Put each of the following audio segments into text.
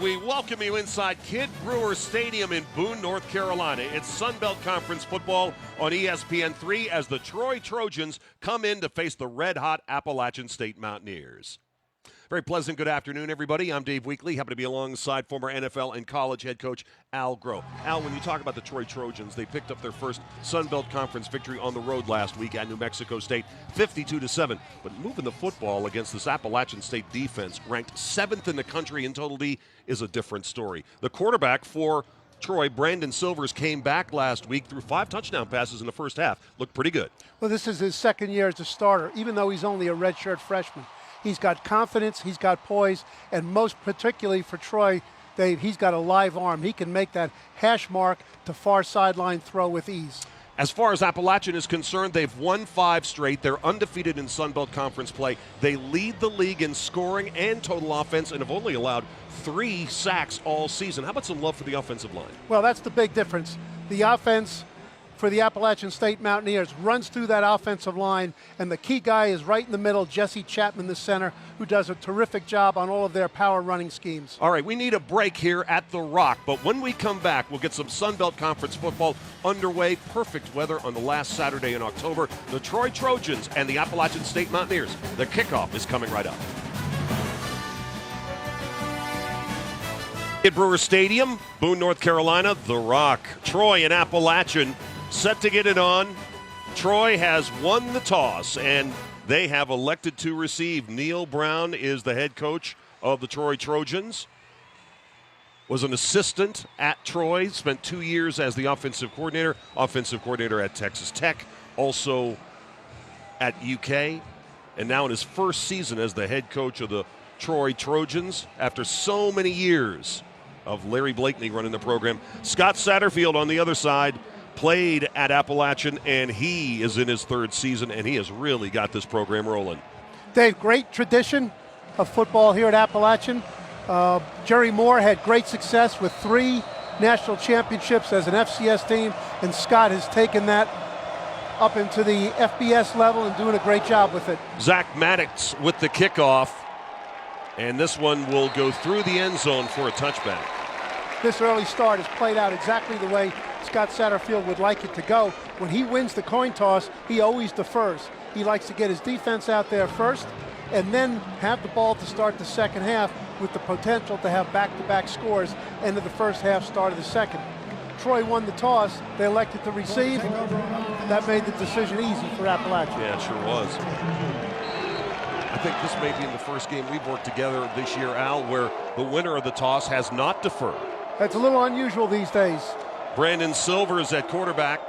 we welcome you inside Kidd Brewer Stadium in Boone, North Carolina. It's Sun Belt Conference football on ESPN3 as the Troy Trojans come in to face the red-hot Appalachian State Mountaineers. Very pleasant good afternoon, everybody. I'm Dave Weekley. Happy to be alongside former NFL and college head coach Al Groh. Al, when you talk about the Troy Trojans, they picked up their first Sun Belt Conference victory on the road last week at New Mexico State, 52-7. But moving the football against this Appalachian State defense, ranked 7th in the country in total D, is a different story. The quarterback for Troy, Brandon Silvers, came back last week, threw 5 touchdown passes in the first half. Looked pretty good. Well, this is his second year as a starter, even though he's only a redshirt freshman. He's got confidence, he's got poise, and most particularly for Troy, Dave, he's got a live arm. He can make that hash mark to far sideline throw with ease. As far as Appalachian is concerned, they've won 5 straight. They're undefeated in Sun Belt Conference play. They lead the league in scoring and total offense and have only allowed 3 sacks all season. How about some love for the offensive line? Well, that's the big difference. The offense for the Appalachian State Mountaineers runs through that offensive line, and the key guy is right in the middle, Jesse Chapman, the center, who does a terrific job on all of their power running schemes. All right, we need a break here at The Rock, but when we come back, we'll get some Sun Belt Conference football underway. Perfect weather on the last Saturday in October. The Troy Trojans and the Appalachian State Mountaineers. The kickoff is coming right up. Kidd Brewer Stadium, Boone, North Carolina, The Rock. Troy and Appalachian set to get it on. Troy has won the toss, and they have elected to receive. Neil Brown is the head coach of the Troy Trojans. Was an assistant at Troy, spent 2 years as the offensive coordinator at Texas Tech, also at UK, and now in his first season as the head coach of the Troy Trojans after so many years of Larry Blakeney running the program. Scott Satterfield on the other side played at Appalachian, and he is in his 3rd season, and he has really got this program rolling. Dave, great tradition of football here at Appalachian. Jerry Moore had great success with 3 national championships as an FCS team, and Scott has taken that up into the FBS level and doing a great job with it. Zach Maddox with the kickoff, and this one will go through the end zone for a touchback. This early start has played out exactly the way Scott Satterfield would like it to go. When he wins the coin toss, he always defers. He likes to get his defense out there first and then have the ball to start the second half with the potential to have back-to-back scores end of the first half, start of the second. Troy won the toss. They elected to receive. That made the decision easy for Appalachian. Yeah, it sure was. I think this may be in the first game we've worked together this year, Al, where the winner of the toss has not deferred. That's a little unusual these days. Brandon Silvers at quarterback,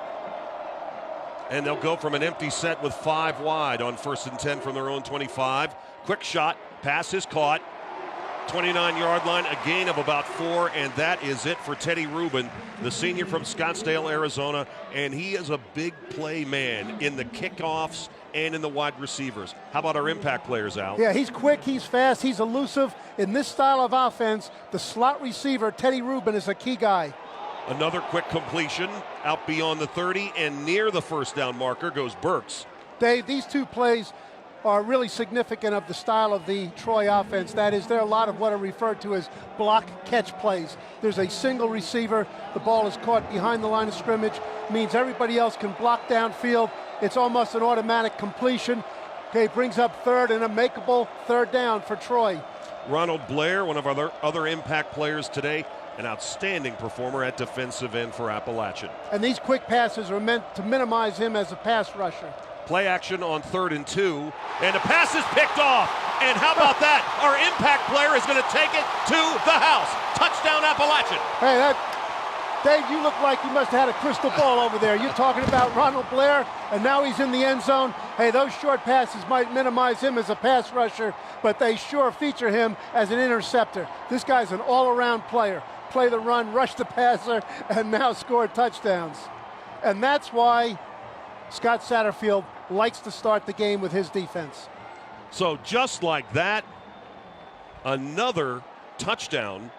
and they'll go from an empty set with 5 wide on 1st and 10 from their own 25. Quick shot, pass is caught, 29-yard line, a gain of about 4, and that is it for Teddy Rubin, the senior from Scottsdale, Arizona, and he is a big play man in the kickoffs and in the wide receivers. How about our impact players, Al? Yeah, he's quick, he's fast, he's elusive. In this style of offense, the slot receiver, Teddy Rubin, is a key guy. Another quick completion out beyond the 30, and near the first down marker goes Burks. Dave, these 2 plays are really significant of the style of the Troy offense. That is, there are a lot of what are referred to as block-catch plays. There's a single receiver, the ball is caught behind the line of scrimmage, means everybody else can block downfield. It's almost an automatic completion. Okay, brings up 3rd and a makeable 3rd down for Troy. Ronald Blair, one of our other impact players today, an outstanding performer at defensive end for Appalachian. And these quick passes are meant to minimize him as a pass rusher. Play action on 3rd and 2, and the pass is picked off. And how about that? Our impact player is going to take it to the house. Touchdown Appalachian. Hey, Dave, you look like you must have had a crystal ball over there. You're talking about Ronald Blair, and now he's in the end zone. Hey, those short passes might minimize him as a pass rusher, but they sure feature him as an interceptor. This guy's an all-around player. Play the run, rush the passer, and now score touchdowns. And that's why Scott Satterfield likes to start the game with his defense. So just like that, another touchdown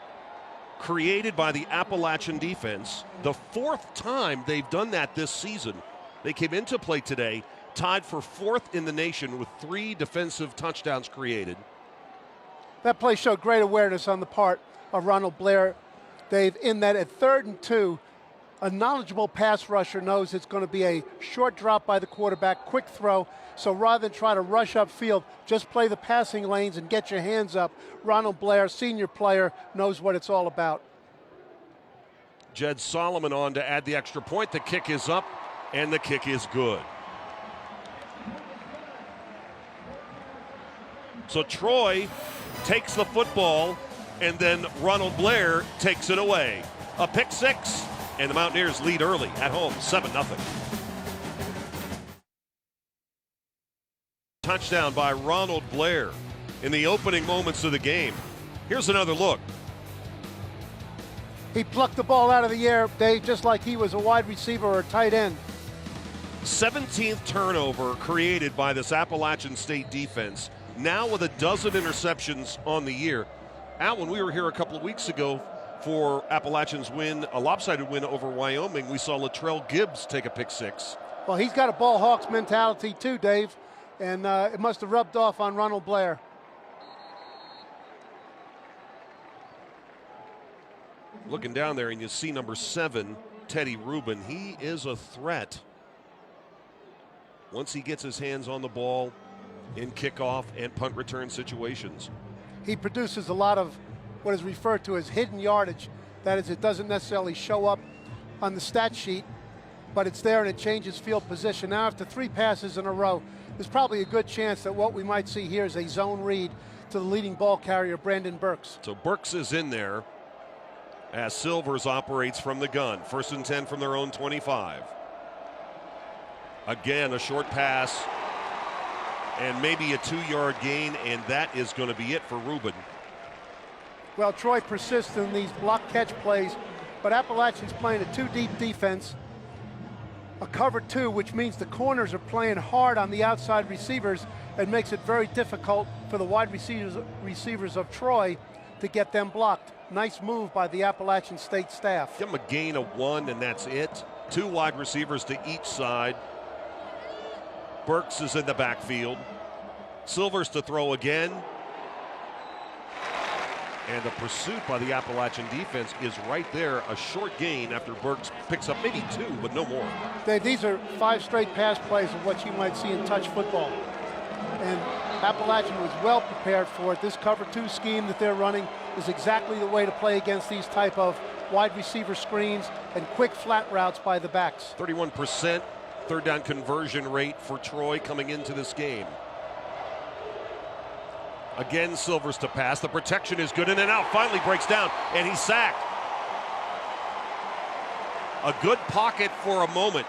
created by the Appalachian defense. The 4th time they've done that this season. They came into play today, tied for 4th in the nation with 3 defensive touchdowns created. That play showed great awareness on the part of Ronald Blair, Dave, in that at 3rd and 2, a knowledgeable pass rusher knows it's going to be a short drop by the quarterback, quick throw. So rather than try to rush upfield, just play the passing lanes and get your hands up. Ronald Blair, senior player, knows what it's all about. Jed Solomon on to add the extra point. The kick is up, and the kick is good. So Troy takes the football, and then Ronald Blair takes it away. A pick six, and the Mountaineers lead early at home, 7-0. Touchdown by Ronald Blair in the opening moments of the game. Here's another look. He plucked the ball out of the air, Dave, just like he was a wide receiver or a tight end. 17th turnover created by this Appalachian State defense, now with a dozen interceptions on the year. Al, when we were here a couple of weeks ago for Appalachian's win, a lopsided win over Wyoming, we saw Latrell Gibbs take a pick six. Well, he's got a ball hawks mentality too, Dave, and it must have rubbed off on Ronald Blair. Looking down there, and you see number 7, Teddy Rubin. He is a threat once he gets his hands on the ball in kickoff and punt return situations. He produces a lot of what is referred to as hidden yardage. That is, it doesn't necessarily show up on the stat sheet, but it's there and it changes field position. Now, after 3 passes in a row, there's probably a good chance that what we might see here is a zone read to the leading ball carrier, Brandon Burks. So Burks is in there as Silvers operates from the gun. 1st and 10 from their own 25. Again, a short pass and maybe a 2-yard gain, and that is going to be it for Rubin. Well, Troy persists in these block catch plays, but Appalachian's playing a 2-deep defense, a cover 2, which means the corners are playing hard on the outside receivers and makes it very difficult for the wide receivers of Troy to get them blocked. Nice move by the Appalachian State staff. Give them a gain of 1, and that's it. 2 wide receivers to each side. Burks is in the backfield. Silvers to throw again. And the pursuit by the Appalachian defense is right there. A short gain after Burks picks up maybe 2, but no more. Dave, these are 5 straight pass plays of what you might see in touch football. And Appalachian was well prepared for it. This cover 2 scheme that they're running is exactly the way to play against these type of wide receiver screens and quick flat routes by the backs. 31% third down conversion rate for Troy coming into this game. Again, Silvers to pass. The protection is good, and then now finally breaks down, and he's sacked. A good pocket for a moment.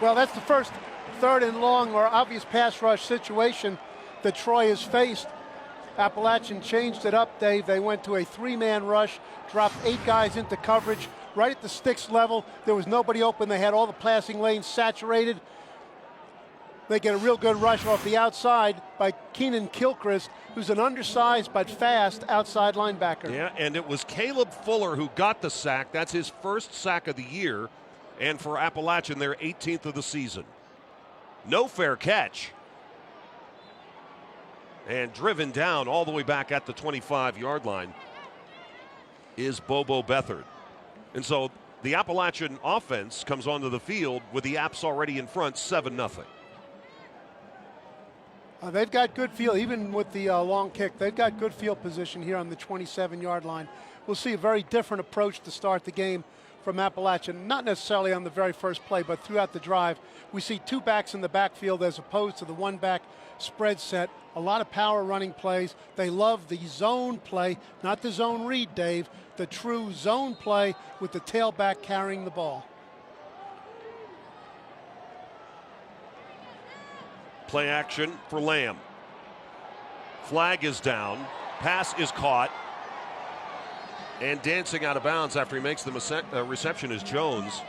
Well, that's the first 3rd and long or obvious pass rush situation that Troy has faced. Appalachian changed it up, Dave. They went to a 3-man rush, dropped 8 guys into coverage. Right at the sticks level, there was nobody open. They had all the passing lanes saturated. They get a real good rush off the outside by Keenan Kilchrist, who's an undersized but fast outside linebacker. Yeah, and it was Caleb Fuller who got the sack. That's his first sack of the year. And for Appalachian, their 18th of the season. No fair catch. And driven down all the way back at the 25-yard line is Bobo Beathard. And so the Appalachian offense comes onto the field with the Apps already in front, 7-0. They've got good field, even with the long kick. They've got good field position here on the 27-yard line. We'll see a very different approach to start the game from Appalachian, not necessarily on the very first play, but throughout the drive. We see 2 backs in the backfield as opposed to the 1-back spread set. A lot of power running plays. They love the zone play, not the zone read, Dave, the true zone play with the tailback carrying the ball. Play action for Lamb. Flag is down. Pass is caught. And dancing out of bounds after he makes the reception is Jones.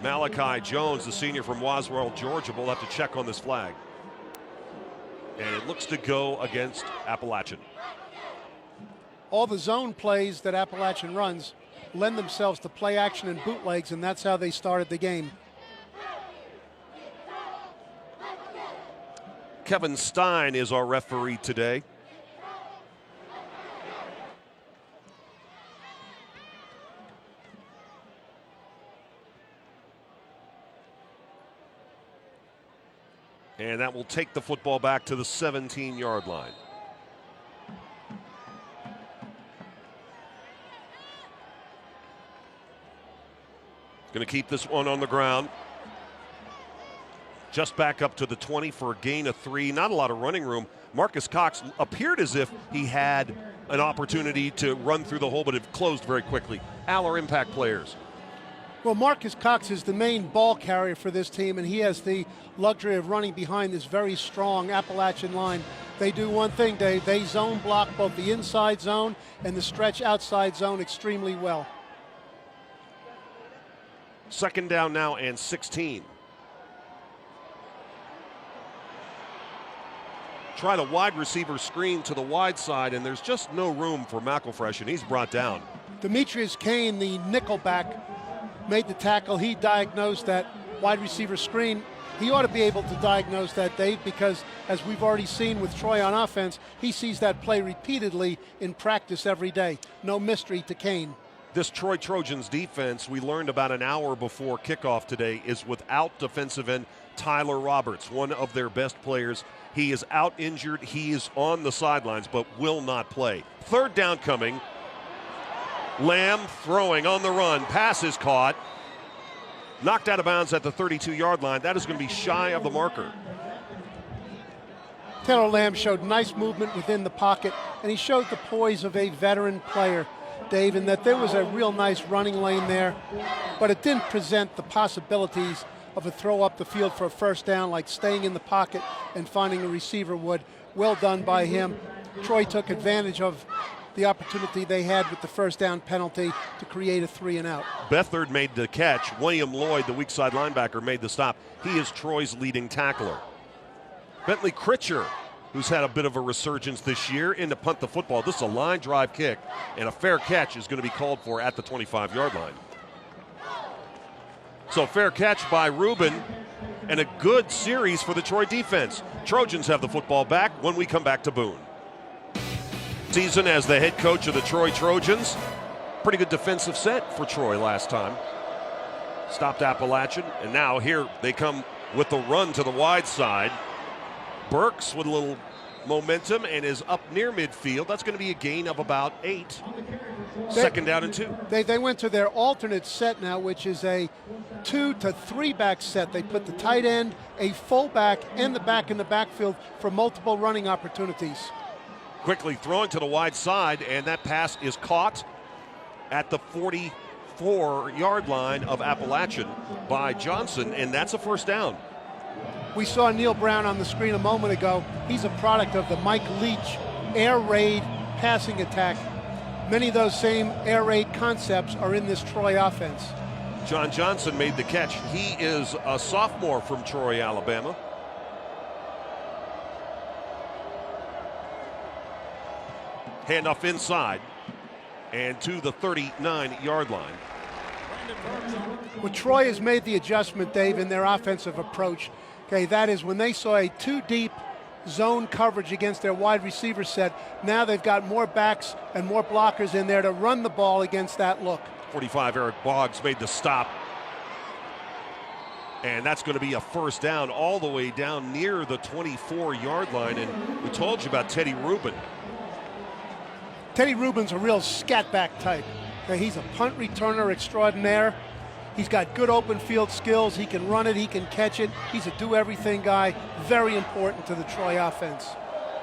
Malachi Jones, the senior from Roswell, Georgia, will have to check on this flag. And it looks to go against Appalachian. All the zone plays that Appalachian runs lend themselves to play action and bootlegs, and that's how they started the game. Kevin Stein is our referee today. And that will take the football back to the 17-yard line. Going to keep this one on the ground. Just back up to the 20 for a gain of 3. Not a lot of running room. Marcus Cox appeared as if he had an opportunity to run through the hole, but it closed very quickly. Al, our impact players. Well, Marcus Cox is the main ball carrier for this team, and he has the luxury of running behind this very strong Appalachian line. They do one thing, Dave. They zone block both the inside zone and the stretch outside zone extremely well. Second down now and 16. Try the wide receiver screen to the wide side, and there's just no room for McElfresh, and he's brought down. Demetrius Kane, the nickelback, made the tackle. He diagnosed that wide receiver screen. He ought to be able to diagnose that, Dave, because as we've already seen with Troy on offense, he sees that play repeatedly in practice every day. No mystery to Kane. This Troy Trojans defense, we learned about an hour before kickoff today, is without defensive end Tyler Roberts, one of their best players. He is out injured. He is on the sidelines, but will not play. Third down coming. Lamb throwing on the run. Pass is caught. Knocked out of bounds at the 32-yard line. That is going to be shy of the marker. Taylor Lamb showed nice movement within the pocket, and he showed the poise of a veteran player, Dave, in that there was a real nice running lane there, but it didn't present the possibilities of a throw up the field for a first down, like staying in the pocket and finding a receiver would. Well done by him. Troy took advantage of the opportunity they had with the first down penalty to create a 3-and-out. Beathard made the catch. William Lloyd, the weak side linebacker, made the stop. He is Troy's leading tackler. Bentley Critcher, who's had a bit of a resurgence this year, in to punt the football. This is a line drive kick, and a fair catch is going to be called for at the 25-yard line. So fair catch by Rubin, and a good series for the Troy defense. Trojans have the football back when we come back to Boone. Season as the head coach of the Troy Trojans. Pretty good defensive set for Troy last time. Stopped Appalachian, and now here they come with the run to the wide side. Burks with a little momentum and is up near midfield. That's going to be a gain of about 8. Second down and 2. They went to their alternate set now, which is a 2 to 3 back set. They put the tight end, a fullback, and the back in the backfield for multiple running opportunities. Quickly throwing to the wide side, and that pass is caught at the 44-yard line of Appalachian by Johnson, and that's a first down. We saw Neil Brown on the screen a moment ago. He's a product of the Mike Leach air raid passing attack. Many of those same air raid concepts are in this Troy offense. John Johnson made the catch. He is a sophomore from Troy, Alabama. Handoff inside and to the 39-yard line. Well, Troy has made the adjustment, Dave, in their offensive approach. Okay, that is when they saw a 2-deep zone coverage against their wide receiver set. Now they've got more backs and more blockers in there to run the ball against that look. 45, Eric Boggs made the stop. And that's going to be a first down all the way down near the 24-yard line. And we told you about Teddy Rubin. Teddy Rubin's a real scat-back type. Okay, he's a punt returner extraordinaire. He's got good open field skills. He can run it. He can catch it. He's a do-everything guy. Very important to the Troy offense.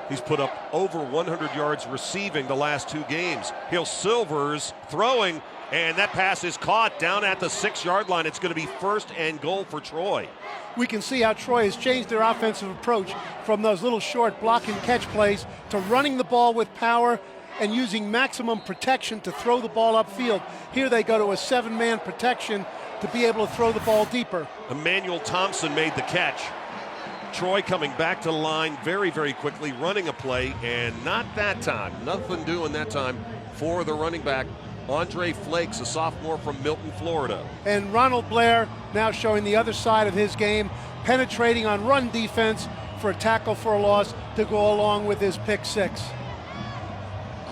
He's put up over 100 yards receiving the last 2 games. Hill Silvers throwing, and that pass is caught down at the 6-yard line. It's going to be first and goal for Troy. We can see how Troy has changed their offensive approach from those little short block and catch plays to running the ball with power and using maximum protection to throw the ball upfield. Here they go to a 7-man protection to be able to throw the ball deeper. Emmanuel Thompson made the catch. Troy coming back to the line very, very quickly, running a play, and not that time. Nothing doing that time for the running back, Andre Flakes, a sophomore from Milton, Florida. And Ronald Blair now showing the other side of his game, penetrating on run defense for a tackle for a loss to go along with his pick 6.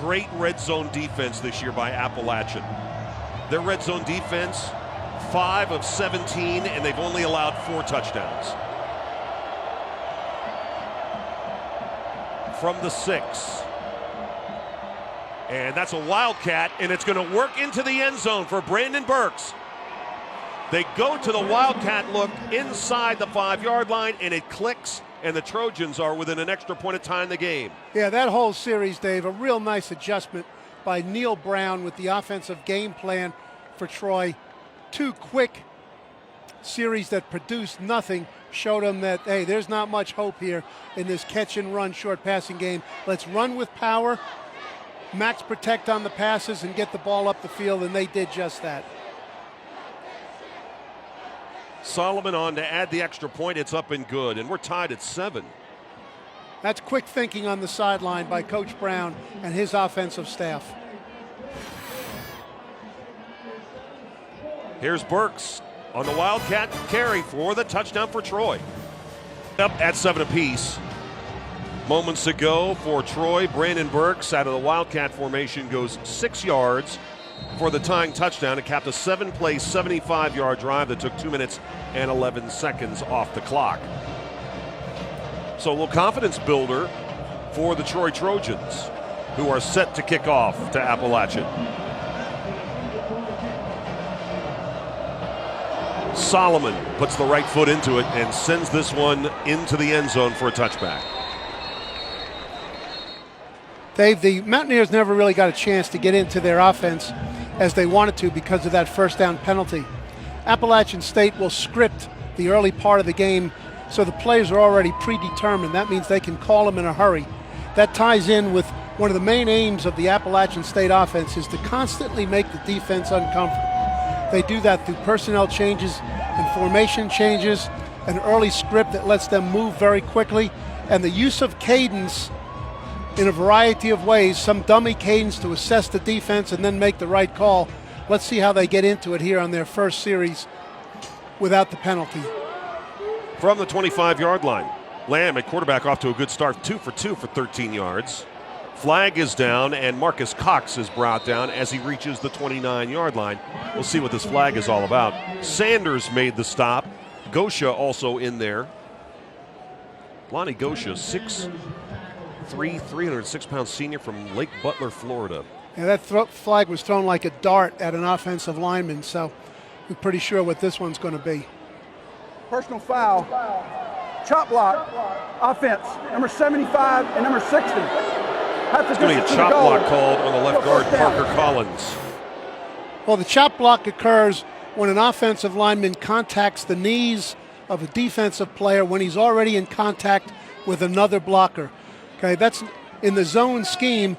Great red zone defense this year by Appalachian. Their red zone defense, 5 of 17, and they've only allowed 4 touchdowns. from the 6. And that's a wildcat, and it's going to work into the end zone for Brandon Burks. They go to the wildcat look inside the 5-yard line, and it clicks, and the Trojans are within an extra point of time in the game. Yeah, that whole series, Dave, a real nice adjustment by Neil Brown with the offensive game plan for Troy. 2 quick series that produced nothing showed them that, hey, there's not much hope here in this catch-and-run short passing game. Let's run with power, max protect on the passes, and get the ball up the field, and they did just that. Solomon on to add the extra point. It's up and good, and we're tied at 7. That's quick thinking on the sideline by Coach Brown and his offensive staff. Here's Burks on the wildcat carry for the touchdown for Troy. Up at 7 apiece. Moments ago for Troy, Brandon Burks out of the wildcat formation goes 6 yards for the tying touchdown. It capped a 7-play, 75-yard drive that took 2 minutes and 11 seconds off the clock. So a little confidence builder for the Troy Trojans, who are set to kick off to Appalachian. Solomon puts the right foot into it and sends this one into the end zone for a touchback. Dave, the Mountaineers never really got a chance to get into their offense as they wanted to because of that first down penalty. Appalachian State will script the early part of the game so the plays are already predetermined. That means they can call them in a hurry. That ties in with one of the main aims of the Appalachian State offense is to constantly make the defense uncomfortable. They do that through personnel changes and formation changes, an early script that lets them move very quickly, and the use of cadence in a variety of ways, some dummy cadence to assess the defense and then make the right call. Let's see how they get into it here on their first series without the penalty. From the 25-yard line, Lamb at quarterback off to a good start, 2 for 2 for 13 yards. Flag is down, and Marcus Cox is brought down as he reaches the 29-yard line. We'll see what this flag is all about. Sanders made the stop. Gosha also in there. Lonnie Gosha, 6'3", 306-pound senior from Lake Butler, Florida. Yeah, that flag was thrown like a dart at an offensive lineman, so we're pretty sure what this one's going to be. Personal foul, chop block, offense, number 75 and number 60. It's going to be a chop block called on the left guard, Parker Collins. Well, the chop block occurs when an offensive lineman contacts the knees of a defensive player when he's already in contact with another blocker. Okay, that's in the zone scheme.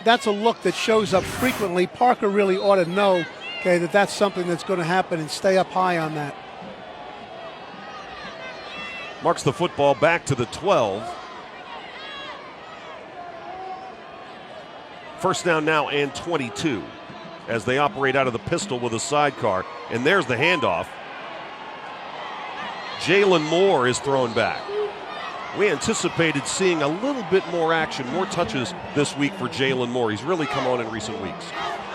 That's a look that shows up frequently. Parker really ought to know, okay, that that's something that's going to happen and stay up high on that. Marks the football back to the 12. First down now and 22 as they operate out of the pistol with a sidecar. And there's the handoff. Jalen Moore is thrown back. We anticipated seeing a little bit more action, more touches this week for Jalen Moore. He's really come on in recent weeks.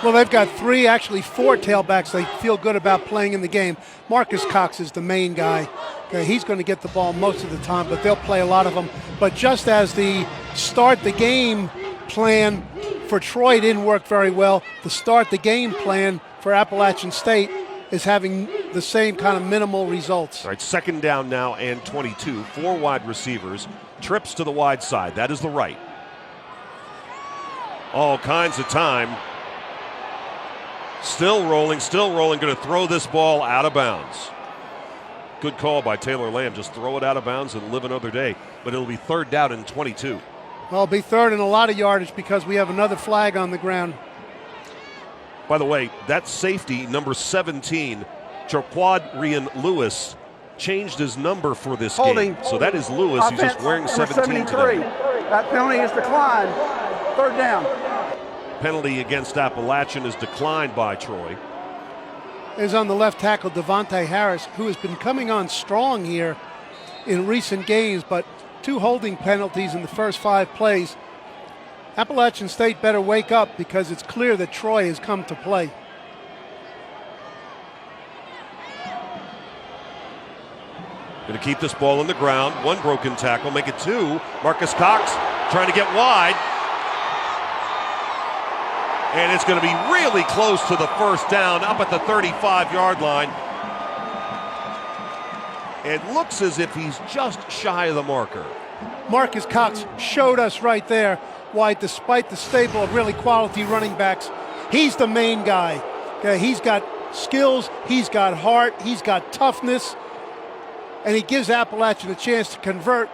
Well, they've got 3, actually 4 tailbacks they feel good about playing in the game. Marcus Cox is the main guy. Okay, he's going to get the ball most of the time, but they'll play a lot of them. But just as the start the game plan for Troy didn't work very well, the start the game plan for Appalachian State is having the same kind of minimal results. All right, second down now and 22. 4 wide receivers. Trips to the wide side. That is the right. All kinds of time. Still rolling. Going to throw this ball out of bounds. Good call by Taylor Lamb. Just throw it out of bounds and live another day. But it'll be third down and 22. Well, it'll be third and a lot of yardage because we have another flag on the ground. By the way, that safety, number 17, Jaquadrian Lewis, changed his number for this game. So that is Lewis. He's just wearing 17 today. That penalty is declined. Third down. Penalty against Appalachian is declined by Troy. Is on the left tackle, Devontae Harris, who has been coming on strong here in recent games, but 2 holding penalties in the first 5 plays. Appalachian State better wake up because it's clear that Troy has come to play. Going to keep this ball on the ground. 1 broken tackle, make it 2. Marcus Cox trying to get wide. And it's going to be really close to the first down, up at the 35-yard line. It looks as if he's just shy of the marker. Marcus Cox showed us right there why, despite the stable of really quality running backs, he's the main guy. Okay, he's got skills, he's got heart, he's got toughness, and he gives Appalachian a chance to convert.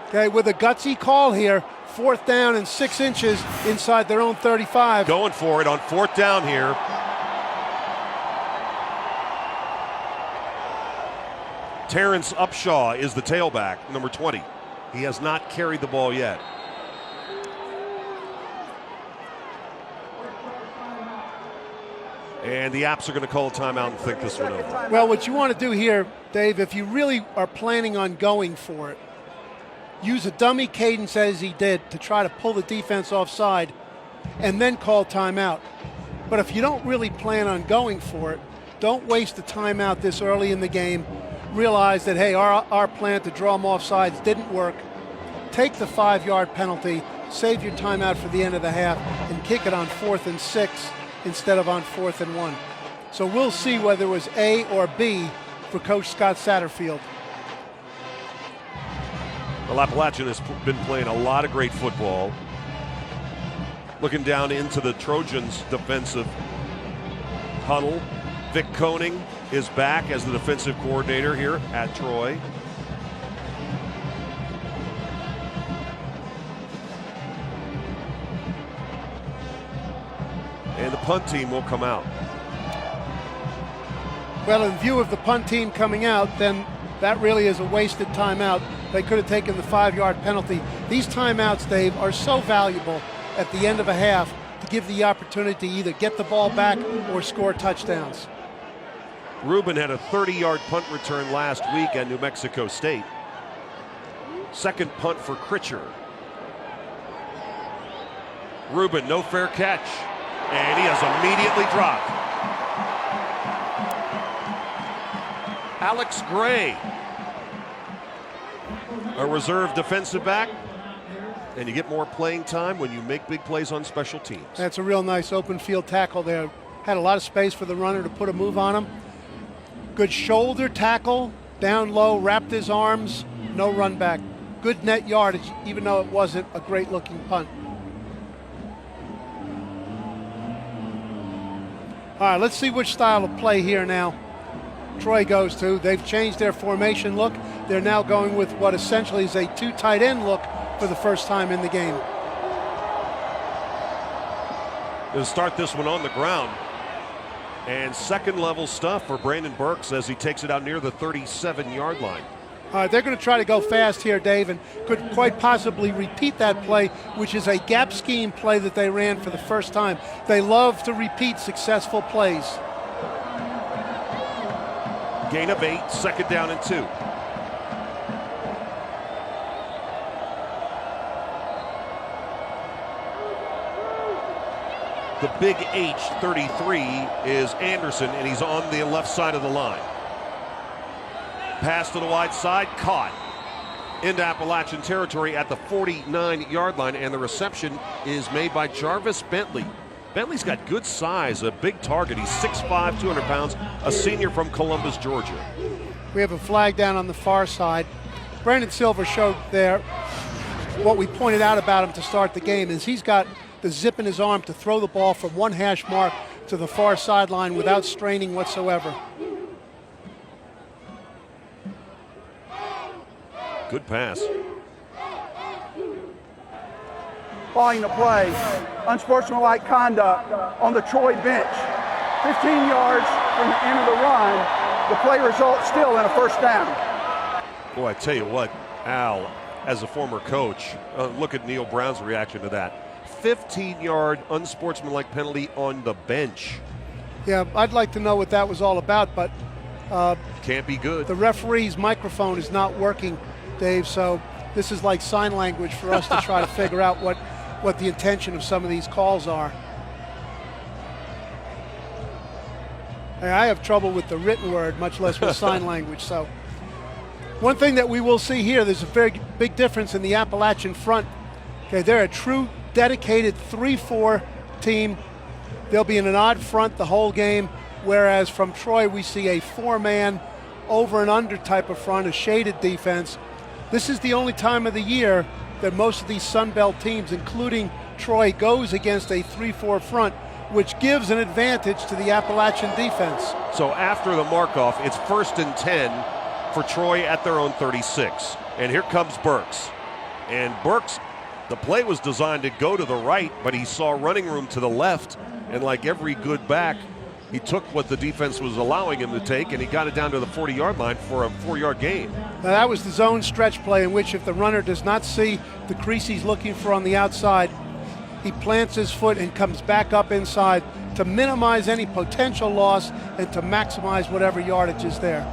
Okay, with a gutsy call here, 4th down and 6 inches inside their own 35. Going for it on 4th down here. Terrence Upshaw is the tailback, number 20. He has not carried the ball yet. And the Apps are going to call a timeout and think this one over. Well, what you want to do here, Dave, if you really are planning on going for it, use a dummy cadence as he did to try to pull the defense offside and then call timeout. But if you don't really plan on going for it, don't waste the timeout this early in the game. Realize that, hey, our plan to draw them offsides didn't work. Take the 5-yard penalty, save your timeout for the end of the half, and kick it on 4th and 6 instead of on 4th and 1. So we'll see whether it was A or B for Coach Scott Satterfield. Well, Appalachian has been playing a lot of great football. Looking down into the Trojans' defensive huddle. Vic Koenig is back as the defensive coordinator here at Troy. And the punt team will come out. Well, in view of the punt team coming out, then that really is a wasted timeout. They could have taken the 5-yard penalty. These timeouts, Dave, are so valuable at the end of a half to give the opportunity to either get the ball back or score touchdowns. Rubin had a 30-yard punt return last week at New Mexico State. Second punt for Critcher. Rubin, no fair catch. And he has immediately dropped. Alex Gray, a reserve defensive back. And you get more playing time when you make big plays on special teams. That's a real nice open field tackle there. Had a lot of space for the runner to put a move on him. Good shoulder tackle, down low, wrapped his arms, no run back. Good net yardage, even though it wasn't a great looking punt. All right, let's see which style of play here now Troy goes to. They've changed their formation look. They're now going with what essentially is a 2 tight end look for the first time in the game. They'll start this one on the ground. And second level stuff for Brandon Burks as he takes it out near the 37-yard line. All right, they're going to try to go fast here, Dave, and could quite possibly repeat that play, which is a gap scheme play that they ran for the first time. They love to repeat successful plays. Gain of 8, second down and 2. The big H, 33, is Anderson, and he's on the left side of the line. Pass to the wide side, caught into Appalachian territory at the 49-yard line, and the reception is made by Jarvis Bentley. Bentley's got good size, a big target. He's 6'5", 200 pounds, a senior from Columbus, Georgia. We have a flag down on the far side. Brandon Silver showed there what we pointed out about him to start the game is he's got the zip in his arm to throw the ball from one hash mark to the far sideline without straining whatsoever. Good pass. Following the play, unsportsmanlike conduct on the Troy bench. 15 yards from the end of the run, the play results still in a first down. Boy, I tell you what, Al, as a former coach, look at Neil Brown's reaction to that. 15-yard unsportsmanlike penalty on the bench. Yeah, I'd like to know what that was all about, but can't be good. The referee's microphone is not working, Dave, so this is like sign language for us to try to figure out what the intention of some of these calls are. Hey, I have trouble with the written word, much less with sign language. So one thing that we will see here, there's a very big difference in the Appalachian front Okay, they're a true dedicated 3-4 team. They'll be in an odd front the whole game, whereas from Troy we see a 4-man over and under type of front, a shaded defense. This is the only time of the year that most of these Sun Belt teams, including Troy, goes against a 3-4 front, which gives an advantage to the Appalachian defense. So after the mark-off, it's 1st and 10 for Troy at their own 36. And here comes Burks. And Burks, the play was designed to go to the right, but he saw running room to the left. And like every good back, he took what the defense was allowing him to take, and he got it down to the 40-yard line for a 4-yard gain. Now that was the zone stretch play in which if the runner does not see the crease he's looking for on the outside, he plants his foot and comes back up inside to minimize any potential loss and to maximize whatever yardage is there.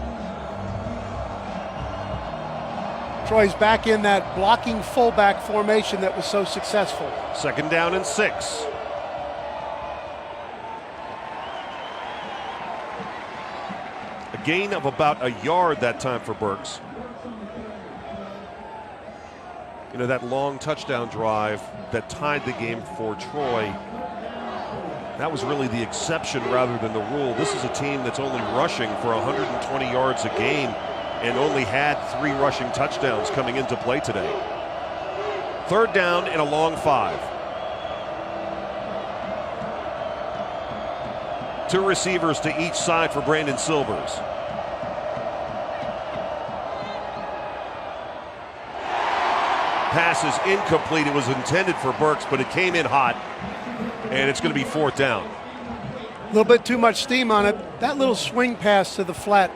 Troy's back in that blocking fullback formation that was so successful. 2nd down and 6. A gain of about a yard that time for Burks. You know, that long touchdown drive that tied the game for Troy, that was really the exception rather than the rule. This is a team that's only rushing for 120 yards a game and only had 3 rushing touchdowns coming into play today. 3rd down and a long 5. 2 receivers to each side for Brandon Silvers. Pass is incomplete. It was intended for Burks, but it came in hot, and it's going to be 4th down. A little bit too much steam on it. That little swing pass to the flat,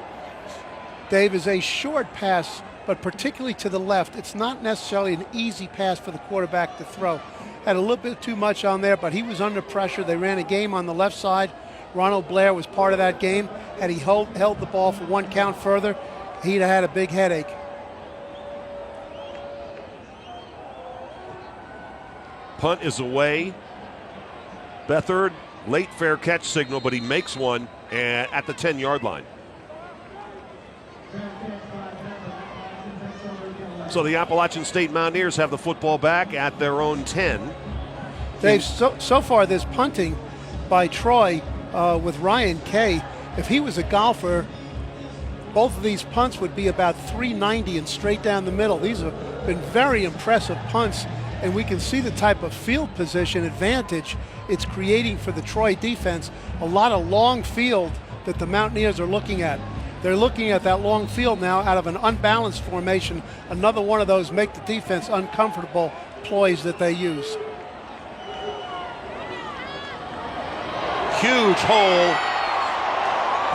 Dave, is a short pass, but particularly to the left. It's not necessarily an easy pass for the quarterback to throw. Had a little bit too much on there, but he was under pressure. They ran a game on the left side. Ronald Blair was part of that game. Had he held the ball for 1 count further, he'd have had a big headache. Punt is away. Beathard, late fair catch signal, but he makes one at the 10-yard line. So the Appalachian State Mountaineers have the football back at their own 10. Dave, so far this punting by Troy with Ryan Kay, if he was a golfer, both of these punts would be about 390 and straight down the middle. These have been very impressive punts, and we can see the type of field position advantage it's creating for the Troy defense. A lot of long field that the Mountaineers are looking at. They're looking at that long field now out of an unbalanced formation. Another one of those make the defense uncomfortable ploys that they use. Huge hole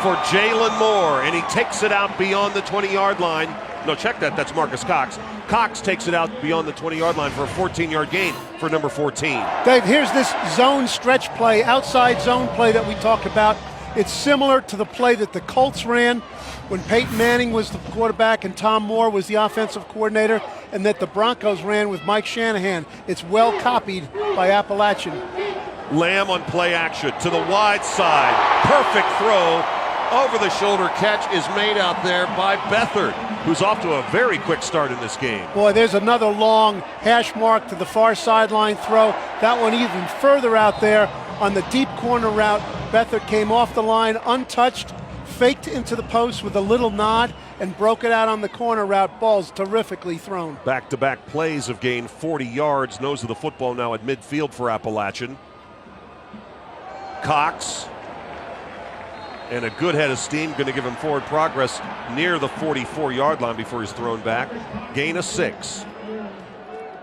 for Jalen Moore, and he takes it out beyond the 20-yard line. No, check that. That's Marcus Cox. Cox takes it out beyond the 20-yard line for a 14-yard gain for number 14. Dave, here's this zone stretch play, outside zone play that we talked about. It's similar to the play that the Colts ran when Peyton Manning was the quarterback and Tom Moore was the offensive coordinator, and that the Broncos ran with Mike Shanahan. It's well copied by Appalachian. Lamb on play action to the wide side. Perfect throw. Over the shoulder catch is made out there by Beathard, who's off to a very quick start in this game. Boy, there's another long hash mark to the far sideline throw. That one even further out there on the deep corner route. Beathard came off the line untouched, faked into the post with a little nod, and broke it out on the corner route. Ball's terrifically thrown. Back-to-back plays have gained 40 yards. Nose of the football now at midfield for Appalachian. Cox. And a good head of steam, going to give him forward progress near the 44-yard line before he's thrown back. Gain of 6.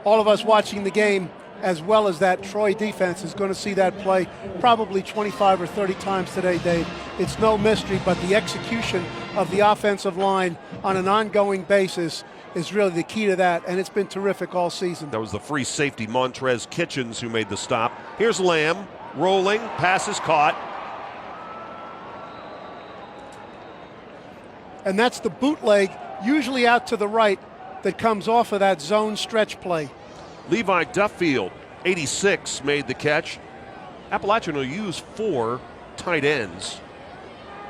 All of us watching the game, as well as that Troy defense, is going to see that play probably 25 or 30 times today, Dave. It's no mystery, but the execution of the offensive line on an ongoing basis is really the key to that, and it's been terrific all season. That was the free safety, Montrez Kitchens, who made the stop. Here's Lamb, rolling, pass is caught. And that's the bootleg, usually out to the right, that comes off of that zone stretch play. Levi Duffield, 86, made the catch. Appalachian will use 4 tight ends.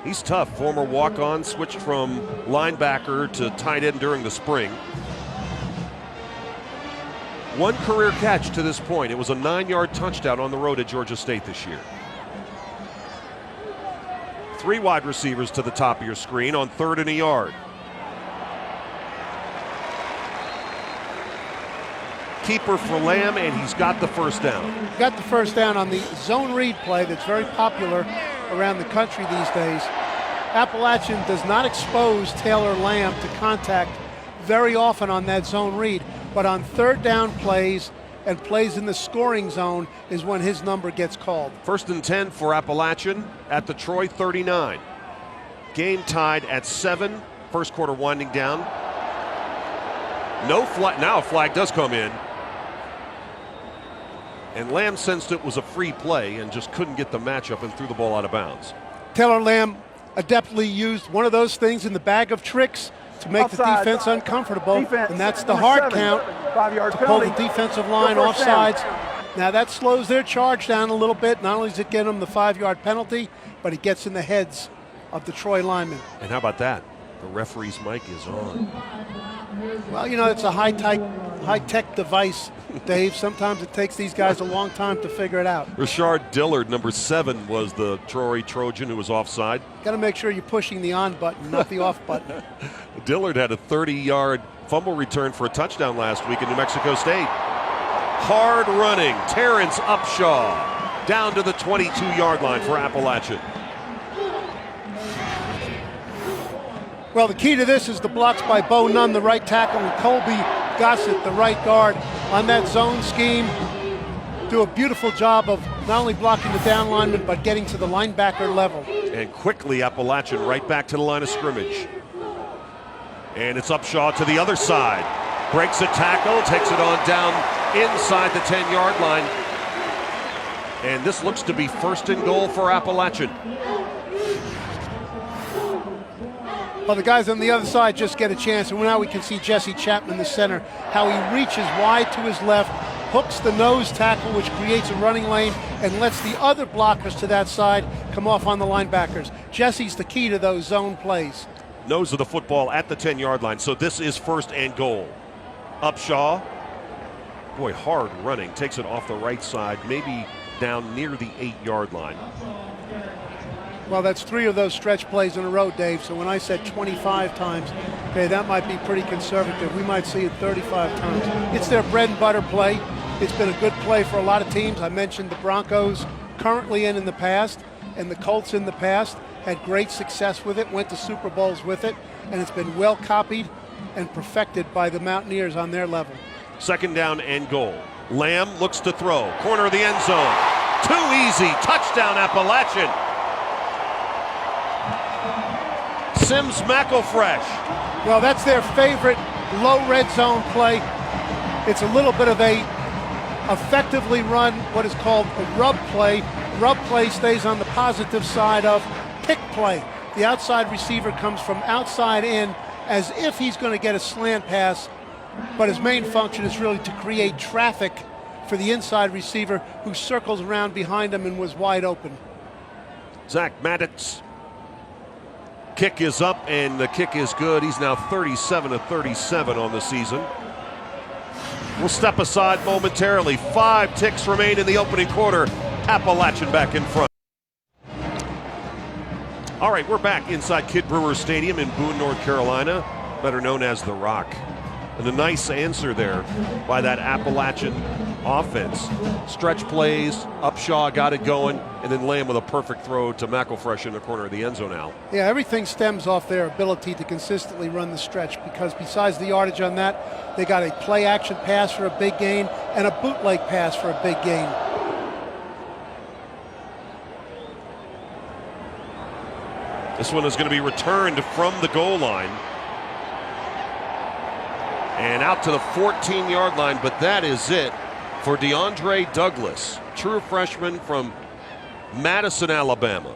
He's tough. Former walk-on, switched from linebacker to tight end during the spring. One career catch to this point. It was a 9-yard touchdown on the road at Georgia State this year. 3 wide receivers to the top of your screen on 3rd and a yard. Keeper for Lamb, and he's got the first down. Got the first down on the zone read play that's very popular around the country these days. Appalachian does not expose Taylor Lamb to contact very often on that zone read, but on 3rd down plays and plays in the scoring zone is when his number gets called. 1st and 10 for Appalachian at the Troy 39. Game tied at 7. First quarter winding down. No flag. Now a flag does come in. And Lamb sensed it was a free play and just couldn't get the matchup and threw the ball out of bounds. Taylor Lamb adeptly used one of those things in the bag of tricks to make the defense uncomfortable, and that's the hard count to pull the defensive line offsides. Now that slows their charge down a little bit. Not only does it get them the 5-yard penalty, but it gets in the heads of the Troy linemen. And how about that? The referee's mic is on. Well, you know, it's a high-tech device, Dave. Sometimes it takes these guys a long time to figure it out. Rashard Dillard, number 7, was the Troy Trojan who was offside. Got to make sure you're pushing the on button, not the off button. Dillard had a 30-yard fumble return for a touchdown last week in New Mexico State. Hard running, Terrence Upshaw down to the 22-yard line for Appalachian. Well, the key to this is the blocks by Bo Nunn, the right tackle, and Colby Gossett, the right guard, on that zone scheme. Do a beautiful job of not only blocking the down lineman, but getting to the linebacker level. And quickly, Appalachian right back to the line of scrimmage. And it's Upshaw to the other side. Breaks a tackle, takes it on down inside the 10-yard line. And this looks to be 1st and goal for Appalachian. Well, the guys on the other side just get a chance, and now we can see Jesse Chapman, the center, how he reaches wide to his left, hooks the nose tackle, which creates a running lane, and lets the other blockers to that side come off on the linebackers. Jesse's the key to those zone plays. Nose of the football at the 10-yard line, so this is 1st and goal. Upshaw, boy, hard running, takes it off the right side, maybe down near the 8-yard line. Well, that's 3 of those stretch plays in a row, Dave. So when I said 25 times, okay, that might be pretty conservative. We might see it 35 times. It's their bread and butter play. It's been a good play for a lot of teams. I mentioned the Broncos currently in the past, and the Colts in the past had great success with it, went to Super Bowls with it, and it's been well copied and perfected by the Mountaineers on their level. 2nd down and goal. Lamb looks to throw. Corner of the end zone. Too easy. Touchdown, Appalachian. Sims McElfresh. Well, that's their favorite low red zone play. It's a little bit of a effectively run what is called a rub play. Rub play stays on the positive side of pick play. The outside receiver comes from outside in as if he's going to get a slant pass, but his main function is really to create traffic for the inside receiver who circles around behind him and was wide open. Zach Maddox. Kick is up, and the kick is good. He's now 37 of 37 on the season. We'll step aside momentarily. 5 ticks remain in the opening quarter. Appalachian back in front. All right, we're back inside Kidd Brewer Stadium in Boone, North Carolina, better known as The Rock. And a nice answer there by that Appalachian offense. Stretch plays, Upshaw got it going, and then Lamb with a perfect throw to McElfresh in the corner of the end zone now. Yeah, everything stems off their ability to consistently run the stretch, because besides the yardage on that, they got a play action pass for a big gain and a bootleg pass for a big gain. This one is going to be returned from the goal line. And out to the 14-yard line, but that is it for DeAndre Douglas, true freshman from Madison, Alabama.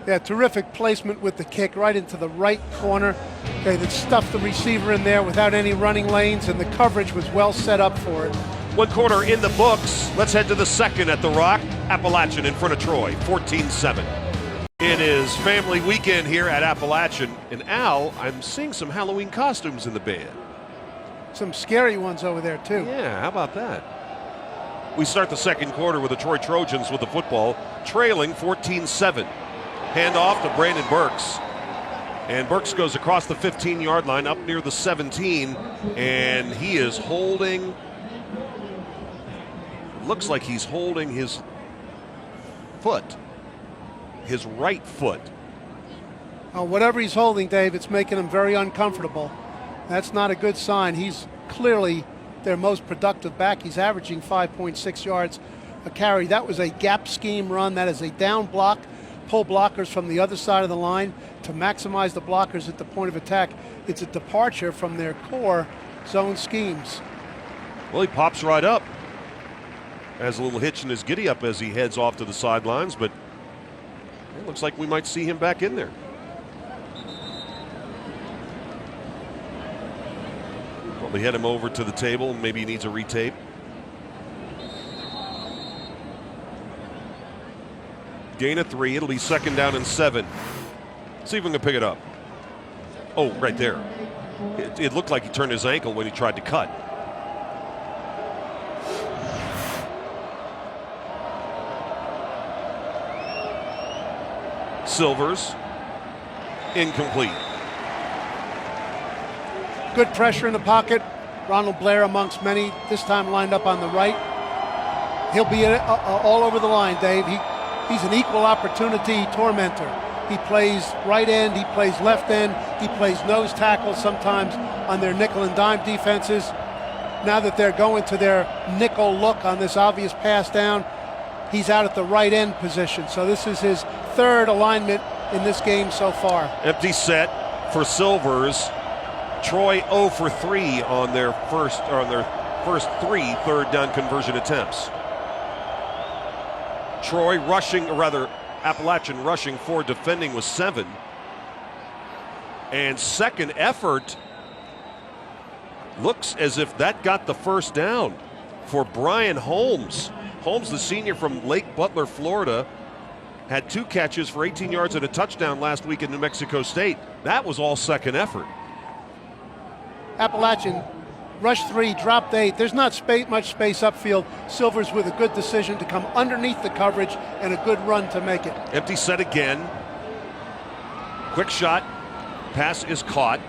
Yeah, terrific placement with the kick right into the right corner. Okay, that stuffed the receiver in there without any running lanes, and the coverage was well set up for it. 1 quarter in the books. Let's head to the second at The Rock. Appalachian in front of Troy, 14-7. It is family weekend here at Appalachian. And Al, I'm seeing some Halloween costumes in the band. Some scary ones over there, too. Yeah, how about that? We start the second quarter with the Troy Trojans with the football, trailing 14-7. Handoff to Brandon Burks. And Burks goes across the 15-yard line up near the 17, and he is holding, looks like he's holding his foot, his right foot. Whatever he's holding, Dave, it's making him very uncomfortable. That's not a good sign. He's clearly their most productive back. He's averaging 5.6 yards a carry. That was a gap scheme run. That is a down block, pull blockers from the other side of the line to maximize the blockers at the point of attack. It's a departure from their core zone schemes. Well, he pops right up. Has a little hitch in his giddy up as he heads off to the sidelines, but it looks like we might see him back in there. Probably head him over to the table. Maybe he needs a retape. Gain of 3. It'll be 2nd down and 7. See if we can pick it up. Oh, right there. It looked like he turned his ankle when he tried to cut. Silvers. Incomplete. Good pressure in the pocket. Ronald Blair amongst many, this time lined up on the right. He'll be all over the line, Dave. He's an equal opportunity tormentor. He plays right end, he plays left end, he plays nose tackle sometimes on their nickel and dime defenses. Now that they're going to their nickel look on this obvious pass down, he's out at the right end position. So this is his 3rd alignment in this game so far. Empty set for Silvers. Troy 0 for 3 on their first 3 3rd down conversion attempts. Troy rushing, or rather Appalachian rushing, 4, defending was 7. And second effort looks as if that got the first down for Brian Holmes. Holmes, the senior from Lake Butler, Florida, had 2 catches for 18 yards and a touchdown last week in New Mexico State. That was all second effort. Appalachian rush 3, dropped 8. There's not much space upfield. Silvers with a good decision to come underneath the coverage and a good run to make it. Empty set again. Quick shot. Pass is caught.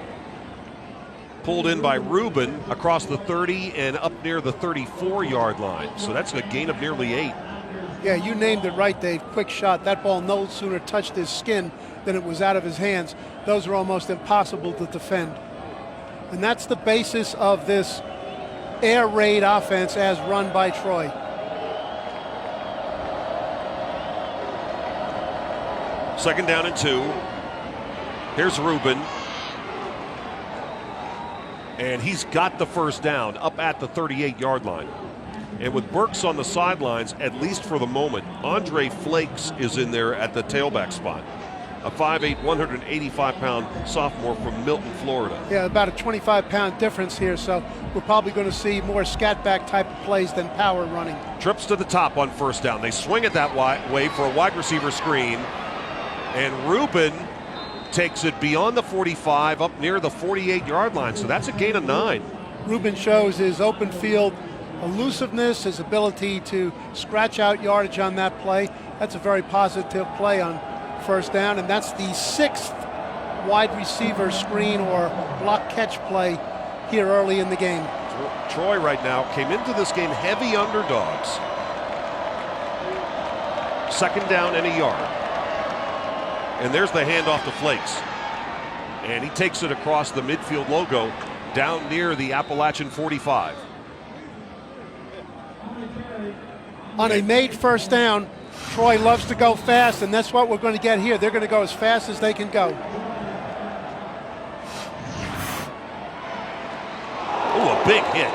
Pulled in by Rubin across the 30 and up near the 34-yard line. So that's a gain of nearly 8. Yeah, you named it right, Dave. Quick shot. That ball no sooner touched his skin than it was out of his hands. Those are almost impossible to defend. And that's the basis of this air raid offense as run by Troy. Second down and 2. Here's Rubin. And he's got the first down up at the 38-yard line. And with Burks on the sidelines, at least for the moment, Andre Flakes is in there at the tailback spot. A 5'8", 185-pound sophomore from Milton, Florida. Yeah, about a 25-pound difference here, so we're probably going to see more scat-back type of plays than power running. Trips to the top on first down. They swing it that way for a wide receiver screen. And Rubin takes it beyond the 45, up near the 48-yard line. So that's a gain of 9. Rubin shows his open field elusiveness, his ability to scratch out yardage on that play. That's a very positive play on first down, and that's the 6th wide receiver screen or block catch play here early in the game. Troy right now came into this game heavy underdogs. 2nd down and a yard. And there's the handoff to Flakes. And he takes it across the midfield logo down near the Appalachian 45. On a made first down, Troy loves to go fast, and that's what we're going to get here. They're going to go as fast as they can go. Ooh, a big hit.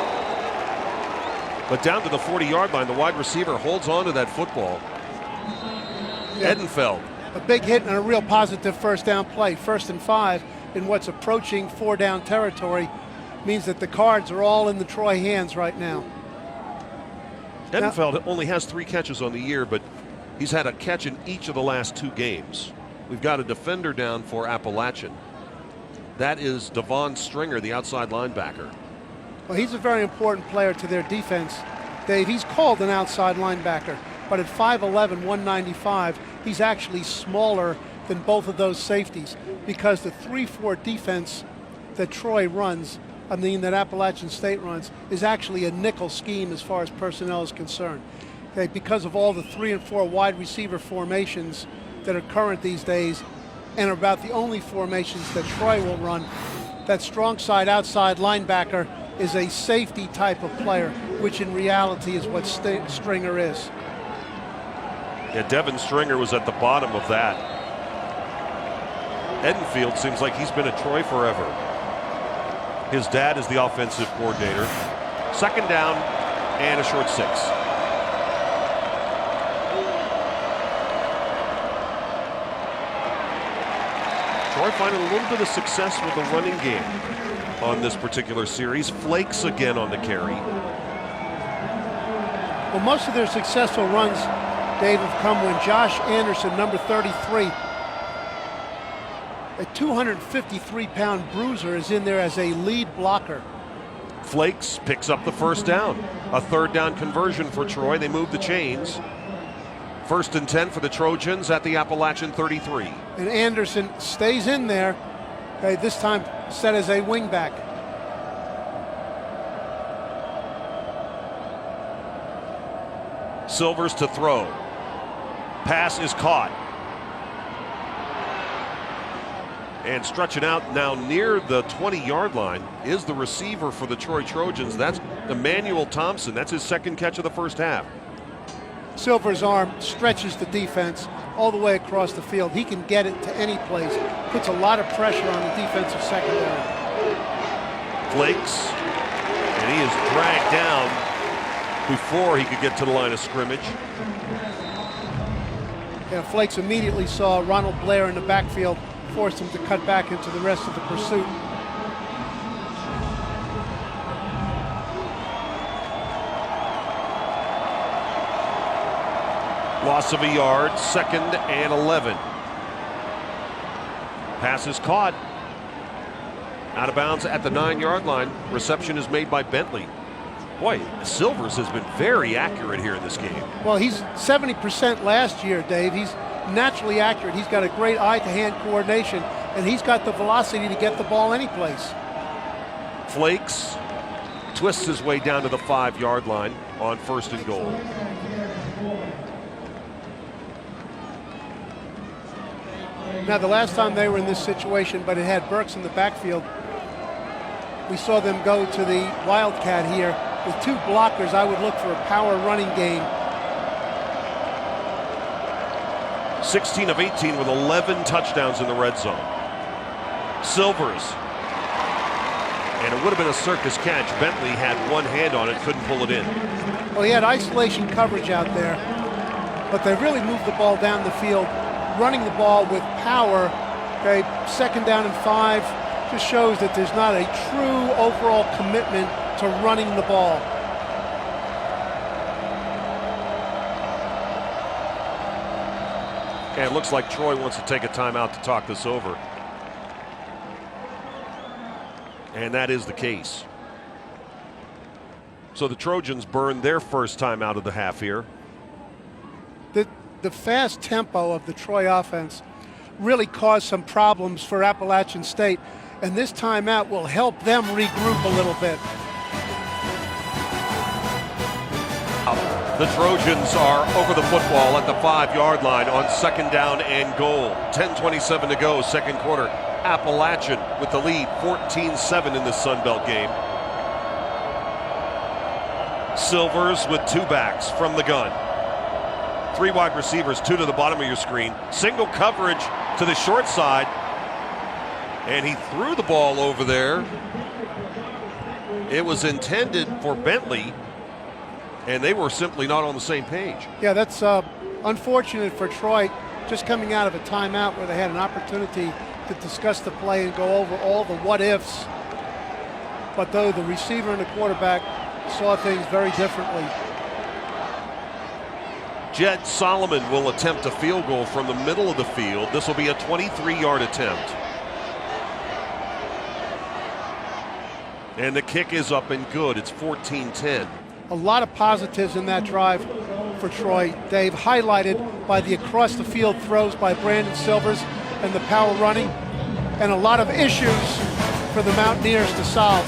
But down to the 40-yard line, the wide receiver holds on to that football. Yeah. Edenfeld. A big hit and a real positive first down play. 1st and 5 in what's approaching 4-down territory means that the cards are all in the Troy hands right now. Edenfeld only has 3 catches on the year, but he's had a catch in each of the last 2 games. We've got a defender down for Appalachian. That is Devon Stringer, the outside linebacker. Well, he's a very important player to their defense. Dave, he's called an outside linebacker, but at 5'11", 195, he's actually smaller than both of those safeties because the 3-4 defense that Troy runs, that Appalachian State runs, is actually a nickel scheme as far as personnel is concerned. Okay, because of all the 3 and 4 wide receiver formations that are current these days, and about the only formations that Troy will run, that strong side outside linebacker is a safety type of player, which in reality is what Stringer is. Yeah, Devin Stringer was at the bottom of that. Edenfield seems like he's been at Troy forever. His dad is the offensive coordinator. Second down and a short 6. Troy finding a little bit of success with the running game on this particular series. Flakes again on the carry. Well, most of their successful runs, Dave, have come when Josh Anderson, number 33, a 253-pound bruiser, is in there as a lead blocker. Flakes picks up the first down. A third down conversion for Troy. They move the chains. 1st and 10 for the Trojans at the Appalachian 33. And Anderson stays in there, okay, this time set as a wingback. Silvers to throw. Pass is caught. And stretching out now near the 20-yard line is the receiver for the Troy Trojans. That's Emmanuel Thompson. That's his second catch of the first half. Silver's arm stretches the defense all the way across the field. He can get it to any place. Puts a lot of pressure on the defensive secondary. Flakes, and he is dragged down before he could get to the line of scrimmage. Yeah, Flakes immediately saw Ronald Blair in the backfield, forced him to cut back into the rest of the pursuit. Loss of a yard, 2nd and 11. Pass is caught. Out of bounds at the 9-yard line. Reception is made by Bentley. Boy, Silvers has been very accurate here in this game. Well, he's 70% last year, Dave. He's naturally accurate. He's got a great eye-to-hand coordination, and he's got the velocity to get the ball anyplace. Flakes twists his way down to the 5-yard line on 1st and goal. Now, the last time they were in this situation, but it had Burks in the backfield, we saw them go to the Wildcat here. With 2 blockers, I would look for a power running game. 16 of 18 with 11 touchdowns in the red zone. Silvers. And it would have been a circus catch. Bentley had one hand on it, couldn't pull it in. Well, he had isolation coverage out there, but they really moved the ball down the field, running the ball with power. Okay, 2nd down and 5 just shows that there's not a true overall commitment to running the ball. And it looks like Troy wants to take a timeout to talk this over. And that is the case. So the Trojans burned their first time out of the half here. The fast tempo of the Troy offense really caused some problems for Appalachian State, and this timeout will help them regroup a little bit. The Trojans are over the football at the 5-yard line on 2nd down and goal. 10:27 to go, 2nd quarter. Appalachian with the lead, 14-7 in the Sun Belt game. Silvers with 2 backs from the gun. 3 wide receivers, 2 to the bottom of your screen. Single coverage to the short side. And he threw the ball over there. It was intended for Bentley, and they were simply not on the same page. Yeah, that's unfortunate for Troy, just coming out of a timeout where they had an opportunity to discuss the play and go over all the what-ifs. But though the receiver and the quarterback saw things very differently. Jed Solomon will attempt a field goal from the middle of the field. This will be a 23-yard attempt. And the kick is up and good. It's 14-10. A lot of positives in that drive for Troy, Dave, highlighted by the across-the-field throws by Brandon Silvers and the power running, and a lot of issues for the Mountaineers to solve.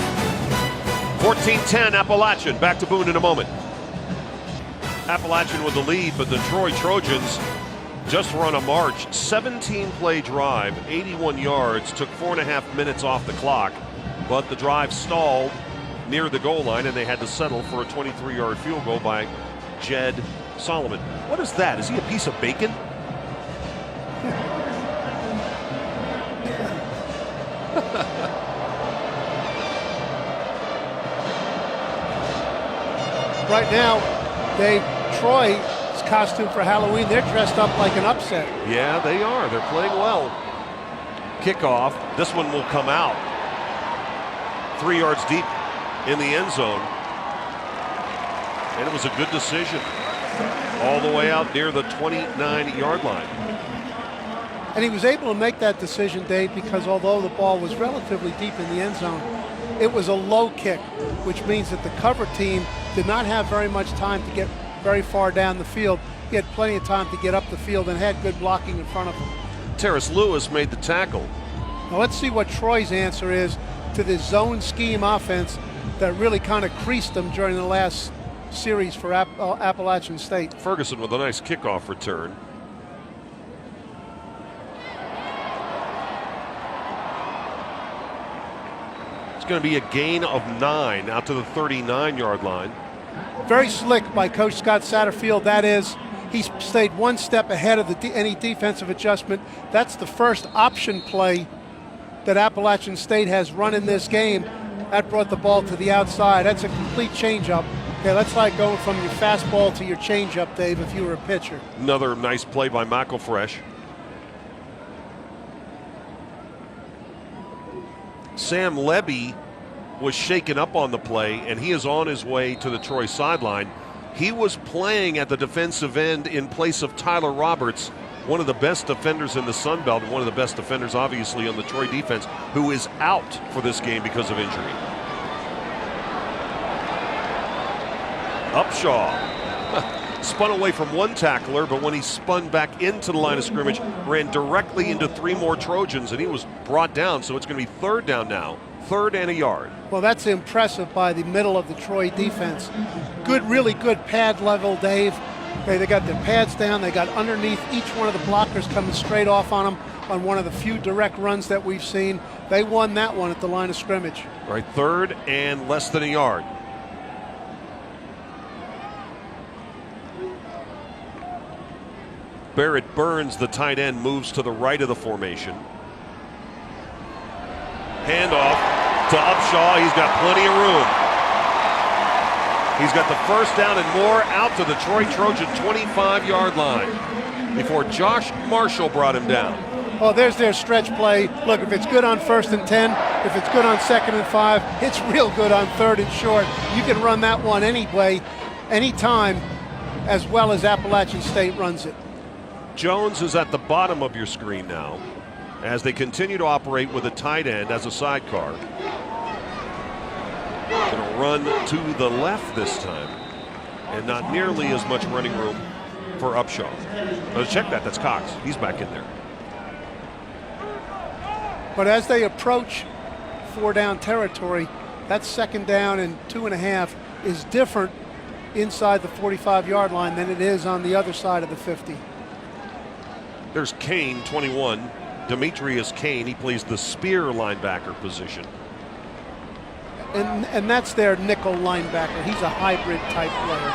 14-10 Appalachian. Back to Boone in a moment. Appalachian with the lead, but the Troy Trojans just run a march. 17-play drive, 81 yards, took 4.5 minutes off the clock, but the drive stalled near the goal line, and they had to settle for a 23-yard field goal by Jed Solomon. What is that? Is he a piece of bacon? Right now, Dave, Troy's costume for Halloween, they're dressed up like an upset. Yeah, they are. They're playing well. Kickoff. This one will come out 3 yards deep in the end zone. And it was a good decision. All the way out near the 29-yard line. And he was able to make that decision, Dave, because although the ball was relatively deep in the end zone, it was a low kick, which means that the cover team did not have very much time to get very far down the field. He had plenty of time to get up the field and had good blocking in front of him. Terrace Lewis made the tackle. Now let's see what Troy's answer is to this zone scheme offense that really kind of creased them during the last series for Appalachian State. Ferguson with a nice kickoff return. It's going to be a gain of 9 out to the 39-yard line. Very slick by Coach Scott Satterfield. That is, he stayed one step ahead of any defensive adjustment. That's the first option play that Appalachian State has run in this game. That brought the ball to the outside. That's a complete changeup. Okay, that's like going from your fastball to your changeup, Dave, if you were a pitcher. Another nice play by McElfresh. Sam Levy was shaken up on the play, and he is on his way to the Troy sideline. He was playing at the defensive end in place of Tyler Roberts, one of the best defenders in the Sun Belt, and one of the best defenders, obviously, on the Troy defense, who is out for this game because of injury. Upshaw spun away from one tackler, but when he spun back into the line of scrimmage, ran directly into 3 more Trojans, and he was brought down, so it's going to be 3rd down now. 3rd and a yard. Well, that's impressive by the middle of the Troy defense. Good, really good pad level, Dave. Okay, they got their pads down. They got underneath each one of the blockers coming straight off on them on one of the few direct runs that we've seen. They won that one at the line of scrimmage. Right, 3rd and less than a yard. Barrett Burns, the tight end, moves to the right of the formation. Handoff to Upshaw. He's got plenty of room. He's got the 1st down and more out to the Troy Trojan 25-yard line before Josh Marshall brought him down. Well, there's their stretch play. Look, if it's good on 1st and 10, if it's good on 2nd and 5, it's real good on 3rd and short. You can run that one anyway, anytime, as well as Appalachian State runs it. Jones is at the bottom of your screen now as they continue to operate with a tight end as a sidecar. Going to run to the left this time, and not nearly as much running room for Upshaw. Let's check that. That's Cox. He's back in there. But as they approach 4-down territory, that 2nd down and 2.5 is different inside the 45-yard line than it is on the other side of the 50. There's Kane, 21. Demetrius Kane. He plays the spear linebacker position. And that's their nickel linebacker. He's a hybrid type player.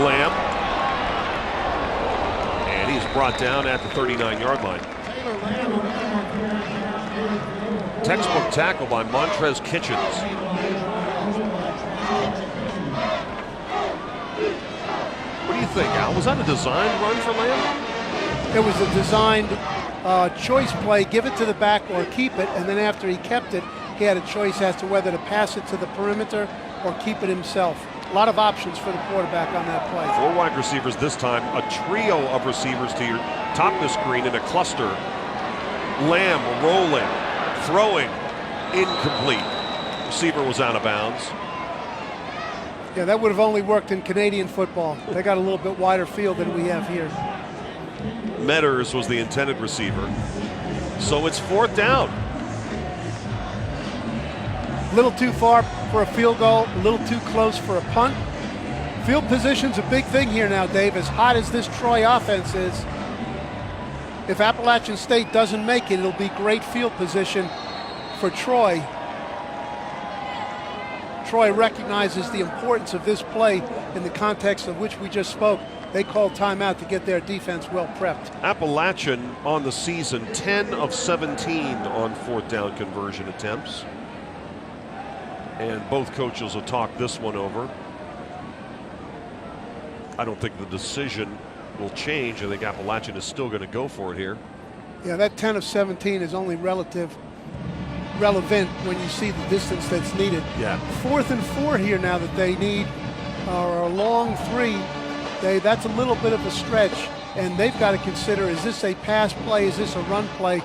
Lamb. And he's brought down at the 39-yard line. Textbook tackle by Montrez Kitchens. What do you think, Al? Was that a designed run for Lamb? It was a designed choice play. Give it to the back or keep it. And then after he kept it, he had a choice as to whether to pass it to the perimeter or keep it himself. A lot of options for the quarterback on that play. 4 wide receivers this time. A trio of receivers to your top of the screen in a cluster. Lamb rolling. throwing, incomplete. Receiver was out of bounds. Yeah, that would have only worked in Canadian football. They got a little bit wider field than we have here. Metters was the intended receiver. So it's 4th down. A little too far for a field goal, a little too close for a punt. Field position's a big thing here now, Dave. As hot as this Troy offense is, if Appalachian State doesn't make it, it'll be great field position for Troy. Troy recognizes the importance of this play in the context of which we just spoke. They called timeout to get their defense well prepped. Appalachian on the season, 10 of 17 on 4th down conversion attempts. And both coaches will talk this one over. I don't think the decision will change. I think Appalachian is still going to go for it here. Yeah, that 10 of 17 is only relevant when you see the distance that's needed. Yeah. 4th and 4 here now that they need, or a long 3. That's a little bit of a stretch, and they've got to consider, is this a pass play, is this a run play?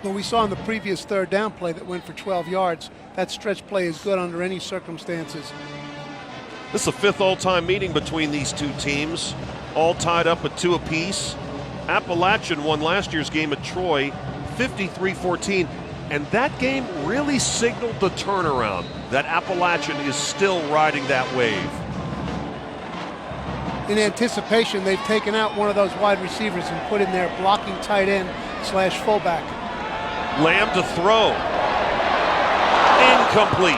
Well, we saw in the previous 3rd down play that went for 12 yards, that stretch play is good under any circumstances. This is the 5th all-time meeting between these two teams, all tied up at 2 apiece. Appalachian won last year's game at Troy 53-14, and that game really signaled the turnaround that Appalachian is still riding that wave. In anticipation, they've taken out one of those wide receivers and put in their blocking tight end / fullback. Lamb to throw. Incomplete.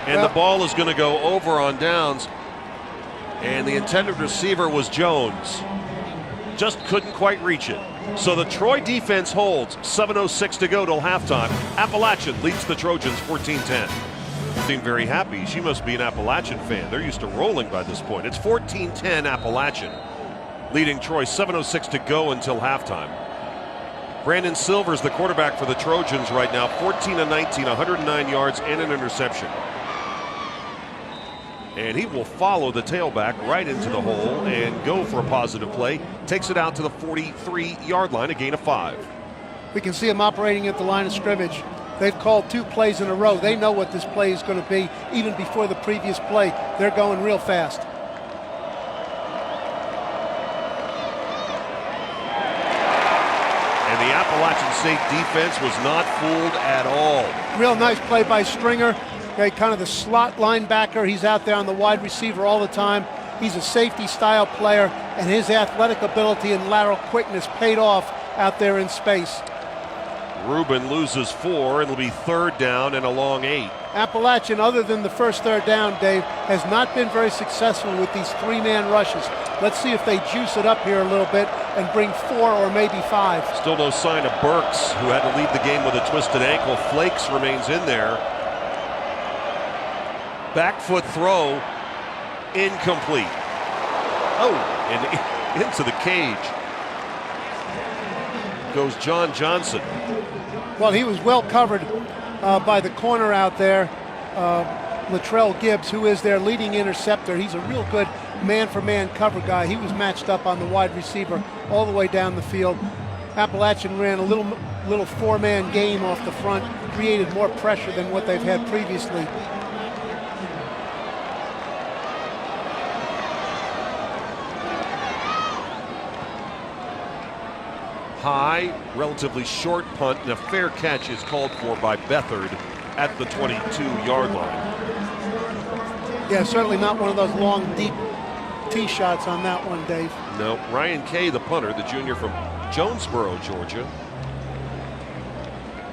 And the ball is going to go over on downs. And the intended receiver was Jones. Just couldn't quite reach it. So the Troy defense holds. 7:06 to go till halftime. Appalachian leads the Trojans 14-10. Seemed very happy. She must be an Appalachian fan. They're used to rolling by this point. It's 14-10 Appalachian, leading Troy. 7:06 to go until halftime. Brandon Silver's the quarterback for the Trojans right now. 14 of 19, 109 yards and an interception. And he will follow the tailback right into the hole and go for a positive play. Takes it out to the 43-yard line, a gain of 5. We can see him operating at the line of scrimmage. They've called 2 plays in a row. They know what this play is going to be even before the previous play. They're going real fast. And the Appalachian State defense was not fooled at all. Real nice play by Stringer. Okay, kind of the slot linebacker. He's out there on the wide receiver all the time. He's a safety style player, and his athletic ability and lateral quickness paid off out there in space. Rubin loses 4. It'll be 3rd down and a long 8. Appalachian, other than the first 3rd down, Dave, has not been very successful with these 3-man rushes. Let's see if they juice it up here a little bit and bring 4 or maybe 5. Still no sign of Burks, who had to leave the game with a twisted ankle. Flakes remains in there. Back foot throw, incomplete. Oh, and into the cage goes John Johnson. Well, he was well covered by the corner out there, Latrell Gibbs, who is their leading interceptor. He's a real good man-for-man cover guy. He was matched up on the wide receiver all the way down the field. Appalachian ran a little 4-man game off the front, created more pressure than what they've had previously. High, relatively short punt, and a fair catch is called for by Beathard at the 22-yard line. Yeah, certainly not one of those long, deep tee shots on that one, Dave. No, Ryan Kay, the punter, the junior from Jonesboro, Georgia.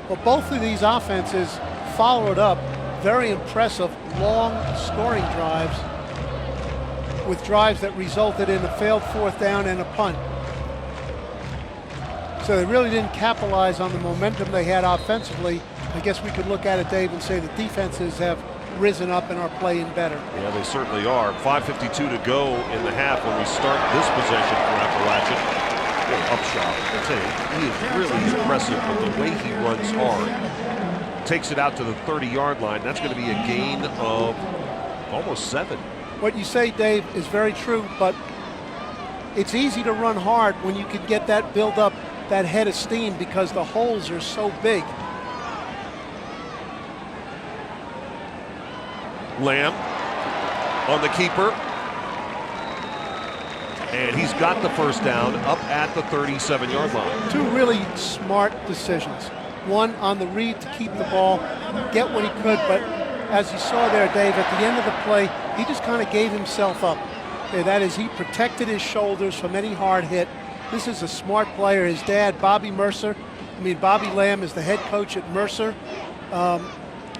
Well, both of these offenses followed up very impressive long scoring drives with drives that resulted in a failed 4th down and a punt. So they really didn't capitalize on the momentum they had offensively. I guess we could look at it, Dave, and say the defenses have risen up and are playing better. Yeah, they certainly are. 5:52 to go in the half when we start this possession for Appalachian. Upshot, I tell you, he is really impressive with the way he runs hard. Takes it out to the 30-yard line. That's going to be a gain of almost 7. What you say, Dave, is very true, but it's easy to run hard when you can get that build up that head of steam because the holes are so big. Lamb on the keeper. And he's got the first down up at the 37-yard line. Two really smart decisions. One on the read to keep the ball, get what he could, but as you saw there, Dave, at the end of the play, he just kind of gave himself up. Okay, that is, he protected his shoulders from any hard hit. This is a smart player. His dad, Bobby Lamb is the head coach at Mercer.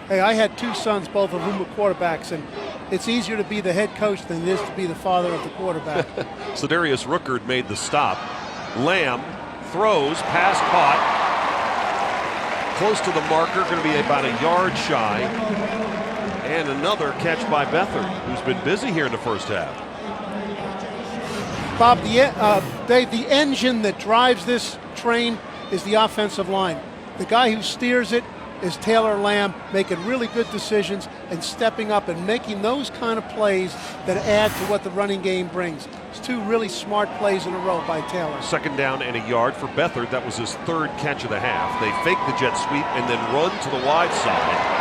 Hey, I had two sons, both of whom were quarterbacks, and it's easier to be the head coach than it is to be the father of the quarterback. So Darius Ruckert made the stop. Lamb throws, pass caught, close to the marker, going to be about a yard shy. And another catch by Beathard, who's been busy here in the first half. Bob, Dave, the engine that drives this train is the offensive line. The guy who steers it is Taylor Lamb, making really good decisions and stepping up and making those kind of plays that add to what the running game brings. It's two really smart plays in a row by Taylor. Second down and a yard for Beathard. That was his third catch of the half. They fake the jet sweep and then run to the wide side.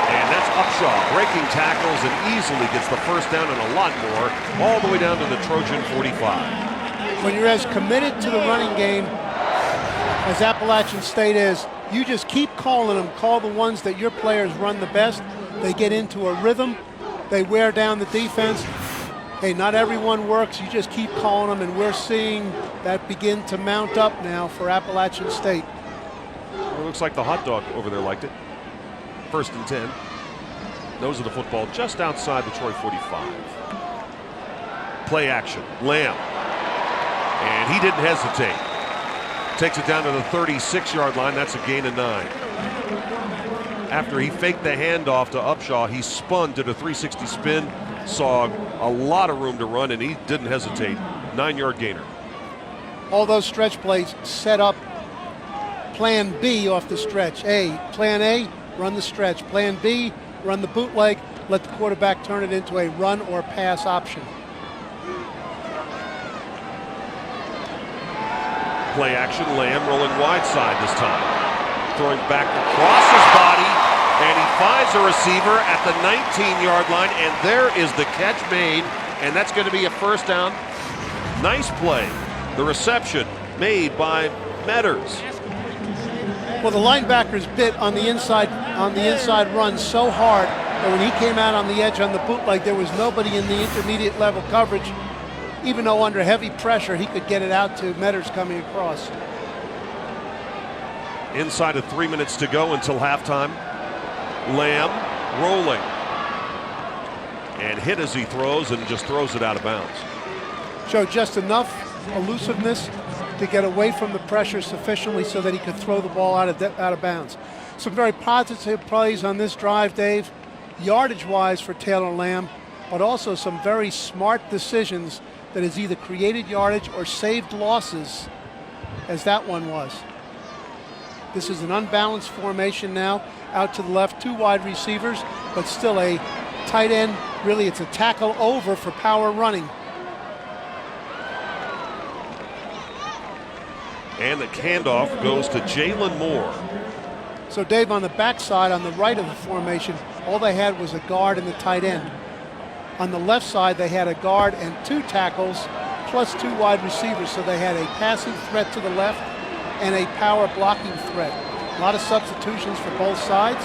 And that's Upshaw breaking tackles and easily gets the first down and a lot more, all the way down to the Trojan 45. When you're as committed to the running game as Appalachian State is, you just keep calling them. Call the ones that your players run the best. They get into a rhythm. They wear down the defense. Hey, not everyone works. You just keep calling them, and we're seeing that begin to mount up now for Appalachian State. Well, it looks like the hot dog over there liked it. First and 10. Nose of the football just outside the Troy 45. Play action. Lamb. And he didn't hesitate. Takes it down to the 36-yard line. That's a gain of 9. After he faked the handoff to Upshaw, he spun, did a 360 spin, saw a lot of room to run, and he didn't hesitate. 9-yard gainer. All those stretch plays set up plan B off the stretch. Plan A, run the stretch. Plan B, run the bootleg, let the quarterback turn it into a run or pass option. Play action, Lamb rolling wide side this time. Throwing back across his body, and he finds a receiver at the 19-yard line, and there is the catch made, and that's going to be a first down. Nice play. The reception made by Metters. Well, the linebackers bit on the inside run so hard that when he came out on the edge on the bootleg, there was nobody in the intermediate level coverage. Even though under heavy pressure, he could get it out to Metters coming across. Inside of 3 minutes to go until halftime. Lamb rolling. And hit as he throws and just throws it out of bounds. Showed just enough elusiveness to get away from the pressure sufficiently so that he could throw the ball out of bounds. Some very positive plays on this drive, Dave, yardage-wise for Taylor Lamb, but also some very smart decisions that has either created yardage or saved losses, as that one was. This is an unbalanced formation now. Out to the left, two wide receivers, but still a tight end. Really, it's a tackle over for power running. And the handoff goes to Jalen Moore. So, Dave, on the backside, on the right of the formation, all they had was a guard and the tight end. On the left side, they had a guard and two tackles, plus two wide receivers. So they had a passing threat to the left and a power blocking threat. A lot of substitutions for both sides.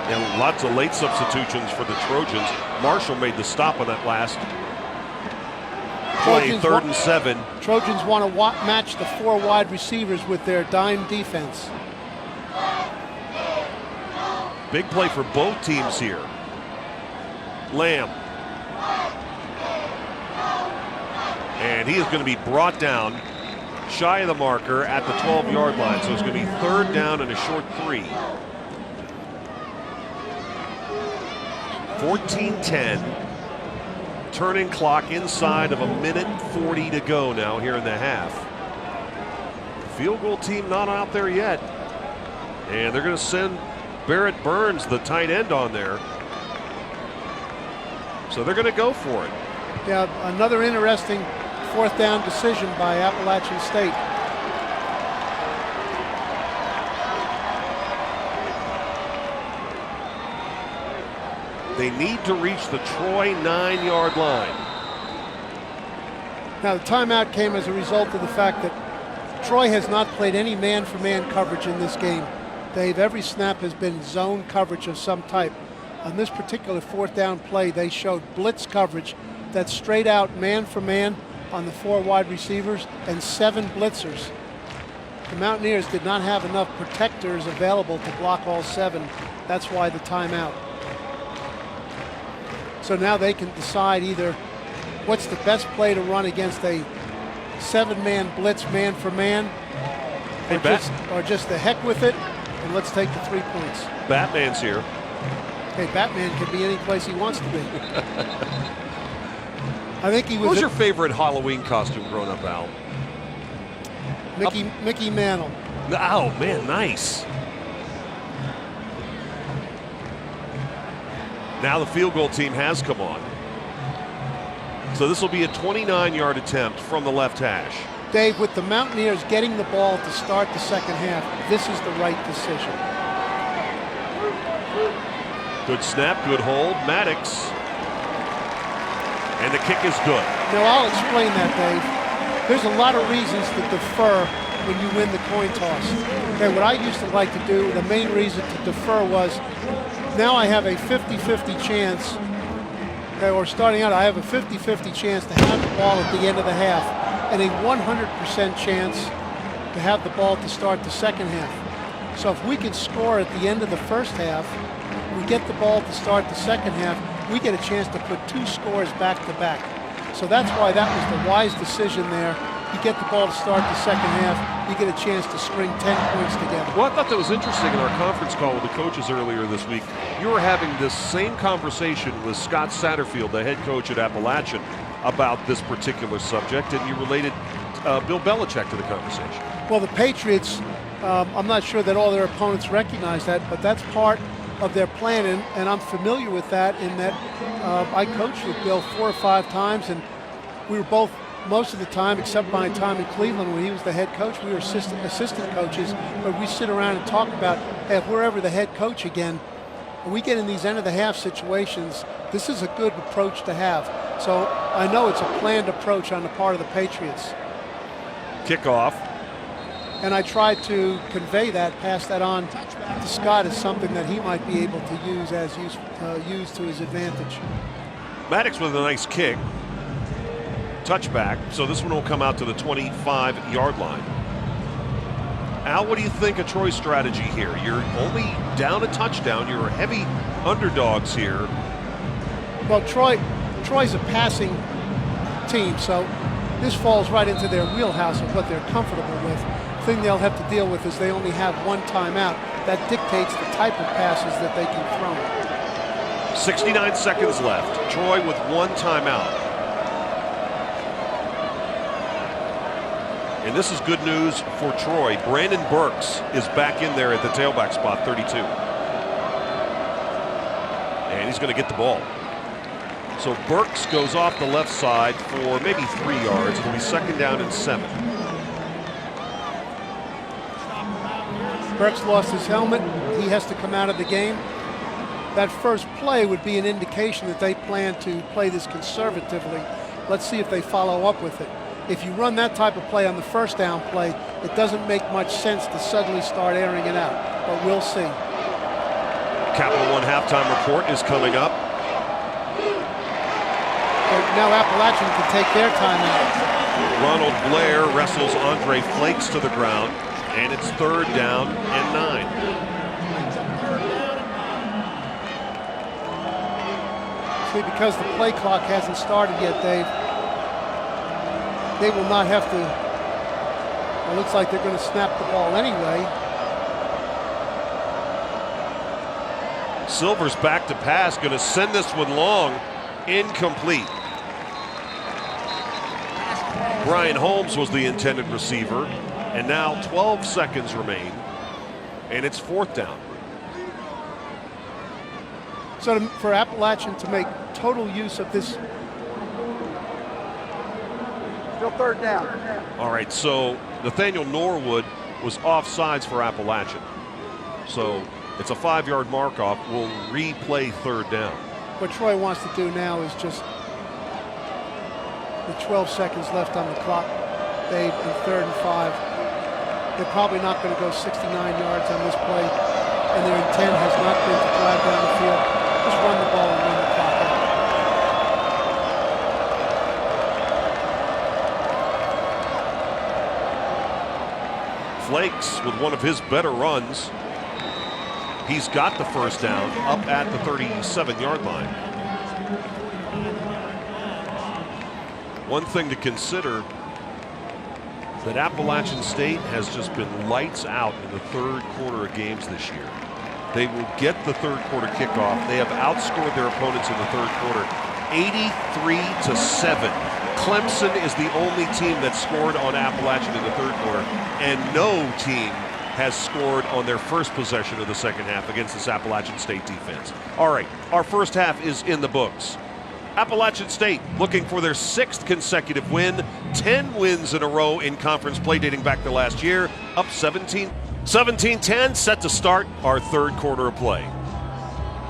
And lots of late substitutions for the Trojans. Marshall made the stop on that last play, third and 7. Trojans want to match the four wide receivers with their dime defense. Big play for both teams here. Lamb. And he is going to be brought down shy of the marker at the 12-yard line. So it's going to be third down and a short 3. 14-10. Turning clock inside of a minute 40 to go now here in the half. Field goal team not out there yet. And they're going to send Barrett Burns, the tight end, on there. So they're going to go for it. Yeah, another interesting fourth down decision by Appalachian State. They need to reach the Troy 9-yard line. Now, the timeout came as a result of the fact that Troy has not played any man-for-man coverage in this game. Dave, every snap has been zone coverage of some type. On this particular fourth down play, they showed blitz coverage that's straight out man-for-man on the 4 wide receivers and 7 blitzers. The Mountaineers did not have enough protectors available to block all 7. That's why the timeout. So now they can decide either what's the best play to run against a 7-man blitz man-for-man, or just the heck with it, and let's take the 3 points. Batman's here. Hey, Batman can be any place he wants to be. I think he was. What was your favorite Halloween costume growing up, Al? Mickey Mantle. Oh, man, nice. Now the field goal team has come on. So this will be a 29-yard attempt from the left hash. Dave, with the Mountaineers getting the ball to start the second half, this is the right decision. Good snap, good hold. Maddox. And the kick is good. Now, I'll explain that, Dave. There's a lot of reasons to defer when you win the coin toss. Okay, what I used to like to do, the main reason to defer was, now I have a 50-50 chance, okay, or starting out, I have a 50-50 chance to have the ball at the end of the half, and a 100% chance to have the ball to start the second half. So if we can score at the end of the first half, we get the ball to start the second half, we get a chance to put 2 scores back to back. So that's why that was the wise decision there. You get the ball to start the second half, you get a chance to string 10 points together. Well, I thought that was interesting in our conference call with the coaches earlier this week. You were having this same conversation with Scott Satterfield, the head coach at Appalachian, about this particular subject, and you related Bill Belichick to the conversation. Well, the Patriots, I'm not sure that all their opponents recognize that, but that's part of their plan, and I'm familiar with that in that I coached with Bill 4 or 5 times, and we were both, most of the time, except my time in Cleveland when he was the head coach, we were assistant coaches, but we sit around and talk about, hey, if we're ever the head coach again, when we get in these end-of-the-half situations, this is a good approach to have. So I know it's a planned approach on the part of the Patriots. Kickoff. And I tried to convey that, pass that on to Scott as something that he might be able to use to his advantage. Maddox with a nice kick. Touchback. So this one will come out to the 25-yard line. Al, what do you think of Troy's strategy here? You're only down a touchdown. You're heavy underdogs here. Well, Troy's a passing team, so this falls right into their wheelhouse of what they're comfortable with. The thing they'll have to deal with is they only have 1 timeout. That dictates the type of passes that they can throw. 69 seconds left. Troy with 1 timeout. And this is good news for Troy. Brandon Burks is back in there at the tailback spot, 32. And he's going to get the ball. So Burks goes off the left side for maybe 3 yards. It'll be 2nd down and 7. Burks lost his helmet. He has to come out of the game. That first play would be an indication that they plan to play this conservatively. Let's see if they follow up with it. If you run that type of play on the first down play, it doesn't make much sense to suddenly start airing it out, but we'll see. Capital One halftime report is coming up. Now Appalachian can take their timeout. Ronald Blair wrestles Andre Flakes to the ground, and it's 3rd down and 9. See, because the play clock hasn't started yet, Dave, they will not have to, it looks like they're going to snap the ball anyway. Silver's back to pass, going to send this one long, incomplete. Brian Holmes was the intended receiver, and now 12 seconds remain, and it's 4th down. So for Appalachian to make total use of this Still third down. All right, so Nathaniel Norwood was offsides for Appalachian. So it's a 5-yard mark-off. We'll replay third down. What Troy wants to do now is just with 12 seconds left on the clock, Dave, in 3rd and 5. They're probably not going to go 69 yards on this play, and their intent has not been to drive down the field. Just run the ball and run the clock out. Flakes with one of his better runs. He's got the first down up at the 37-yard line. One thing to consider, that Appalachian State has just been lights out in the third quarter of games this year. They will get the third quarter kickoff. They have outscored their opponents in the third quarter 83-7. Clemson is the only team that scored on Appalachian in the third quarter, and no team has scored on their first possession of the second half against this Appalachian State defense. All right, our first half is in the books. Appalachian State looking for their 6th consecutive win, 10 wins in a row in conference play dating back to last year, up 17-10, set to start our third quarter of play.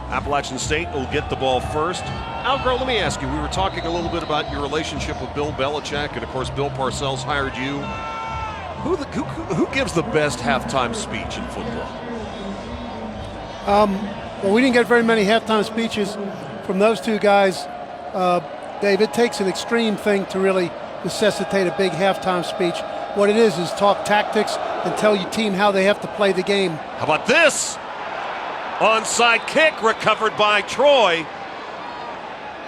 Appalachian State will get the ball first. Algro, let me ask you, we were talking a little bit about your relationship with Bill Belichick, and of course Bill Parcells hired you. Who gives the best halftime speech in football? Well, we didn't get very many halftime speeches from those two guys. Dave, it takes an extreme thing to really necessitate a big halftime speech. What it is talk tactics and tell your team how they have to play the game. How about this? Onside kick recovered by Troy.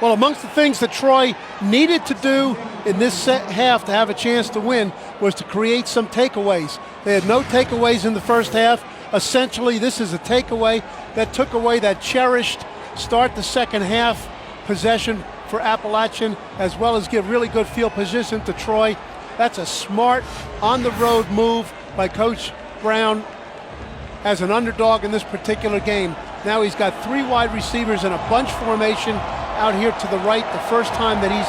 Well, amongst the things that Troy needed to do in this half to have a chance to win was to create some takeaways. They had no takeaways in the first half. Essentially, this is a takeaway that took away that cherished start the second half possession for Appalachian, as well as give really good field position to Troy. That's a smart, on-the-road move by Coach Brown as an underdog in this particular game. Now he's got 3 wide receivers in a bunch formation out here to the right, the first time that he's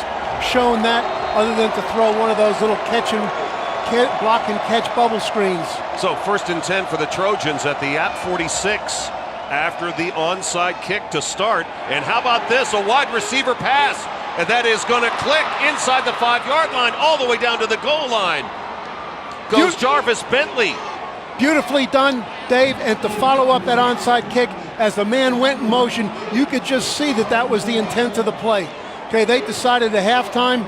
shown that, other than to throw one of those little block and catch bubble screens. So 1st and 10 for the Trojans at the App 46 after the onside kick to start. And how about this, a wide receiver pass, and that is going to click inside the 5-yard line all the way down to the goal line. Goes Jarvis Bentley. Beautifully done, Dave, and to follow up that onside kick as the man went in motion, you could just see that that was the intent of the play. Okay, they decided at halftime,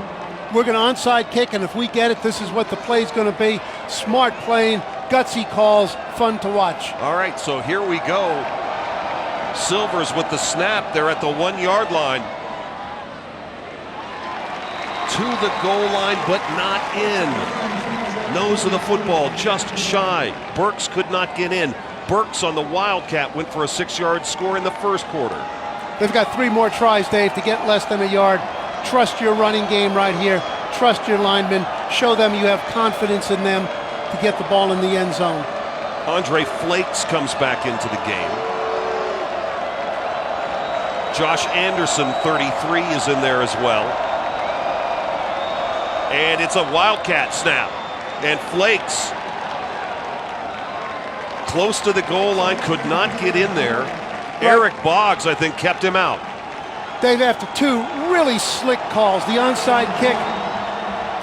we're going to onside kick, and if we get it, this is what the play's going to be. Smart playing, gutsy calls, fun to watch. All right, so here we go. Silvers with the snap. They're at the 1-yard line. To the goal line, but not in. Nose of the football, just shy. Burks could not get in. Burks on the Wildcat went for a 6-yard score in the first quarter. They've got 3 more tries, Dave, to get less than a yard. Trust your running game right here. Trust your linemen. Show them you have confidence in them to get the ball in the end zone. Andre Flakes comes back into the game. Josh Anderson, 33, is in there as well. And it's a Wildcat snap. And Flakes, close to the goal line, could not get in there. Eric Boggs, I think, kept him out. Dave, after 2 really slick calls, the onside kick,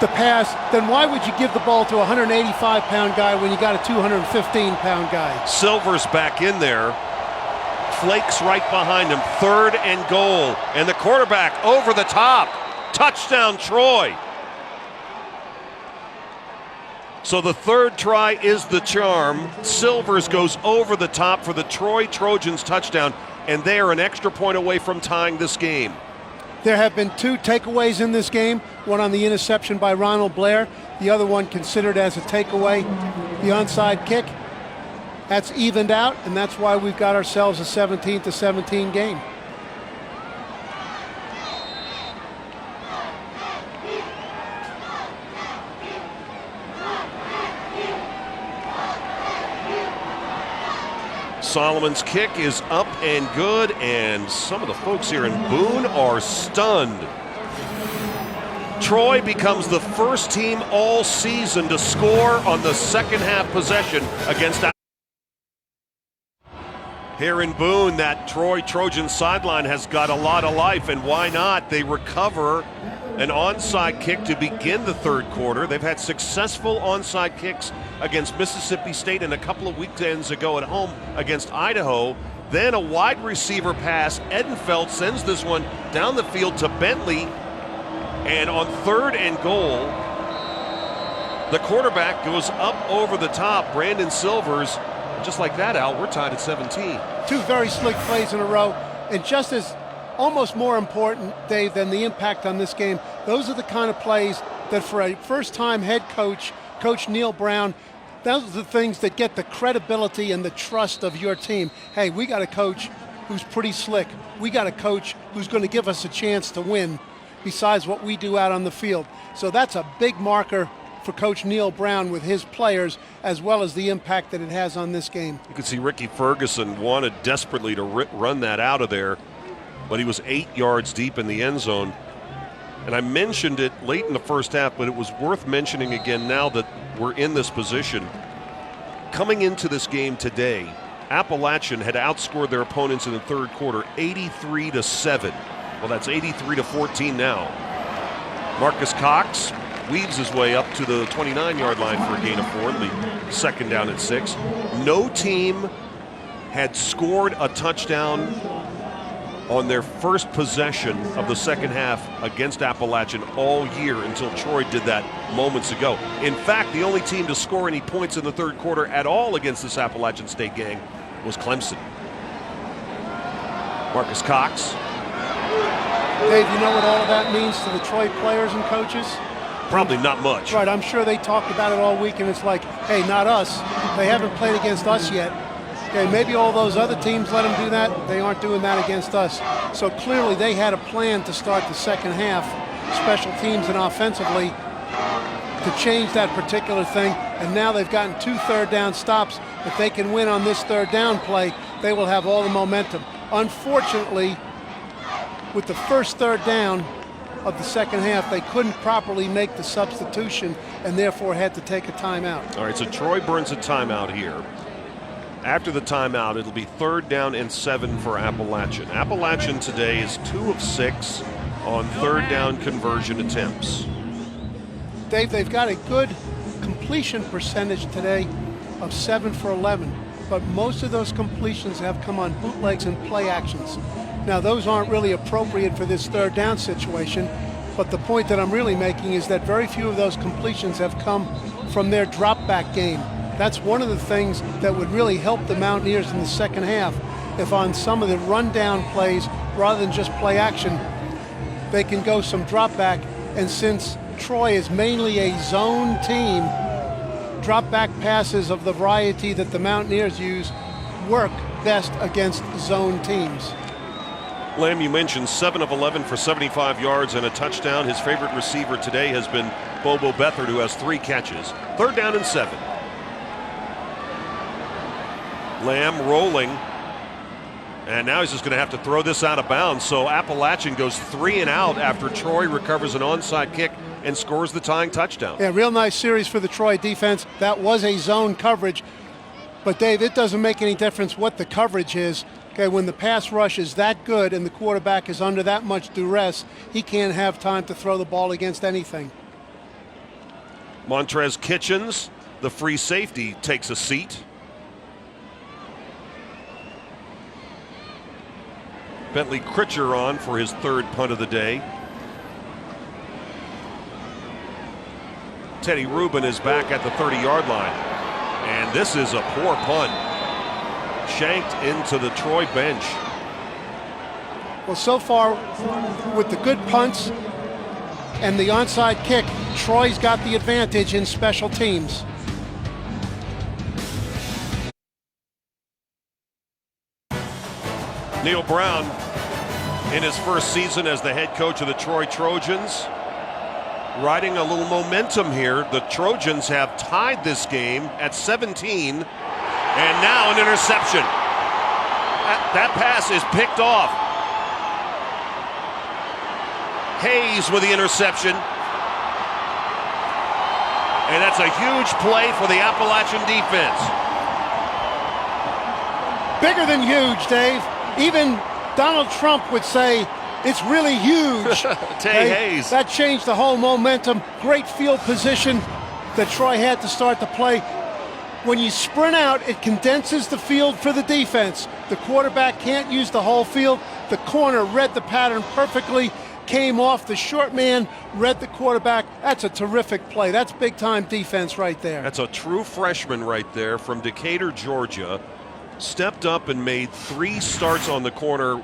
the pass, then why would you give the ball to a 185-pound guy when you got a 215-pound guy? Silver's back in there. Flakes right behind him. 3rd and goal. And the quarterback over the top. Touchdown, Troy. So the 3rd try is the charm. Silvers goes over the top for the Troy Trojans touchdown, and they are an extra point away from tying this game. There have been 2 takeaways in this game, one on the interception by Ronald Blair, the other one considered as a takeaway, the onside kick. That's evened out, and that's why we've got ourselves a 17-17 game. Solomon's kick is up and good, and some of the folks here in Boone are stunned. Troy becomes the first team all season to score on the second half possession against. Here in Boone, that Troy Trojan sideline has got a lot of life, and why not? They recover an onside kick to begin the third quarter. They've had successful onside kicks against Mississippi State and a couple of weekends ago at home against Idaho. Then a wide receiver pass. Edenfeld sends this one down the field to Bentley. And on 3rd and goal, the quarterback goes up over the top. Brandon Silvers, just like that, Al, we're tied at 17. Two very slick plays in a row. And just as almost more important, Dave, than the impact on this game, those are the kind of plays that for a first-time head coach, Coach Neil Brown, those are the things that get the credibility and the trust of your team. Hey, we got a coach who's pretty slick. We got a coach who's going to give us a chance to win besides what we do out on the field. So that's a big marker for Coach Neil Brown with his players, as well as the impact that it has on this game. You can see Ricky Ferguson wanted desperately to run that out of there, but he was 8 yards deep in the end zone. And I mentioned it late in the first half, but it was worth mentioning again now that we're in this position. Coming into this game today, Appalachian had outscored their opponents in the third quarter 83-7. Well, that's 83-14 now. Marcus Cox weaves his way up to the 29-yard line for a gain of 4, the second down at 6. No team had scored a touchdown on their first possession of the second half against Appalachian all year until Troy did that moments ago. In fact, the only team to score any points in the third quarter at all against this Appalachian State gang was Clemson. Marcus Cox. Dave, you know what all of that means to the Troy players and coaches? Probably not much. Right, I'm sure they talked about it all week, and it's like, hey, not us. They haven't played against us yet. Okay, maybe all those other teams let them do that. They aren't doing that against us. So clearly they had a plan to start the second half, special teams and offensively, to change that particular thing. And now they've gotten 2 third-down stops. If they can win on this third-down play, they will have all the momentum. Unfortunately, with the first third down of the second half, they couldn't properly make the substitution and therefore had to take a timeout. All right, so Troy burns a timeout here. After the timeout, it'll be 3rd down and 7 for Appalachian. Appalachian today is 2 of 6 on 3rd down conversion attempts. Dave, they've got a good completion percentage today of 7 for 11, but most of those completions have come on bootlegs and play actions. Now, those aren't really appropriate for this third down situation, but the point that I'm really making is that very few of those completions have come from their drop back game. That's one of the things that would really help the Mountaineers in the second half, if on some of the rundown plays, rather than just play action, they can go some drop back. And since Troy is mainly a zone team, drop back passes of the variety that the Mountaineers use work best against zone teams. Lamb, you mentioned 7 of 11 for 75 yards and a touchdown. His favorite receiver today has been Bobo Beathard, who has 3 catches. 3rd down and 7. Lamb rolling, and now he's just going to have to throw this out of bounds. So Appalachian goes 3 and out after Troy recovers an onside kick and scores the tying touchdown. Yeah, real nice series for the Troy defense. That was a zone coverage, but Dave, it doesn't make any difference what the coverage is. Okay, when the pass rush is that good and the quarterback is under that much duress, he can't have time to throw the ball against anything. Montrez Kitchens, the free safety, takes a seat. Bentley Critcher on for his 3rd punt of the day. Teddy Rubin is back at the 30-yard line. And this is a poor punt. Shanked into the Troy bench. Well, so far, with the good punts and the onside kick, Troy's got the advantage in special teams. Neil Brown, in his first season as the head coach of the Troy Trojans, riding a little momentum here. The Trojans have tied this game at 17, and now an interception. That pass is picked off. Hayes with the interception. And that's a huge play for the Appalachian defense. Bigger than huge, Dave. Even Donald Trump would say it's really huge. Tay Hayes. That changed the whole momentum. Great field position that Troy had to start the play. When you sprint out, it condenses the field for the defense. The quarterback can't use the whole field. The corner read the pattern perfectly, came off. The short man read the quarterback. That's a terrific play. That's big-time defense right there. That's a true freshman right there from Decatur, Georgia. Stepped up and made 3 starts on the corner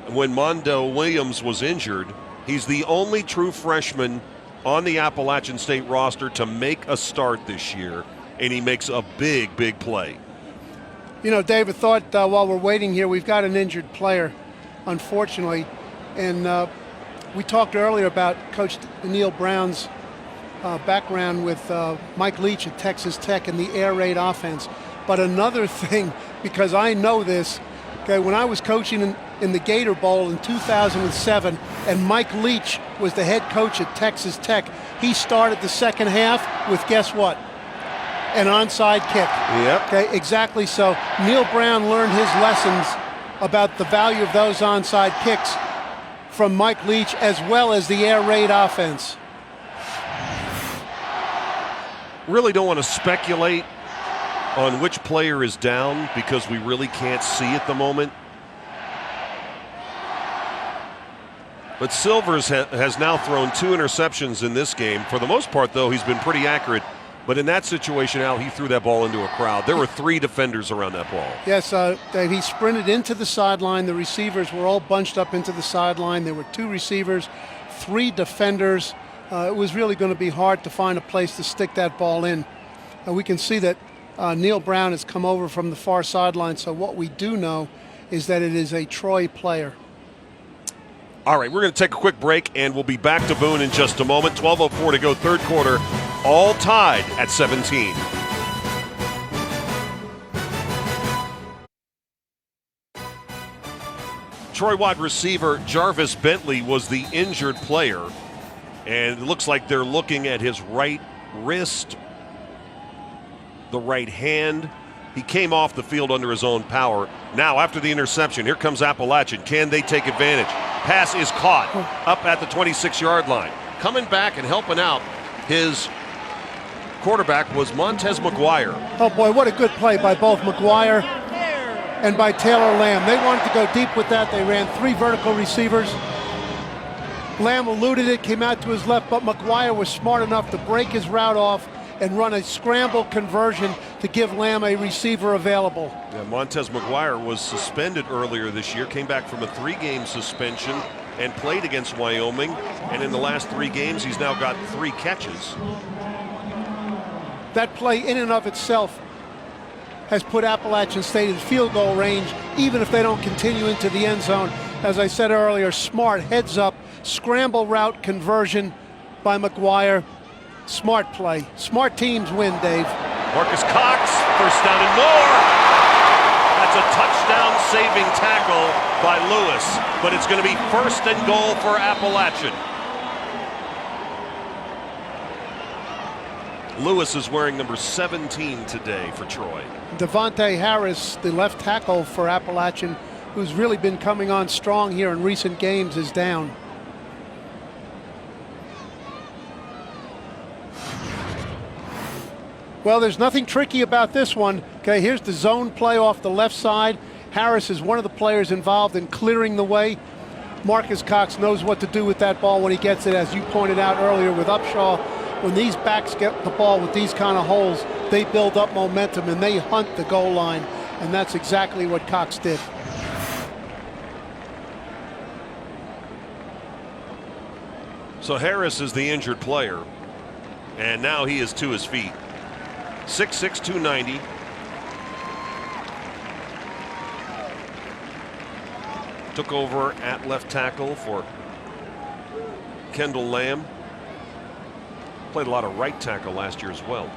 when Mondo Williams was injured. He's the only true freshman on the Appalachian State roster to make a start this year, and he makes a big, big play. You know, David, thought while we're waiting here, we've got an injured player, unfortunately. And we talked earlier about Coach Neil Brown's background with Mike Leach at Texas Tech and the air raid offense. But another thing, because I know this, okay, when I was coaching in the Gator Bowl in 2007, and Mike Leach was the head coach at Texas Tech, he started the second half with, guess what? An onside kick. Yep. Okay, exactly so. Neil Brown learned his lessons about the value of those onside kicks from Mike Leach, as well as the air raid offense. Really don't want to speculate on which player is down because we really can't see at the moment. But Silvers has now thrown 2 interceptions in this game. For the most part, though, he's been pretty accurate. But in that situation, Al, he threw that ball into a crowd. There were 3 defenders around that ball. Yes, Dave, he sprinted into the sideline. The receivers were all bunched up into the sideline. There were 2 receivers, 3 defenders. It was really going to be hard to find a place to stick that ball in. We can see that Neil Brown has come over from the far sideline. So what we do know is that it is a Troy player. All right, we're going to take a quick break, and we'll be back to Boone in just a moment. 12:04 to go, third quarter, all tied at 17. Troy wide receiver Jarvis Bentley was the injured player, and it looks like they're looking at his right wrist, the right hand. He came off the field under his own power. Now, after the interception, here comes Appalachian. Can they take advantage? Pass is caught up at the 26-yard line. Coming back and helping out his quarterback was Montez McGuire. Oh, boy, what a good play by both McGuire and by Taylor Lamb. They wanted to go deep with that. They ran 3 vertical receivers. Lamb eluded it, came out to his left, but McGuire was smart enough to break his route off and run a scramble conversion to give Lamb a receiver available. Yeah, Montez McGuire was suspended earlier this year, came back from a 3-game suspension and played against Wyoming. And in the last 3 games, he's now got 3 catches. That play in and of itself has put Appalachian State in field goal range, even if they don't continue into the end zone. As I said earlier, smart heads up, scramble route conversion by McGuire. Smart play. Smart teams win, Dave. Marcus Cox, first down and more. That's a touchdown-saving tackle by Lewis, but it's going to be first and goal for Appalachian. Lewis is wearing number 17 today for Troy. Devontae Harris, the left tackle for Appalachian, who's really been coming on strong here in recent games, is down. Well, there's nothing tricky about this one. Okay, here's the zone play off the left side. Harris is one of the players involved in clearing the way. Marcus Cox knows what to do with that ball when he gets it, as you pointed out earlier with Upshaw. When these backs get the ball with these kind of holes, they build up momentum and they hunt the goal line, and that's exactly what Cox did. So Harris is the injured player, and now he is to his feet. 6'6", 290. Took over at left tackle for Kendall Lamb. Played a lot of right tackle last year as well.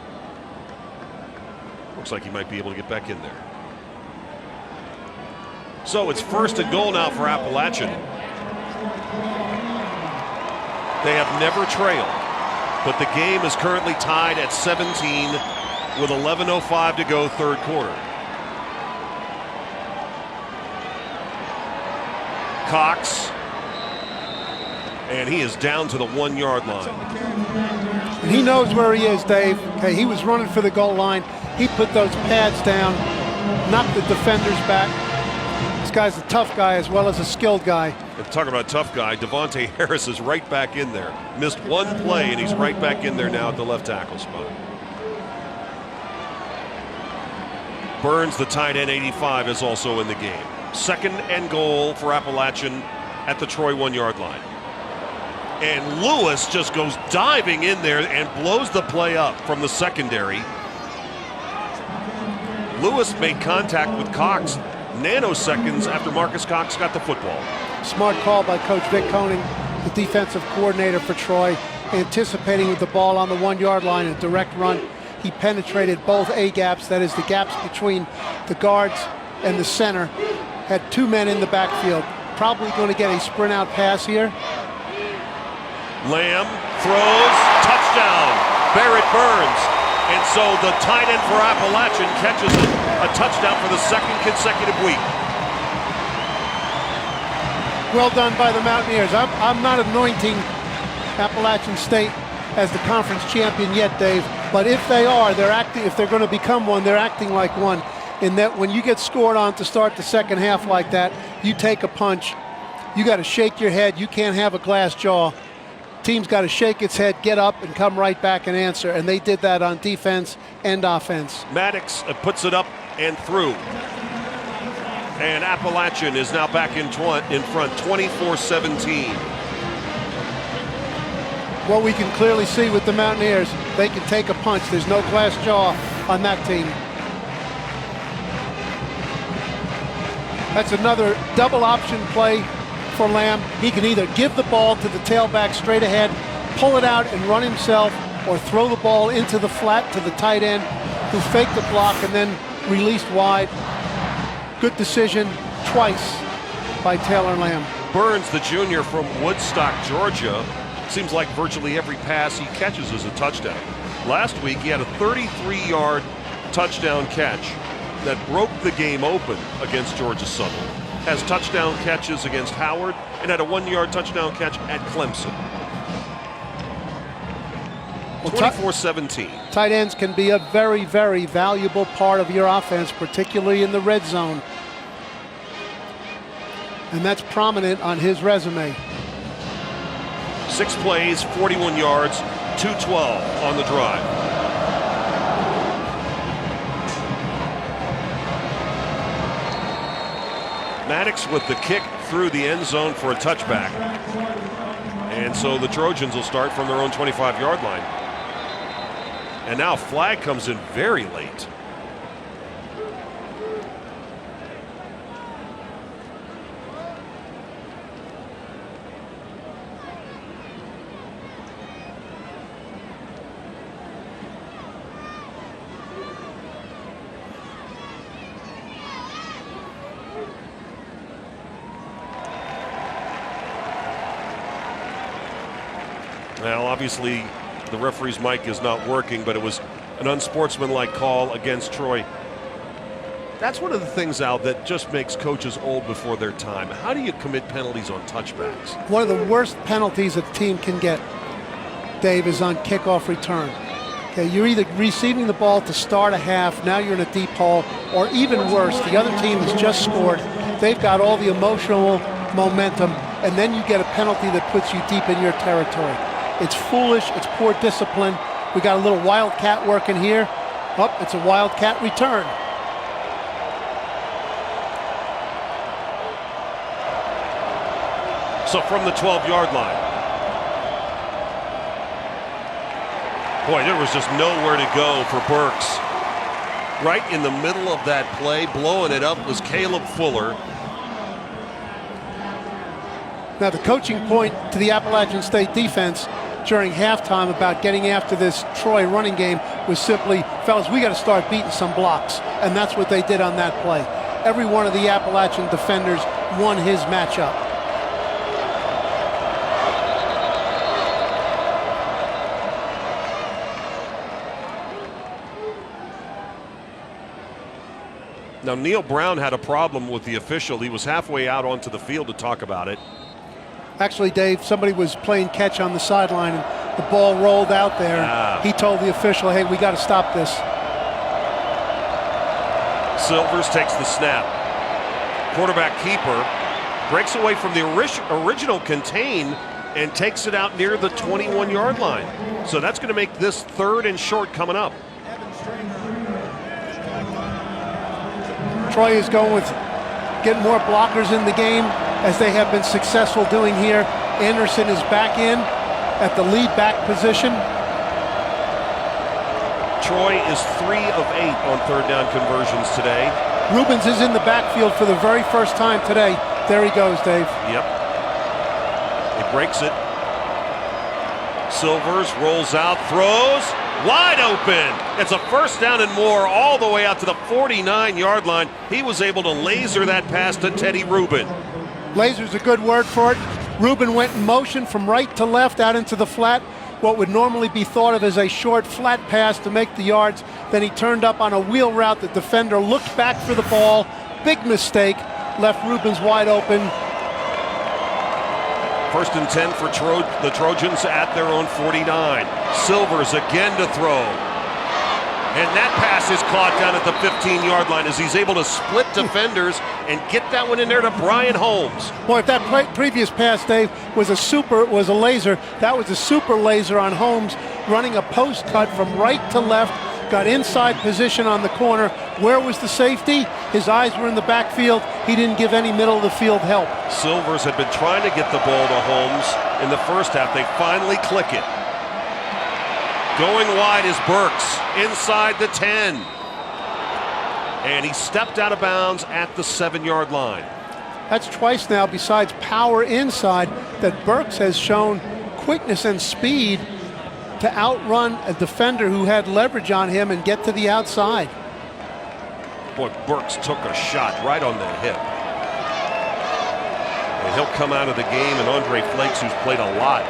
Looks like he might be able to get back in there. So it's first and goal now for Appalachian. They have never trailed. But the game is currently tied at 17 with 11:05 to go, third quarter. Cox, and he is down to the 1 yard line. And he knows where he is, Dave. Okay, he was running for the goal line. He put those pads down, knocked the defenders back. This guy's a tough guy as well as a skilled guy. And talking about tough guy, Devontae Harris is right back in there. Missed one play, and he's right back in there now at the left tackle spot. Burns, the tight end, 85, is also in the game. Second and goal for Appalachian at the Troy 1 yard line. And Lewis just goes diving in there and blows the play up from the secondary. Lewis made contact with Cox nanoseconds after Marcus Cox got the football. Smart call by Coach Vic Koenig, the defensive coordinator for Troy, anticipating with the ball on the 1 yard line, a direct run. He penetrated both A-gaps, that is the gaps between the guards and the center. Had two men in the backfield. Probably going to get a sprint out pass here. Lamb throws, touchdown, Barrett Burns. And so the tight end for Appalachian catches a touchdown for the second consecutive week. Well done by the Mountaineers. I'm not anointing Appalachian State as the conference champion yet, Dave. But if they are, they're acting. If they're going to become one, they're acting like one. In that when you get scored on to start the second half like that, you take a punch. You got to shake your head. You can't have a glass jaw. Team's got to shake its head, get up, and come right back and answer. And they did that on defense and offense. Maddox puts it up and through. And Appalachian is now back in front, 24-17. What we can clearly see with the Mountaineers, they can take a punch. There's no glass jaw on that team. That's another double option play for Lamb. He can either give the ball to the tailback straight ahead, pull it out and run himself, or throw the ball into the flat to the tight end who faked the block and then released wide. Good decision twice by Taylor Lamb. Burns, the junior from Woodstock, Georgia, seems like virtually every pass he catches is a touchdown. Last week he had a 33-yard touchdown catch that broke the game open against Georgia Southern. Has touchdown catches against Howard and had a 1 yard touchdown catch at Clemson. 24-17. Tight ends can be a very, very valuable part of your offense, particularly in the red zone. And that's prominent on his resume. 6 plays, 41 yards, 212 on the drive. Maddox with the kick through the end zone for a touchback. And so the Trojans will start from their own 25-yard line. And now flag comes in very late. Now, obviously, the referee's mic is not working, but it was an unsportsmanlike call against Troy. That's one of the things, Al, that just makes coaches old before their time. How do you commit penalties on touchbacks? One of the worst penalties a team can get, Dave, is on kickoff return. Okay, you're either receiving the ball to start a half, now you're in a deep hole, or even worse, the other team has just scored. They've got all the emotional momentum, and then you get a penalty that puts you deep in your territory. It's foolish. It's poor discipline. We got a little wildcat working here. Oh, it's a wildcat return. So from the 12-yard line. Boy, there was just nowhere to go for Burks. Right in the middle of that play, blowing it up, was Caleb Fuller. Now the coaching point to the Appalachian State defense during halftime about getting after this Troy running game was simply, fellas, we got to start beating some blocks. And that's what they did on that play. Every one of the Appalachian defenders won his matchup. Now, Neil Brown had a problem with the official. He was halfway out onto the field to talk about it. Actually, Dave, somebody was playing catch on the sideline and the ball rolled out there. He told the official, hey, we got to stop this. Silvers takes the snap. Quarterback keeper breaks away from the original contain and takes it out near the 21-yard line. So that's going to make this 3rd and short coming up. Troy is going with getting more blockers in the game, as they have been successful doing here. Anderson is back in at the lead back position. Troy is 3 of 8 on 3rd down conversions today. Rubens is in the backfield for the very first time today. There he goes, Dave. Yep. He breaks it. Silvers rolls out, throws, wide open. It's a 1st down and more all the way out to the 49-yard line. He was able to laser that pass to Teddy Rubin. Laser's a good word for it. Rubin went in motion from right to left out into the flat, what would normally be thought of as a short flat pass to make the yards. Then he turned up on a wheel route. The defender looked back for the ball. Big mistake. Left Rubens wide open. 1st and 10 for the Trojans at their own 49. Silvers again to throw. And that pass is caught down at the 15-yard line as he's able to split defenders and get that one in there to Brian Holmes. Boy, if that previous pass, Dave, was a laser, that was a super laser on Holmes, running a post cut from right to left, got inside position on the corner. Where was the safety? His eyes were in the backfield. He didn't give any middle of the field help. Silvers had been trying to get the ball to Holmes in the first half. They finally click it. Going wide is Burks, inside the 10. And he stepped out of bounds at the 7-yard line. That's twice now, besides power inside, that Burks has shown quickness and speed to outrun a defender who had leverage on him and get to the outside. Boy, Burks took a shot right on the hip. And he'll come out of the game, and Andre Flakes, who's played a lot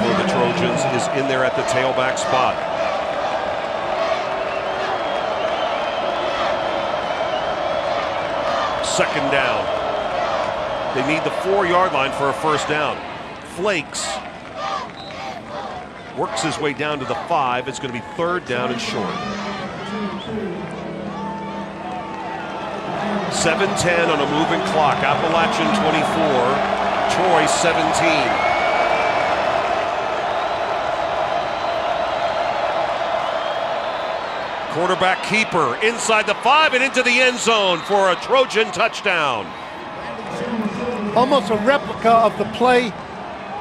for the Trojans, is in there at the tailback spot. Second down. They need the 4-yard line for a 1st down. Flakes works his way down to the 5. It's going to be 3rd down and short. 7:10 on a moving clock. Appalachian 24, Troy 17. Quarterback keeper inside the 5 and into the end zone for a Trojan touchdown. Almost a replica of the play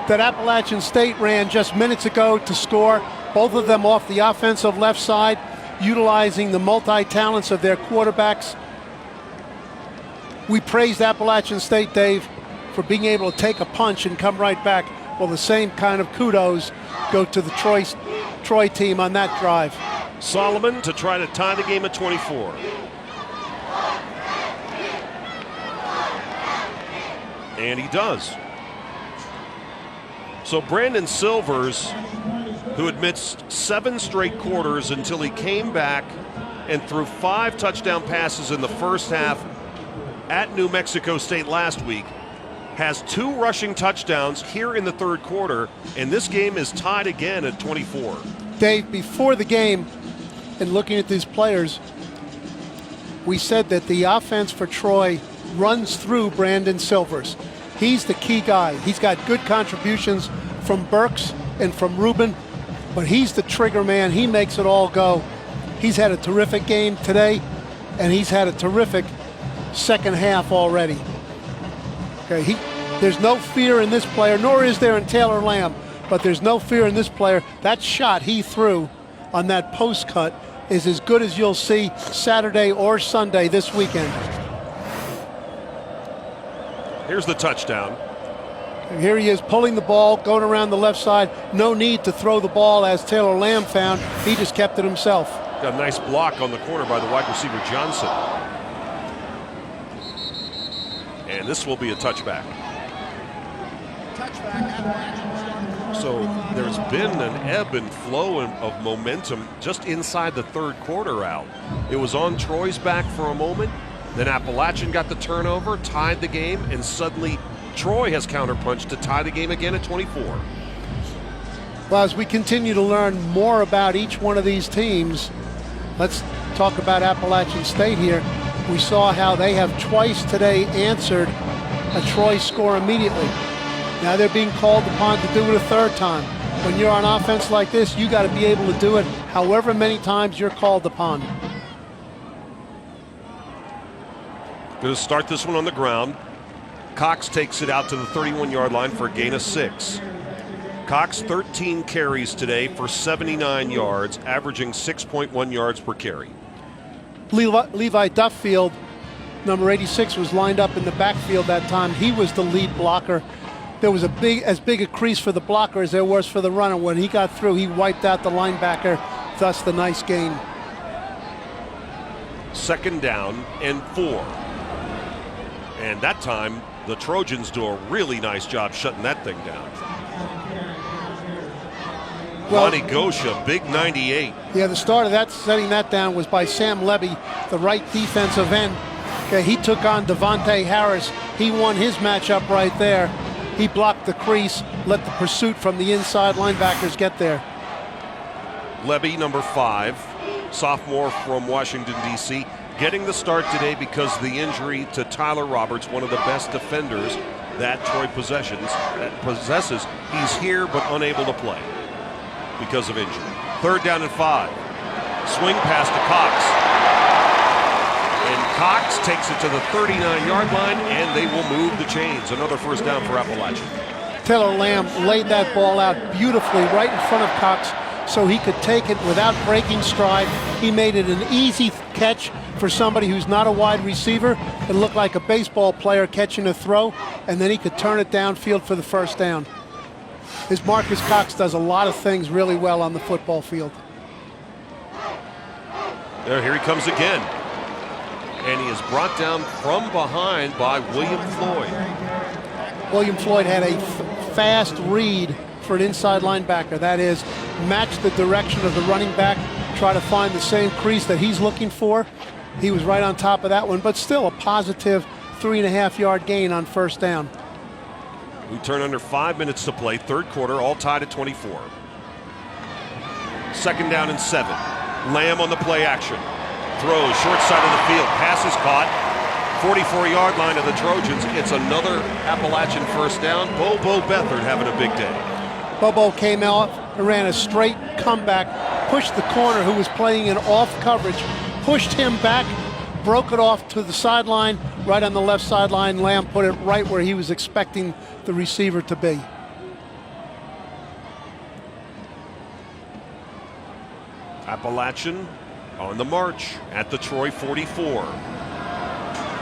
that Appalachian State ran just minutes ago to score. Both of them off the offensive left side, utilizing the multi-talents of their quarterbacks. We praised Appalachian State, Dave, for being able to take a punch and come right back. Well, the same kind of kudos go to the Troy team on that drive. Solomon to try to tie the game at 24. And he does. So Brandon Silvers, who had missed 7 straight quarters until he came back and threw 5 touchdown passes in the first half at New Mexico State last week, has 2 rushing touchdowns here in the 3rd quarter, and this game is tied again at 24. Dave, before the game, and looking at these players, we said that the offense for Troy runs through Brandon Silvers. He's the key guy. He's got good contributions from Burks and from Rubin, but he's the trigger man. He makes it all go. He's had a terrific game today, and he's had a terrific second half already. Okay, there's no fear in this player, nor is there in Taylor Lamb, but there's no fear in this player. That shot he threw on that post cut is as good as you'll see Saturday or Sunday this weekend. Here's the touchdown. And here he is pulling the ball, going around the left side. No need to throw the ball as Taylor Lamb found. He just kept it himself. Got a nice block on the corner by the wide receiver Johnson. And this will be a touchback. So there's been an ebb and flow of momentum just inside the 3rd quarter out. It was on Troy's back for a moment, Then Appalachian got the turnover, tied the game, and suddenly Troy has counterpunched to tie the game again at 24. Well, as we continue to learn more about each one of these teams, let's talk about Appalachian State here. We saw how they have twice today answered a Troy score immediately. Now they're being called upon to do it a third time. When you're on offense like this, you got to be able to do it however many times you're called upon. Going to start this one on the ground. Cox takes it out to the 31-yard line for a gain of 6. Cox 13 carries today for 79 yards, averaging 6.1 yards per carry. Levi Duffield, number 86, was lined up in the backfield that time. He was the lead blocker. There was as big a crease for the blocker as there was for the runner. When he got through, he wiped out the linebacker, thus the nice gain. 2nd down and 4. And that time, the Trojans do a really nice job shutting that thing down. Well, Lonnie Gosha, big 98. Yeah, the start of that, setting that down, was by Sam Levy, the right defensive end. Okay, he took on Devontae Harris. He won his matchup right there. He blocked the crease, let the pursuit from the inside linebackers get there. Levy, number 5, sophomore from Washington, D.C., getting the start today because of the injury to Tyler Roberts, one of the best defenders that Troy possesses. He's here but unable to play because of injury. 3rd down and 5. Swing pass to Cox. And Cox takes it to the 39-yard line, and they will move the chains. Another 1st down for Appalachian. Taylor Lamb laid that ball out beautifully right in front of Cox so he could take it without breaking stride. He made it an easy catch for somebody who's not a wide receiver. It looked like a baseball player catching a throw, and then he could turn it downfield for the 1st down. His Marcus Cox does a lot of things really well on the football field. Here he comes again. And he is brought down from behind by William Floyd. William Floyd had a fast read for an inside linebacker. That is, match the direction of the running back, try to find the same crease that he's looking for. He was right on top of that one, but still a positive 3.5-yard gain on 1st down. We turn under 5 minutes to play, 3rd quarter, all tied at 24. 2nd down and 7. Lamb on the play action. Throws, short side of the field. Pass is caught. 44-yard line of the Trojans. It's another Appalachian 1st down. Bobo Beathard having a big day. Bobo came out and ran a straight comeback, pushed the corner who was playing in off coverage, pushed him back, broke it off to the sideline, right on the left sideline. Lamb put it right where he was expecting the receiver to be. Appalachian on the march at the Troy 44.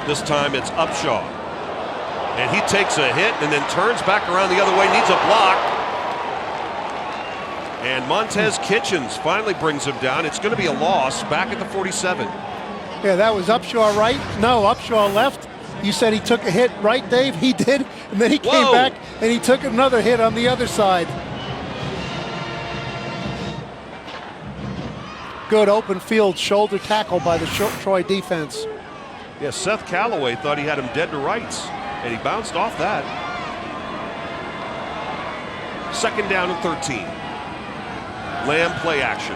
This time it's Upshaw. And he takes a hit and then turns back around the other way, needs a block. And Montez Kitchens finally brings him down. It's going to be a loss back at the 47. Yeah, that was Upshaw right? No, Upshaw left. You said he took a hit, right, Dave? He did. And then he came back and he took another hit on the other side. Good open field shoulder tackle by the Troy defense. Yeah, Seth Calloway thought he had him dead to rights, and he bounced off that. 2nd down and 13. Lamb play action.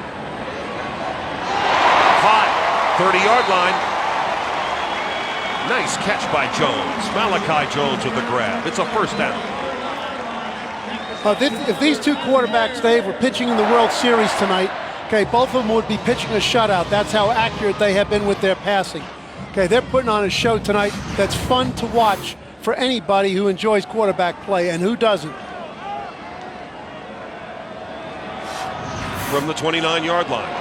Caught, 30-yard line. Nice catch by Jones. Malachi Jones with the grab. It's a 1st down. If these two quarterbacks, Dave, were pitching in the World Series tonight, okay, both of them would be pitching a shutout. That's how accurate they have been with their passing. Okay, they're putting on a show tonight that's fun to watch for anybody who enjoys quarterback play, and who doesn't. From the 29-yard line.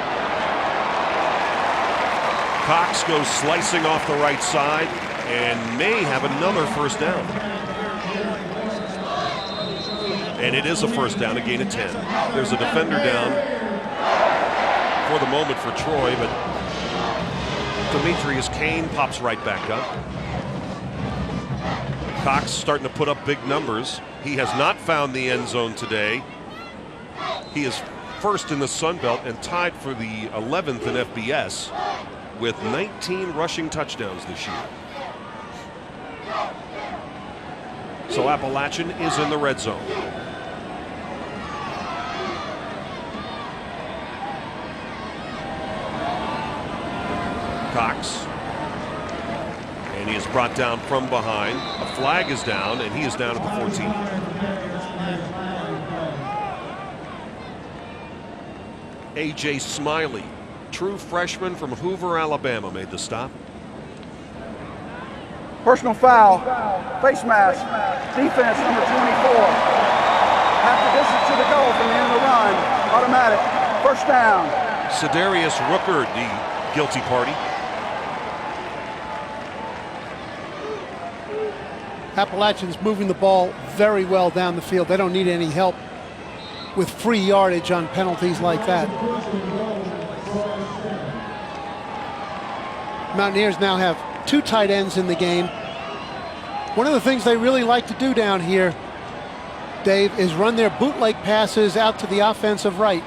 Cox goes slicing off the right side and may have another 1st down. And it is a 1st down, a gain of 10. There's a defender down for the moment for Troy, but Demetrius Kane pops right back up. Cox starting to put up big numbers. He has not found the end zone today. He is 1st in the Sun Belt and tied for the 11th in FBS. with 19 rushing touchdowns this year. So Appalachian is in the red zone. Cox. And he is brought down from behind. A flag is down, and he is down at the 14. A.J. Smiley, true freshman from Hoover, Alabama, made the stop. Personal foul, face mask, defense number 24. Half the distance to the goal from the end of the run, automatic, first down. Cedarius Rookard, the guilty party. Appalachian's moving the ball very well down the field. They don't need any help with free yardage on penalties like that. Mountaineers now have 2 tight ends in the game. One of the things they really like to do down here, Dave, is run their bootleg passes out to the offensive right.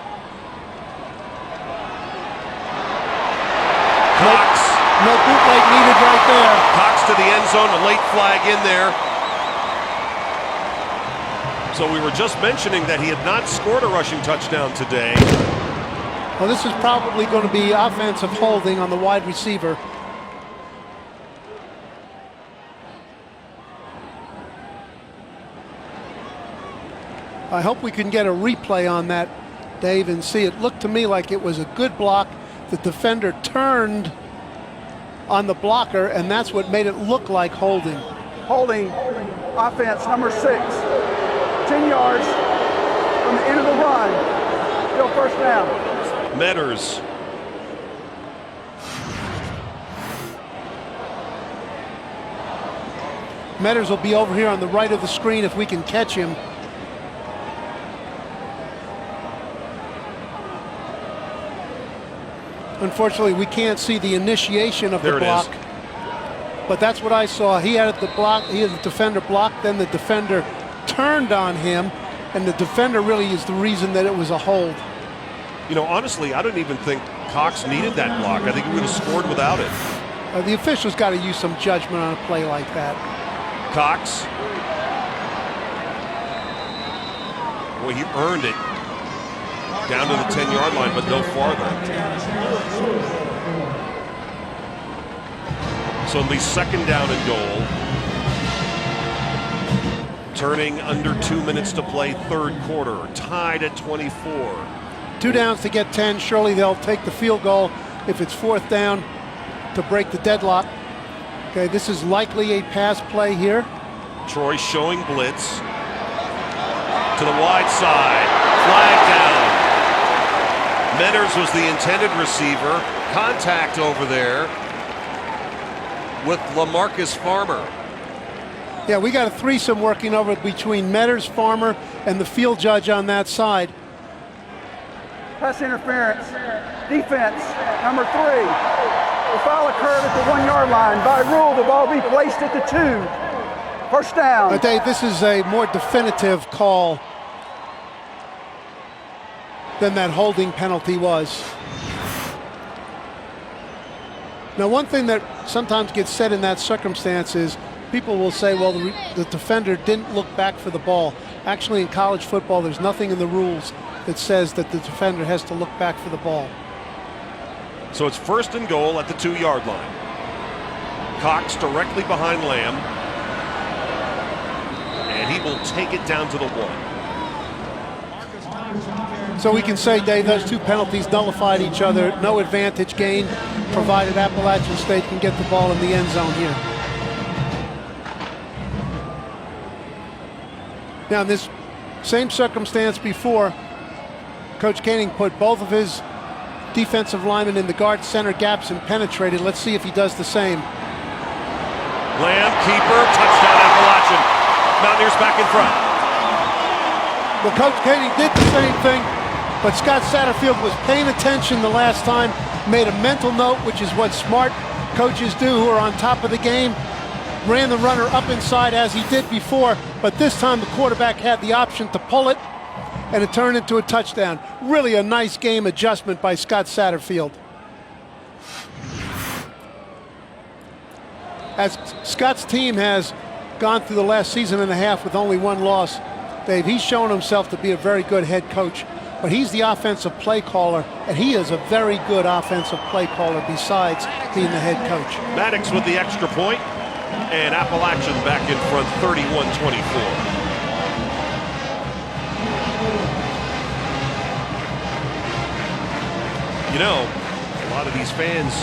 Cox. No bootleg needed right there. Cox to the end zone, a late flag in there. So we were just mentioning that he had not scored a rushing touchdown today. Well, this is probably going to be offensive holding on the wide receiver. I hope we can get a replay on that, Dave, and see. It looked to me like it was a good block. The defender turned on the blocker, and that's what made it look like holding. Holding, offense number 6. 10 yards from the end of the run, still first down. Metters. Metters will be over here on the right of the screen if we can catch him. Unfortunately, we can't see the initiation of the block. But that's what I saw. He had the block, he had the defender blocked, then the defender turned on him, and the defender really is the reason that it was a hold. You know, honestly, I don't even think Cox needed that block. I think he would have scored without it. The officials got to use some judgment on a play like that. Cox. Boy, he earned it. Down to the 10-yard line, but no farther. So it'll be second down and goal. Turning under 2 minutes to play, third quarter. Tied at 24. 2 downs to get 10. Surely they'll take the field goal if it's fourth down to break the deadlock. Okay, this is likely a pass play here. Troy showing blitz. To the wide side. Flag down. Metters was the intended receiver. Contact over there with LaMarcus Farmer. Yeah, we got a threesome working over between Metters, Farmer, and the field judge on that side. Pass interference, defense, number 3. The foul occurred at the 1-yard line. By rule, the ball be placed at the 2. First down. Dave, this is a more definitive call than that holding penalty was. Now, one thing that sometimes gets said in that circumstance is people will say, well, the defender didn't look back for the ball. Actually, in college football, there's nothing in the rules that says that the defender has to look back for the ball. So it's first and goal at the 2-yard line. Cox directly behind Lamb. And he will take it down to the 1. So we can say, Dave, those 2 penalties nullified each other. No advantage gained, provided Appalachian State can get the ball in the end zone here. Now, in this same circumstance before, Coach Koenig put both of his defensive linemen in the guard center gaps and penetrated. Let's see if he does the same. Lamb, keeper, touchdown Appalachian. Mountaineers back in front. Well, Coach Koenig did the same thing, but Scott Satterfield was paying attention the last time, made a mental note, which is what smart coaches do who are on top of the game. Ran the runner up inside as he did before, but this time the quarterback had the option to pull it, and it turned into a touchdown. Really a nice game adjustment by Scott Satterfield. as Scott's team has gone through the last season and a half with only one loss, Dave, he's shown himself to be a very good head coach. But he's the offensive play caller, and he is a very good offensive play caller besides being the head coach. Maddox with the extra point, and Appalachian back in front 31-24. You know, a lot of these fans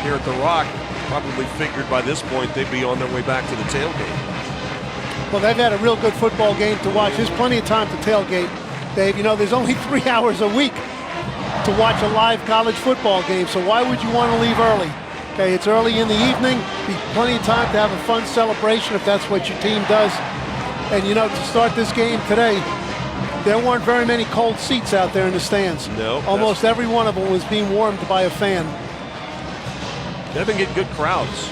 here at The Rock probably figured by this point they'd be on their way back to the tailgate. Well, they've had a real good football game to watch. There's plenty of time to tailgate, Dave. You know, there's only 3 hours a week to watch a live college football game, so why would you want to leave early? Okay, it's early in the evening. Be plenty of time to have a fun celebration if that's what your team does. And, you know, to start this game today, there weren't very many cold seats out there in the stands. No. Almost every one of them was being warmed by a fan. They've been getting good crowds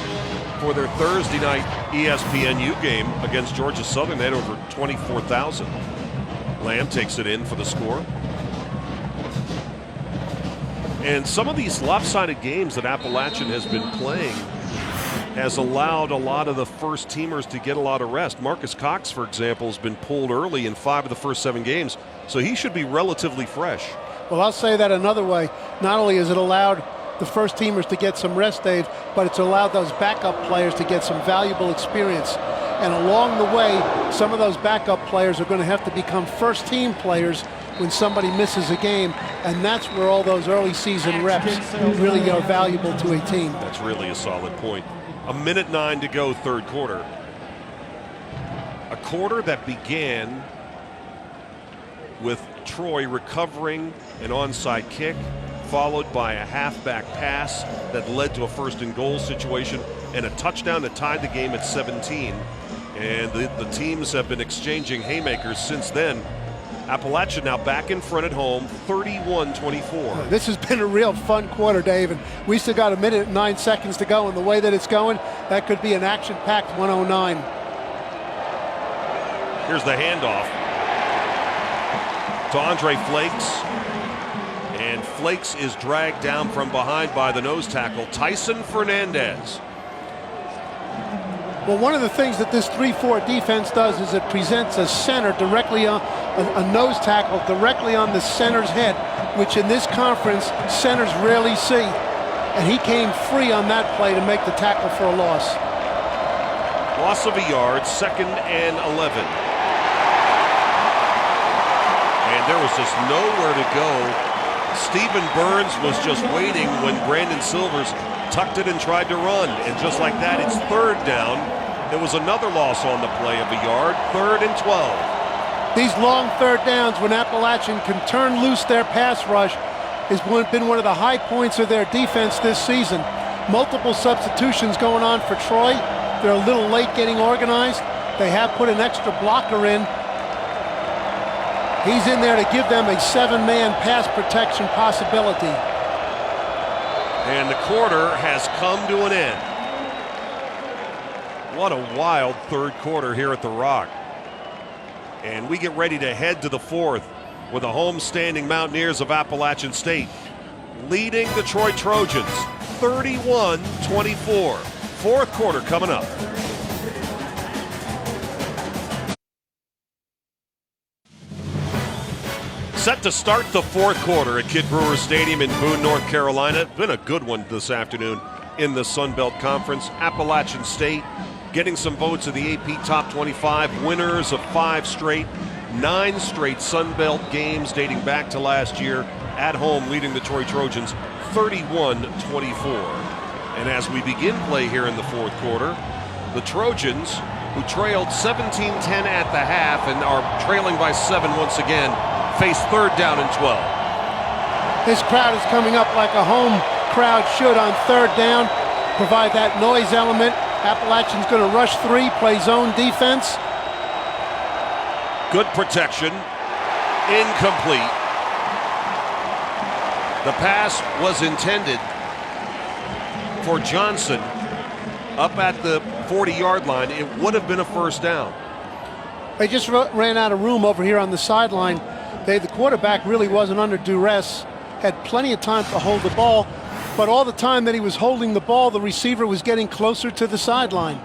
for their Thursday night ESPNU game against Georgia Southern. They had over 24,000. Lamb takes it in for the score. And some of these lopsided games that Appalachian has been playing has allowed a lot of the first teamers to get a lot of rest. Marcus Cox, for example, has been pulled early in 5 of the first 7 games, so he should be relatively fresh. Well, I'll say that another way. Not only has it allowed the first teamers to get some rest, Dave, but it's allowed those backup players to get some valuable experience. And along the way, some of those backup players are going to have to become first team players when somebody misses a game, and that's where all those early season reps really are valuable to a team. That's really a solid point. 1:09 to go, third quarter. A quarter that began with Troy recovering an onside kick, followed by a halfback pass that led to a first and goal situation and a touchdown that tied the game at 17. And the teams have been exchanging haymakers since then. Appalachian now back in front at home, 31-24. This has been a real fun quarter, Dave, and we still got 1 minute and 9 seconds to go, and the way that it's going, that could be an action-packed 109. Here's the handoff to Andre Flakes, and Flakes is dragged down from behind by the nose tackle, Tyson Fernandez. Well, one of the things that this 3-4 defense does is it presents a center directly on a nose tackle directly on the center's head, which in this conference centers rarely see. And he came free on that play to make the tackle for a loss. Loss of a yard, 2nd and 11. And there was just nowhere to go. Stephen Burns was just waiting when Brandon Silvers tucked it and tried to run, and just like that, it's 3rd down. There was another loss on the play of a yard, 3rd and 12. These long 3rd downs when Appalachian can turn loose their pass rush has been one of the high points of their defense this season. Multiple substitutions going on for Troy. They're a little late getting organized. They have put an extra blocker in. He's in there to give them a 7-man pass protection possibility. And the quarter has come to an end. What a wild third quarter here at The Rock. And we get ready to head to the 4th with the homestanding Mountaineers of Appalachian State leading the Troy Trojans 31-24. 4th quarter coming up. Set to start the 4th quarter at Kidd Brewer Stadium in Boone, North Carolina. Been a good one this afternoon in the Sun Belt Conference. Appalachian State getting some votes of the AP Top 25, winners of 5 straight, 9 straight Sun Belt games dating back to last year, at home leading the Troy Trojans 31-24. And as we begin play here in the 4th quarter, the Trojans, who trailed 17-10 at the half and are trailing by 7 once again, face 3rd down and 12. This crowd is coming up like a home crowd should on 3rd down, provide that noise element. Appalachian's going to rush 3, play zone defense. Good protection, incomplete. The pass was intended for Johnson up at the 40-yard line. It would have been a 1st down. They just ran out of room over here on the sideline. The quarterback really wasn't under duress, had plenty of time to hold the ball. but all the time that he was holding the ball, the receiver was getting closer to the sideline.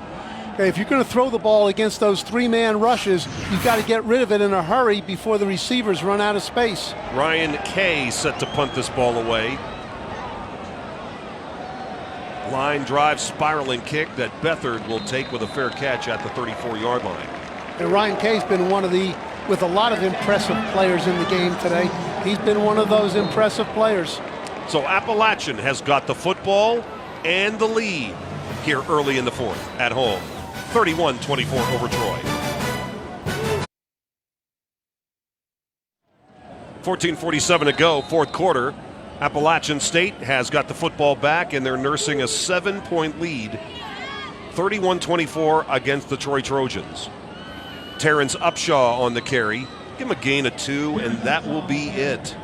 Okay, if you're going to throw the ball against those three-man rushes, you've got to get rid of it in a hurry before the receivers run out of space. Ryan Kay set to punt this ball away. Line drive, spiraling kick that Beathard will take with a fair catch at the 34-yard line. And Ryan Kay's been one of with a lot of impressive players in the game today. He's been one of those impressive players. So Appalachian has got the football and the lead here early in the fourth at home. 31-24 over Troy. 14:47 to go, fourth quarter. Appalachian State has got the football back, and they're nursing a 7-point lead, 31-24 against the Troy Trojans. Terrence Upshaw on the carry. Give him a gain of 2, and that will be it.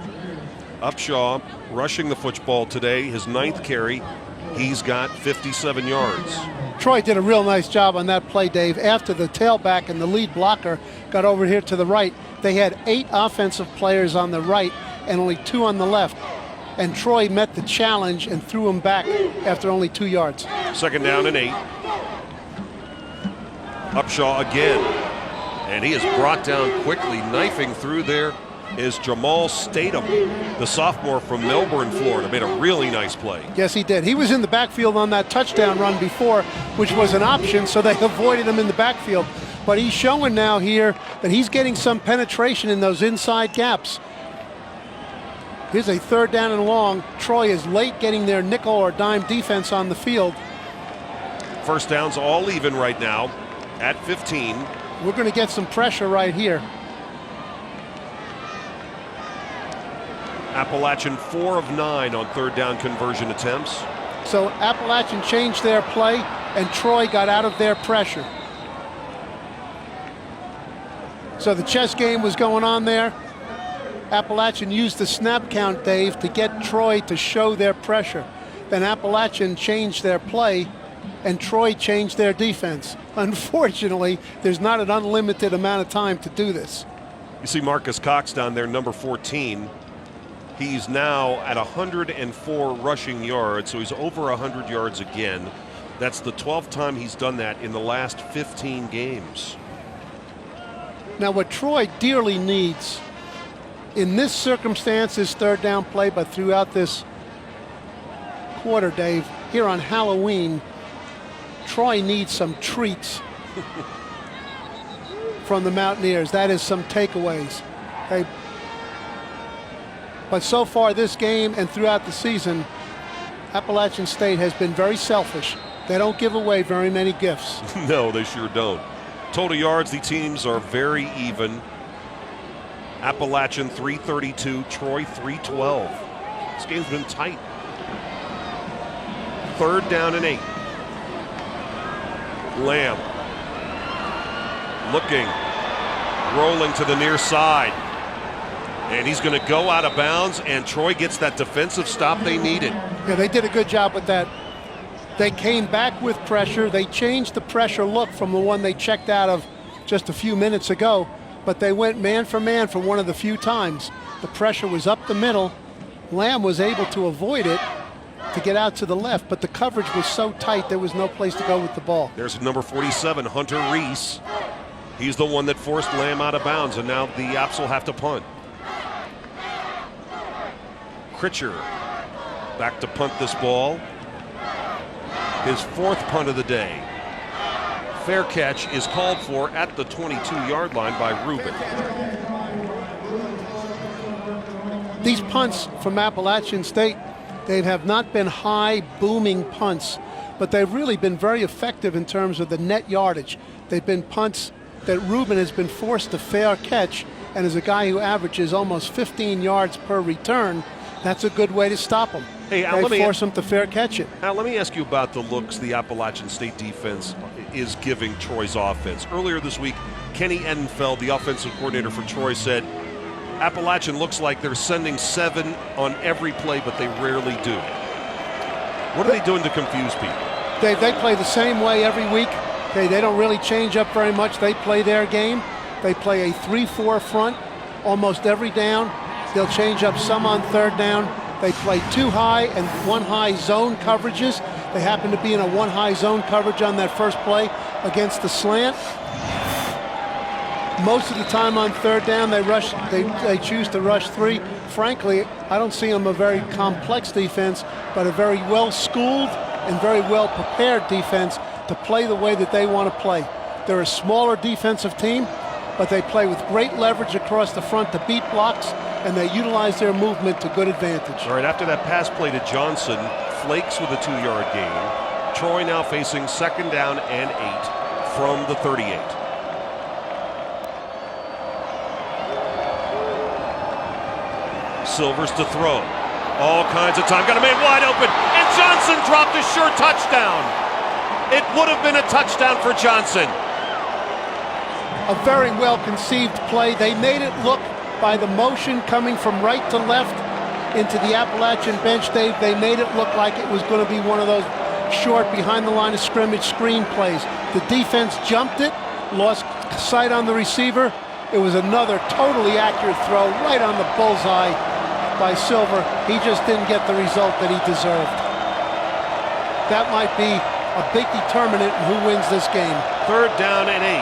Upshaw rushing the football today, his 9th carry. He's got 57 yards. Troy did a real nice job on that play, Dave. After the tailback and the lead blocker got over here to the right, they had 8 offensive players on the right and only 2 on the left. And Troy met the challenge and threw him back after only 2 yards. Second down and 8. Upshaw again. And he is brought down quickly. Knifing through there is Jamal Statham, the sophomore from Melbourne, Florida. Made a really nice play. Yes, he did. He was in the backfield on that touchdown run before, which was an option, so they avoided him in the backfield. But he's showing now here that he's getting some penetration in those inside gaps. Here's a 3rd down and long. Troy is late getting their nickel or dime defense on the field. First down's all even right now at 15. We're going to get some pressure right here. Appalachian 4 of 9 on 3rd down conversion attempts. So Appalachian changed their play, and Troy got out of their pressure. So the chess game was going on there. Appalachian used the snap count, Dave, to get Troy to show their pressure. Then Appalachian changed their play, and Troy changed their defense. Unfortunately, there's not an unlimited amount of time to do this. You see Marcus Cox down there, number 14. He's now at 104 rushing yards, so he's over 100 yards again. That's the 12th time he's done that in the last 15 games. Now, what Troy dearly needs in this circumstance is 3rd down play, but throughout this quarter, Dave, here on Halloween, Troy needs some treats from the Mountaineers. That is some takeaways. Okay. But so far this game and throughout the season, Appalachian State has been very selfish. They don't give away very many gifts. No, they sure don't. Total yards, the teams are very even. Appalachian 332, Troy 312. This game's been tight. 3rd down and 8. Lamb looking, rolling to the near side. And he's going to go out of bounds, and Troy gets that defensive stop they needed. Yeah, they did a good job with that. They came back with pressure. They changed the pressure look from the one they checked out of just a few minutes ago, but they went man for man for one of the few times. The pressure was up the middle. Lamb was able to avoid it to get out to the left, but the coverage was so tight there was no place to go with the ball. There's number 47, Hunter Reese. He's the one that forced Lamb out of bounds, and now the Apps will have to punt. Critcher back to punt this ball. His 4th punt of the day. Fair catch is called for at the 22-yard line by Rubin. These punts from Appalachian State, they have not been high, booming punts, but they've really been very effective in terms of the net yardage. They've been punts that Rubin has been forced to fair catch, and as a guy who averages almost 15 yards per return, that's a good way to stop him. Hey, Al, they force him to fair catch it. Now, let me ask you about the looks the Appalachian State defense is giving Troy's offense. Earlier this week, Kenny Edenfeld, the offensive coordinator for Troy, said Appalachian looks like they're sending 7 on every play, but they rarely do. What are they doing to confuse people? They play the same way every week. They don't really change up very much. They play their game. They play a 3-4 front almost every down. They'll change up some on 3rd down. They play 2 high and 1 high zone coverages. They happen to be in a 1 high zone coverage on that first play against the slant. Most of the time on third down, they choose to rush 3. Frankly, I don't see them a very complex defense, but a very well-schooled and very well-prepared defense to play the way that they want to play. They're a smaller defensive team, but they play with great leverage across the front to beat blocks, and they utilize their movement to good advantage. All right, after that pass play to Johnson, Flakes with a 2-yard gain. Troy now facing 2nd down and 8 from the 38. Silvers to throw. All kinds of time. Got a man wide open. And Johnson dropped a sure touchdown. It would have been a touchdown for Johnson. A very well-conceived play. They made it look, by the motion coming from right to left into the Appalachian bench, Dave, they made it look like it was going to be one of those short, behind the line of scrimmage screen plays. The defense jumped it, lost sight on the receiver. It was another totally accurate throw right on the bullseye by Silver. He just didn't get the result that he deserved. That might be a big determinant in who wins this game. 3rd down and 8.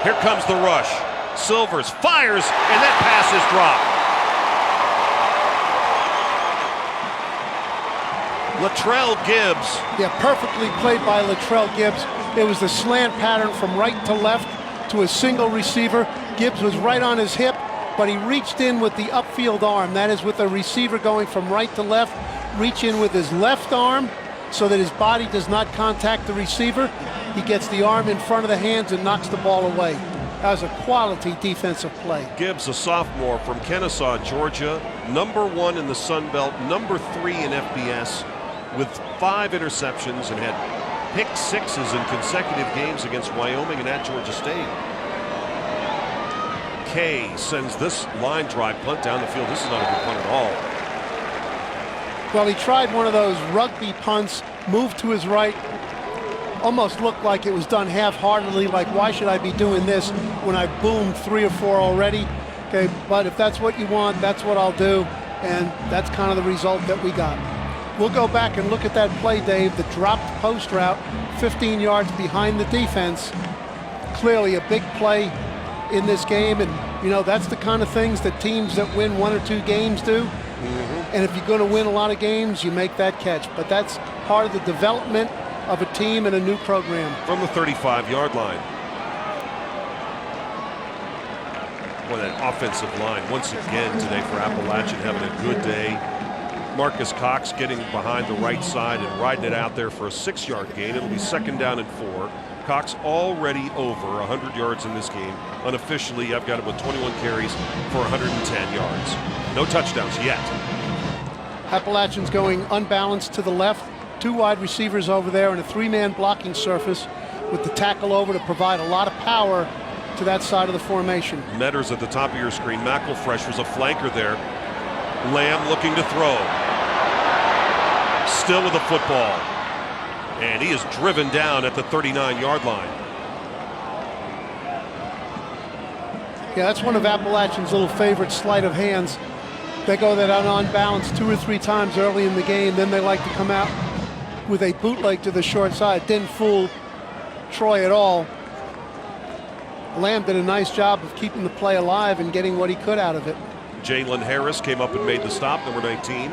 Here comes the rush. Silvers fires, and that pass is dropped. Latrell Gibbs. Yeah, perfectly played by Latrell Gibbs. It was the slant pattern from right to left to a single receiver. Gibbs was right on his hip, but he reached in with the upfield arm. That is, with the receiver going from right to left, reach in with his left arm so that his body does not contact the receiver. He gets the arm in front of the hands and knocks the ball away. That was a quality defensive play. Gibbs, a sophomore from Kennesaw, Georgia, #1 in the Sun Belt, #3 in FBS, with 5 interceptions and had pick 6s in consecutive games against Wyoming and at Georgia State. Kay sends this line drive punt down the field. This is not a good punt at all. Well, he tried one of those rugby punts, moved to his right, almost looked like it was done half-heartedly, like, why should I be doing this when I boomed 3 or 4 already? Okay, but if that's what you want, that's what I'll do, and that's kind of the result that we got. We'll go back and look at that play, Dave, the dropped post route, 15 yards behind the defense. Clearly a big play in this game, and, you know, that's the kind of things that teams that win 1 or 2 games do. And if you're going to win a lot of games, you make that catch. But that's part of the development of a team and a new program. From the 35-yard line. Boy, that offensive line, once again today for Appalachian, having a good day. Marcus Cox getting behind the right side and riding it out there for a 6-yard gain. It'll be 2nd down and 4. Cox already over 100 yards in this game. Unofficially, I've got him with 21 carries for 110 yards. No touchdowns yet. Appalachian's going unbalanced to the left. 2 wide receivers over there and a 3-man blocking surface with the tackle over to provide a lot of power to that side of the formation. Metters at the top of your screen. McElfresh was a flanker there. Lamb looking to throw. Still with the football. And he is driven down at the 39-yard line. Yeah, that's one of Appalachian's little favorite sleight of hands. They go that on balance 2 or 3 times early in the game. Then they like to come out with a bootleg to the short side. Didn't fool Troy at all. Lamb did a nice job of keeping the play alive and getting what he could out of it. Jalen Harris came up and made the stop, number 19.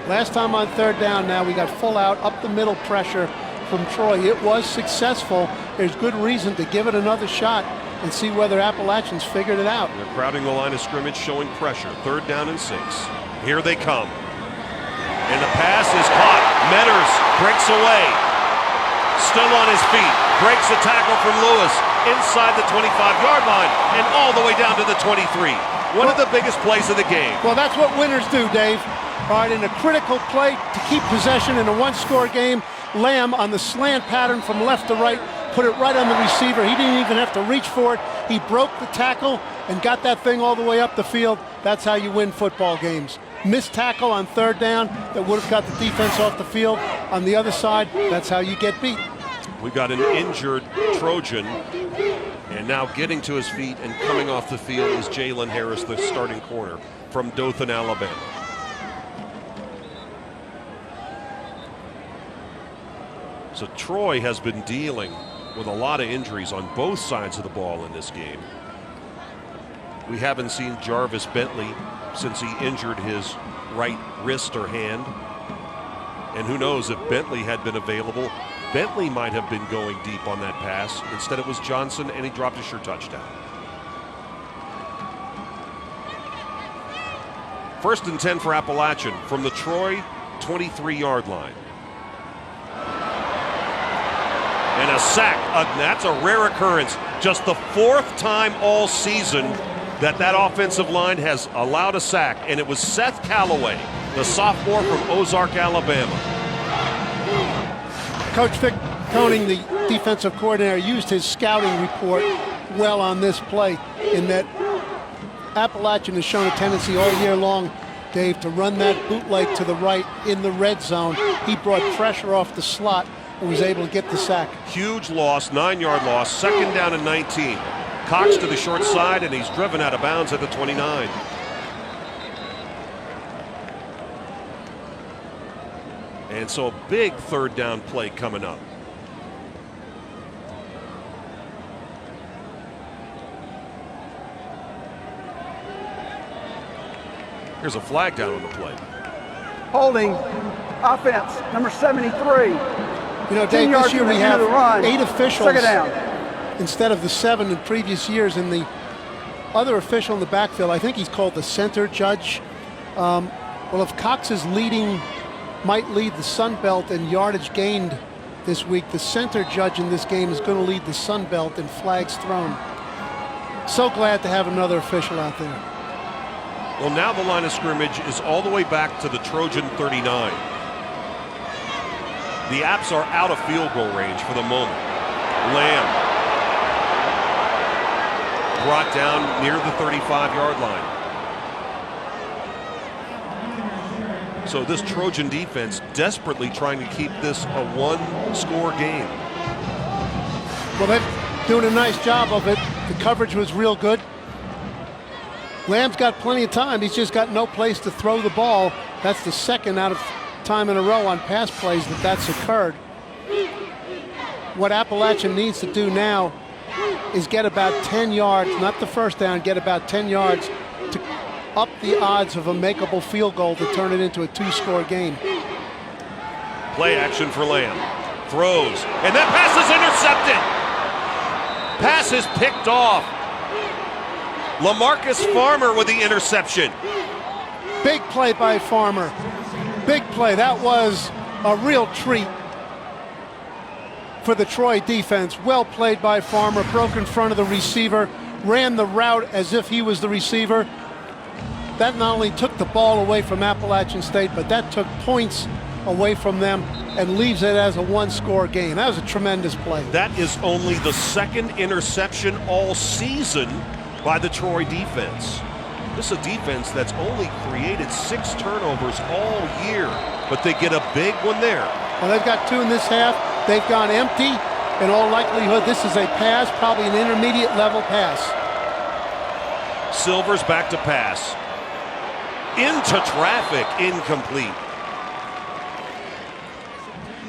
Last time on 3rd down now, we got full out, up the middle pressure from Troy. It was successful. There's good reason to give it another shot and see whether Appalachians figured it out. They're crowding the line of scrimmage, showing pressure. 3rd down and 6. Here they come. And the pass is caught. Metters breaks away. Still on his feet. Breaks a tackle from Lewis inside the 25-yard line and all the way down to the 23. One of the biggest plays of the game. Well, that's what winners do, Dave. All right, in a critical play to keep possession in a 1-score game, Lamb on the slant pattern from left to right, put it right on the receiver. He didn't even have to reach for it. He broke the tackle and got that thing all the way up the field. That's how you win football games. Missed tackle on 3rd down that would have got the defense off the field. On the other side, that's how you get beat. We've got an injured Trojan, and now getting to his feet and coming off the field is Jalen Harris, the starting corner from Dothan, Alabama. So Troy has been dealing with a lot of injuries on both sides of the ball in this game. We haven't seen Jarvis Bentley since he injured his right wrist or hand. And who knows, if Bentley had been available, Bentley might have been going deep on that pass. Instead it was Johnson, and he dropped a sure touchdown. 1st and 10 for Appalachian from the Troy 23-yard line. And a sack. That's a rare occurrence. Just the 4th time all season that offensive line has allowed a sack, and it was Seth Callaway, the sophomore from Ozark, Alabama. Coach Vic Koenig, the defensive coordinator, used his scouting report well on this play, in that Appalachian has shown a tendency all year long, Dave, to run that bootleg to the right in the red zone. He brought pressure off the slot and was able to get the sack. Huge loss, 9-yard loss, 2nd down and 19. Cox to the short side, and he's driven out of bounds at the 29. And so a big 3rd down play coming up. Here's a flag down on the play. Holding, offense, number 73. You know, Dave, this year we have 8 officials 2nd down. instead of the 7 in previous years. And the other official in the backfield, I think he's called the center judge. Well, if Cox is might lead the Sun Belt in yardage gained this week, the center judge in this game is going to lead the Sun Belt in flags thrown. So glad to have another official out there. Well, now the line of scrimmage is all the way back to the Trojan 39. The Apps are out of field goal range for the moment. Lamb brought down near the 35-yard line. So this Trojan defense desperately trying to keep this a 1-score game. Well, they're doing a nice job of it. The coverage was real good. Lamb's got plenty of time. He's just got no place to throw the ball. That's the 2nd out of time in a row on pass plays that's occurred. What Appalachian needs to do now is get about 10 yards, not the 1st down, get about 10 yards to up the odds of a makeable field goal to turn it into a 2-score game. Play action for Lamb. Throws, and that pass is intercepted. Pass is picked off. LaMarcus Farmer with the interception. Big play by Farmer. Big play. That was a real treat for the Troy defense. Well played by Farmer. Broke in front of the receiver. Ran the route as if he was the receiver. That not only took the ball away from Appalachian State, but that took points away from them and leaves it as a 1-score game. That was a tremendous play. That is only the 2nd interception all season by the Troy defense. This is a defense that's only created 6 turnovers all year, but they get a big one there. Well, they've got 2 in this half. They've gone empty. In all likelihood, this is a pass, probably an intermediate level pass. Silver's back to pass. Into traffic, incomplete.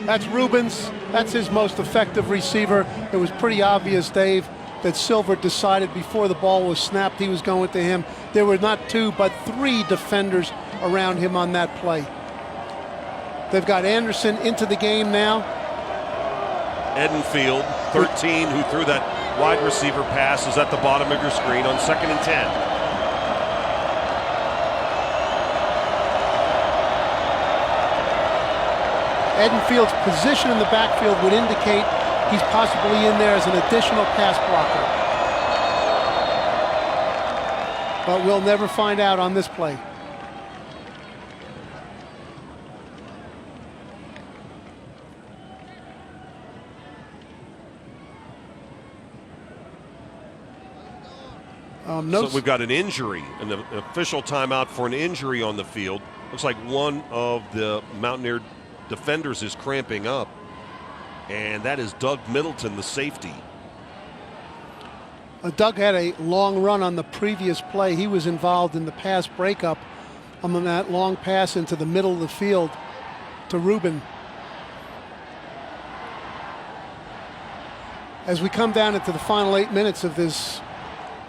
That's Rubens. That's his most effective receiver. It was pretty obvious, Dave, that Silver decided before the ball was snapped he was going to him. There were not 2, but 3 defenders around him on that play. They've got Anderson into the game now. Edenfield, 13, who threw that wide receiver pass, is at the bottom of your screen on 2nd and 10. Edenfield's position in the backfield would indicate he's possibly in there as an additional pass blocker. But we'll never find out on this play. So we've got an injury, an official timeout for an injury on the field. Looks like one of the Mountaineer defenders is cramping up. And that is Doug Middleton, the safety. Doug had a long run on the previous play. He was involved in the pass breakup on that long pass into the middle of the field to Rubin. As we come down into the final 8 minutes of this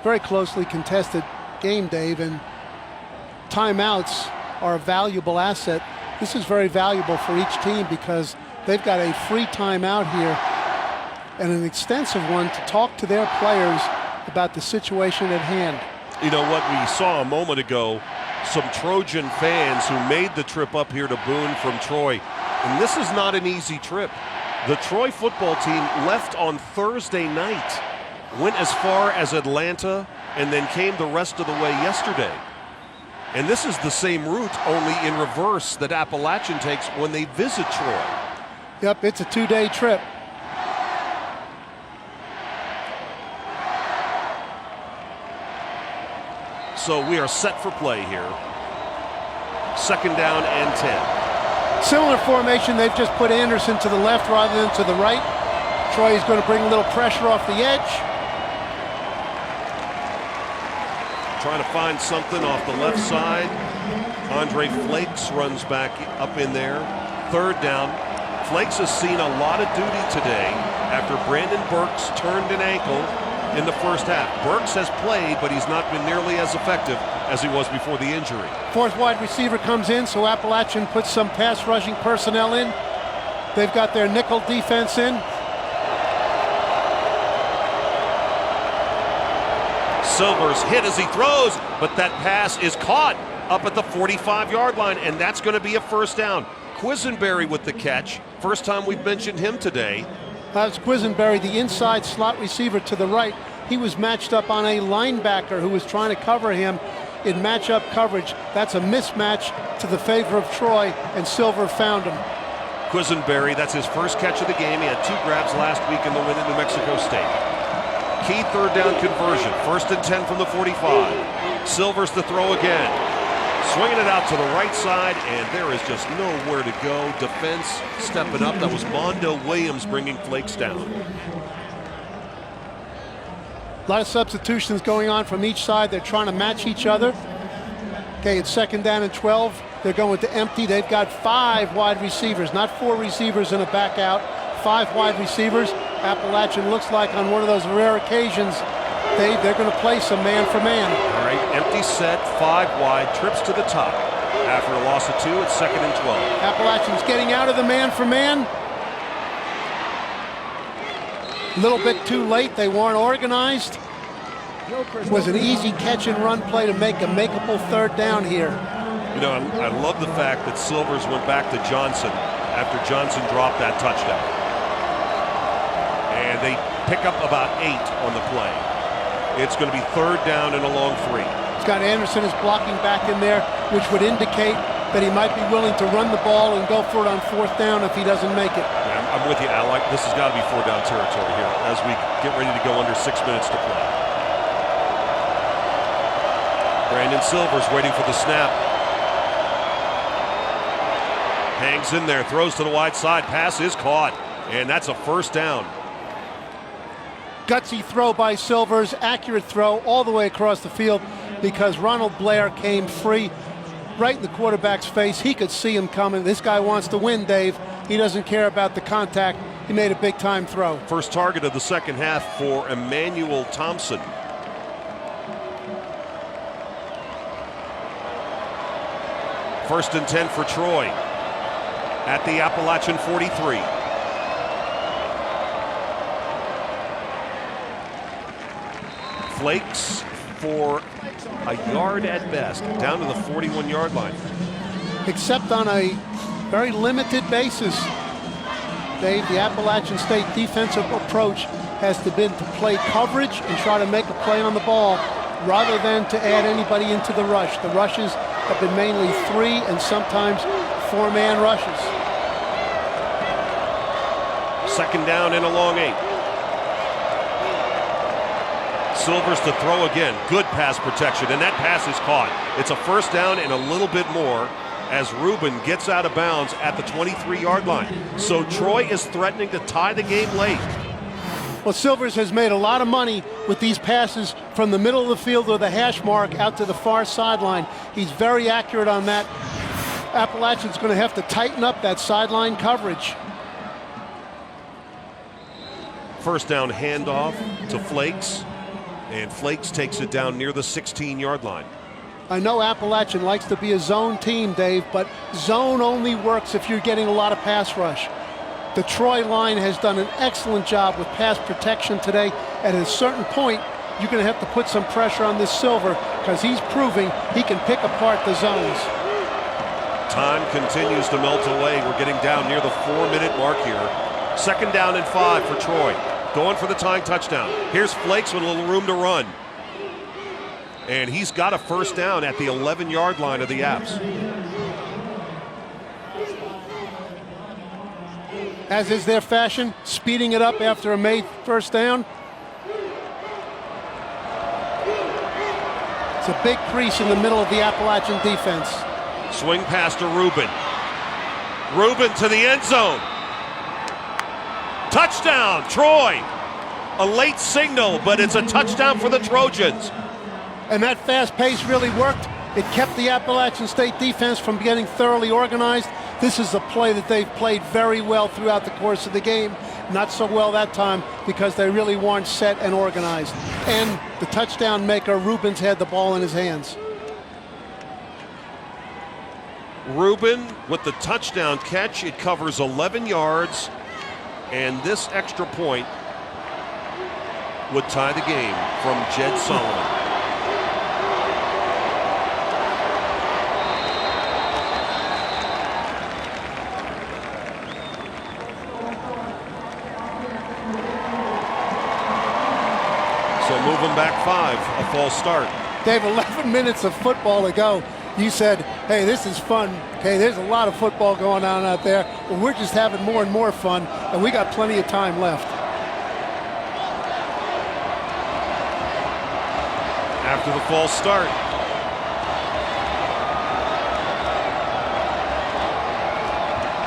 very closely contested game, Dave, and timeouts are a valuable asset. This is very valuable for each team because they've got a free timeout here and an extensive one to talk to their players about the situation at hand. You know what we saw a moment ago, some Trojan fans who made the trip up here to Boone from Troy. And this is not an easy trip. The Troy football team left on Thursday night, went as far as Atlanta, and then came the rest of the way yesterday. And this is the same route, only in reverse, that Appalachian takes when they visit Troy. Yep, it's a 2-day trip. So we are set for play here. 2nd down and 10. Similar formation, they've just put Anderson to the left rather than to the right. Troy is going to bring a little pressure off the edge. Trying to find something off the left side. Andre Flakes runs back up in there. 3rd down. Flakes has seen a lot of duty today after Brandon Burks turned an ankle in the first half. Burks has played, but he's not been nearly as effective as he was before the injury. 4th wide receiver comes in, so Appalachian puts some pass rushing personnel in. They've got their nickel defense in. Silver's hit as he throws, but that pass is caught up at the 45-yard line, and that's going to be a 1st down. Quisenberry with the catch. First time we've mentioned him today. That's Quisenberry, the inside slot receiver to the right. He was matched up on a linebacker who was trying to cover him in matchup coverage. That's a mismatch to the favor of Troy, and Silver found him. Quisenberry, that's his first catch of the game. He had 2 grabs last week in the win at New Mexico State. Key 3rd down conversion. 1st and 10 from the 45. Silver's the throw again. Swinging it out to the right side, and there is just nowhere to go. Defense stepping up. That was Mondo Williams bringing Flakes down. A lot of substitutions going on from each side. They're trying to match each other. Okay, it's 2nd down and 12. They're going to empty. They've got 5 wide receivers, not 4 receivers and a back out. 5 wide receivers. Appalachian looks like on one of those rare occasions, Dave, they're going to play some man for man. All right, empty set, 5 wide, trips to the top. After a loss of 2, it's 2nd and 12. Appalachian's getting out of the man for man. A little bit too late. They weren't organized. It was an easy catch and run play to make a makeable 3rd down here. You know, I love the fact that Silvers went back to Johnson after Johnson dropped that touchdown. And they pick up about 8 on the play. It's going to be 3rd down and a long 3. Scott Anderson is blocking back in there, which would indicate that he might be willing to run the ball and go for it on 4th down if he doesn't make it. Yeah, I'm with you, Al. This has got to be 4 down territory here as we get ready to go under 6 minutes to play. Brandon Silver's waiting for the snap. Hangs in there, throws to the wide side. Pass is caught, and that's a 1st down. Gutsy throw by Silvers, accurate throw all the way across the field because Ronald Blair came free right in the quarterback's face. He could see him coming. This guy wants to win, Dave. He doesn't care about the contact. He made a big-time throw. First target of the 2nd half for Emmanuel Thompson. First and 10 for Troy at the Appalachian 43. Flakes for a yard at best, down to the 41-yard line. Except on a very limited basis. Dave, the Appalachian State defensive approach has been to play coverage and try to make a play on the ball rather than to add anybody into the rush. The rushes have been mainly 3 and sometimes 4-man rushes. 2nd down and a long 8. Silvers to throw again. Good pass protection, and that pass is caught. It's a 1st down and a little bit more as Rubin gets out of bounds at the 23-yard line. So Troy is threatening to tie the game late. Well, Silvers has made a lot of money with these passes from the middle of the field or the hash mark out to the far sideline. He's very accurate on that. Appalachian's going to have to tighten up that sideline coverage. First down handoff to Flakes, and Flakes takes it down near the 16-yard line. I know Appalachian likes to be a zone team, Dave, but zone only works if you're getting a lot of pass rush. The Troy line has done an excellent job with pass protection today. At a certain point, you're going to have to put some pressure on this Silver because he's proving he can pick apart the zones. Time continues to melt away. We're getting down near the 4-minute mark here. Second down and 5 for Troy. Going for the tying touchdown. Here's Flakes with a little room to run. And he's got a first down at the 11-yard line of the Apps. As is their fashion, speeding it up after a made first down. It's a big crease in the middle of the Appalachian defense. Swing pass to Rubin. Rubin to the end zone. Touchdown, Troy. A late signal, but it's a touchdown for the Trojans. And that fast pace really worked. It kept the Appalachian State defense from getting thoroughly organized. This is a play that they've played very well throughout the course of the game. Not so well that time because they really weren't set and organized. And the touchdown maker, Rubin's had the ball in his hands. Rubin with the touchdown catch. It covers 11 yards. And this extra point would tie the game from Jed Solomon. So moving back 5, a false start. They have 11 minutes of football to go. You said, hey, this is fun. Okay, there's a lot of football going on out there. But we're just having more and more fun, and we got plenty of time left. After the false start.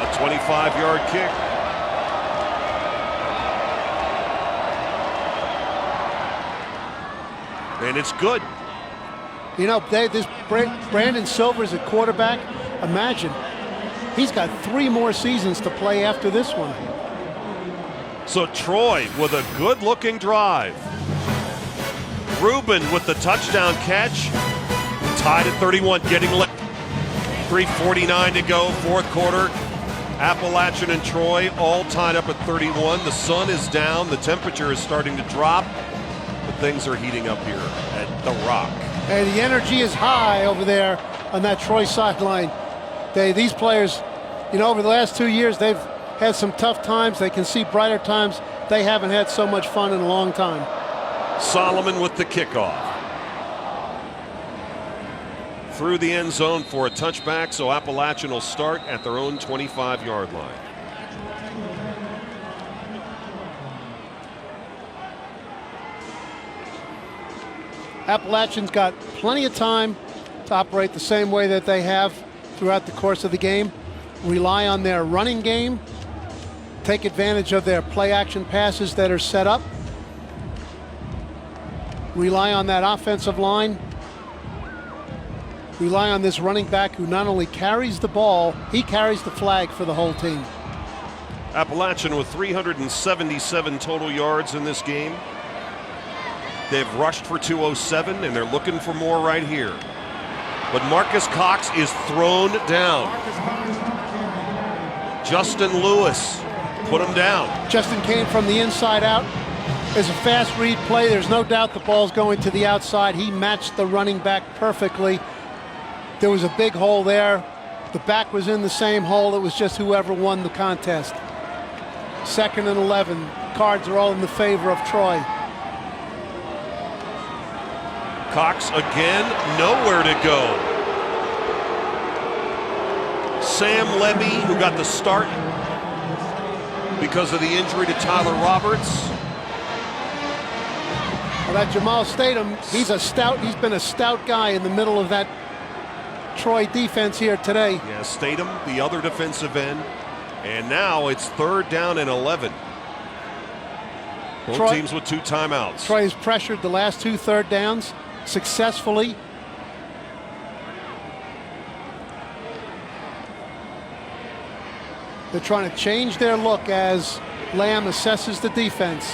A 25-yard kick. And it's good. You know, this Brandon Silvers at quarterback, imagine, he's got 3 more seasons to play after this one. So Troy with a good-looking drive. Rubin with the touchdown catch. Tied at 31, getting left. 3:49 to go, fourth quarter. Appalachian and Troy all tied up at 31. The sun is down. The temperature is starting to drop. But things are heating up here at The Rock. And the energy is high over there on that Troy sideline. These players, you know, over the last 2 years, they've had some tough times. They can see brighter times. They haven't had so much fun in a long time. Solomon with the kickoff. Through the end zone for a touchback, so Appalachian will start at their own 25-yard line. Appalachian's got plenty of time to operate the same way that they have throughout the course of the game. Rely on their running game. Take advantage of their play-action passes that are set up. Rely on that offensive line. Rely on this running back who not only carries the ball, he carries the flag for the whole team. Appalachian with 377 total yards in this game. They've rushed for 207, and they're looking for more right here. But Marcus Cox is thrown down. Justin Lewis put him down. Justin came from the inside out. It's a fast read play. There's no doubt the ball's going to the outside. He matched the running back perfectly. There was a big hole there. The back was in the same hole. It was just whoever won the contest. 2nd and 11. Cards are all in the favor of Troy. Cox again, nowhere to go. Sam Levy, who got the start because of the injury to Tyler Roberts. Well, that Jamal Statham, he's been a stout guy in the middle of that Troy defense here today. Yeah, Statham, the other defensive end. And now it's 3rd down and 11. Both teams with 2 timeouts. Troy has pressured the last 2 third downs successfully. They're trying to change their look as Lamb assesses the defense.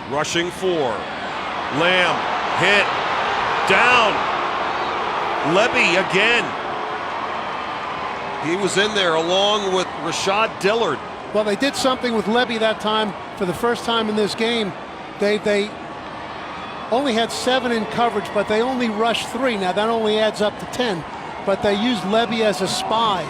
Rushing 4. Lamb hit. Down. Levy again. He was in there along with Rashad Dillard. Well, they did something with Levy that time for the first time in this game. They only had 7 in coverage, but they only rushed 3. Now, that only adds up to 10. But they used Levy as a spy,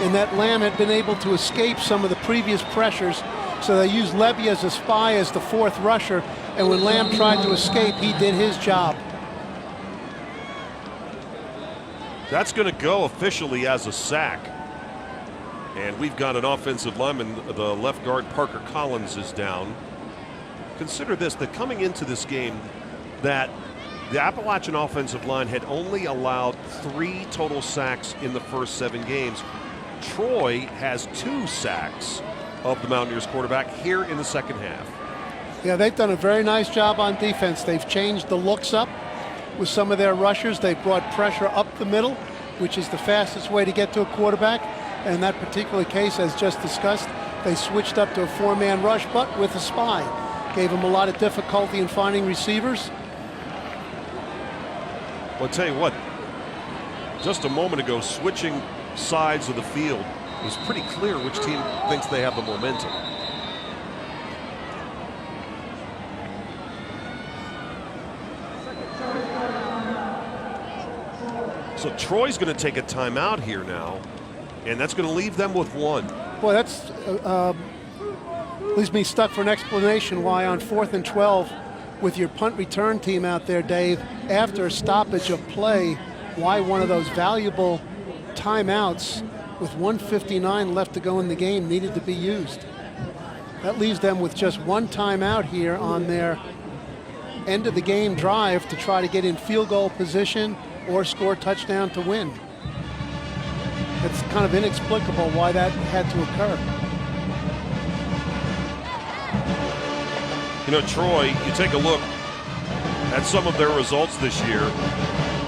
in that Lamb had been able to escape some of the previous pressures. So they used Levy as a spy as the 4th rusher. And when Lamb tried to escape, he did his job. That's going to go officially as a sack. And we've got an offensive lineman, the left guard Parker Collins is down. Consider this, that coming into this game, that the Appalachian offensive line had only allowed 3 total sacks in the first 7 games. Troy has 2 sacks of the Mountaineers quarterback here in the second half. Yeah, they've done a very nice job on defense. They've changed the looks up with some of their rushers. They've brought pressure up the middle, which is the fastest way to get to a quarterback. And in that particular case, as just discussed, they switched up to a 4-man rush, but with a spy. Gave them a lot of difficulty in finding receivers. Well, I'll tell you what, just a moment ago, switching sides of the field, it was pretty clear which team thinks they have the momentum. So Troy's going to take a timeout here now, and that's going to leave them with 1. Boy, that's leaves me stuck for an explanation why on 4th and 12 with your punt return team out there, Dave, after a stoppage of play, why one of those valuable timeouts with 1:59 left to go in the game needed to be used. That leaves them with just 1 timeout here on their end of the game drive to try to get in field goal position or score a touchdown to win. It's kind of inexplicable why that had to occur. You know, Troy, you take a look at some of their results this year.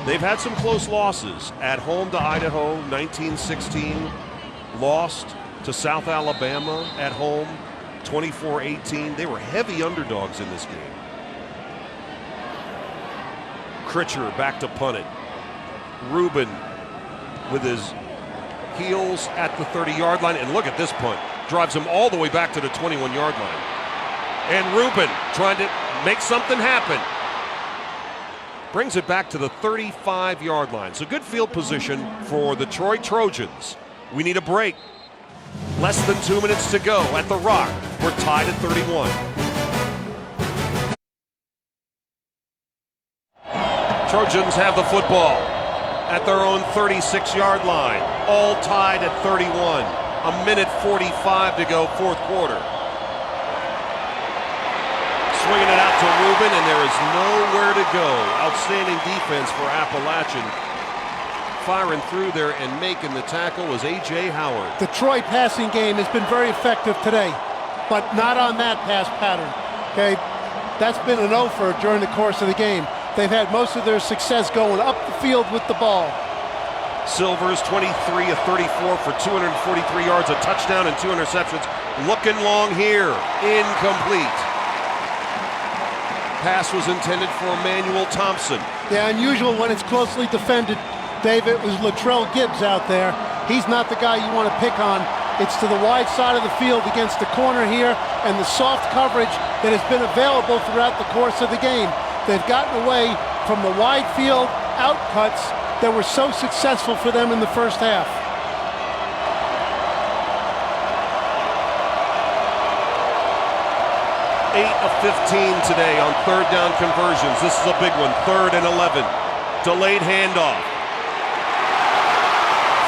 They've had some close losses. At home to Idaho, 19-16. Lost to South Alabama at home, 24-18. They were heavy underdogs in this game. Critcher back to punt it. Rubin with his heels at the 30-yard line. And look at this punt. Drives him all the way back to the 21-yard line. And Rubin trying to make something happen. Brings it back to the 35-yard line. So good field position for the Troy Trojans. We need a break. Less than 2 minutes to go at the Rock. We're tied at 31. Trojans have the football at their own 36-yard line. All tied at 31. 1:45 to go, 4th quarter. Swinging it out to Rubin, and there is nowhere to go. Outstanding defense for Appalachian. Firing through there and making the tackle was A.J. Howard. The Troy passing game has been very effective today, but not on that pass pattern. Okay, that's been an offer during the course of the game. They've had most of their success going up the field with the ball. Silvers 23 of 34 for 243 yards, a touchdown and 2 interceptions. Looking long here, incomplete. Pass was intended for Emmanuel Thompson. Yeah, unusual when it's closely defended. Dave, it was Latrell Gibbs out there. He's not the guy you want to pick on. It's to the wide side of the field against the corner here and the soft coverage that has been available throughout the course of the game. They've gotten away from the wide field out cuts that were so successful for them in the first half. 8 of 15 today on 3rd down conversions. This is a big one, 3rd and 11. Delayed handoff.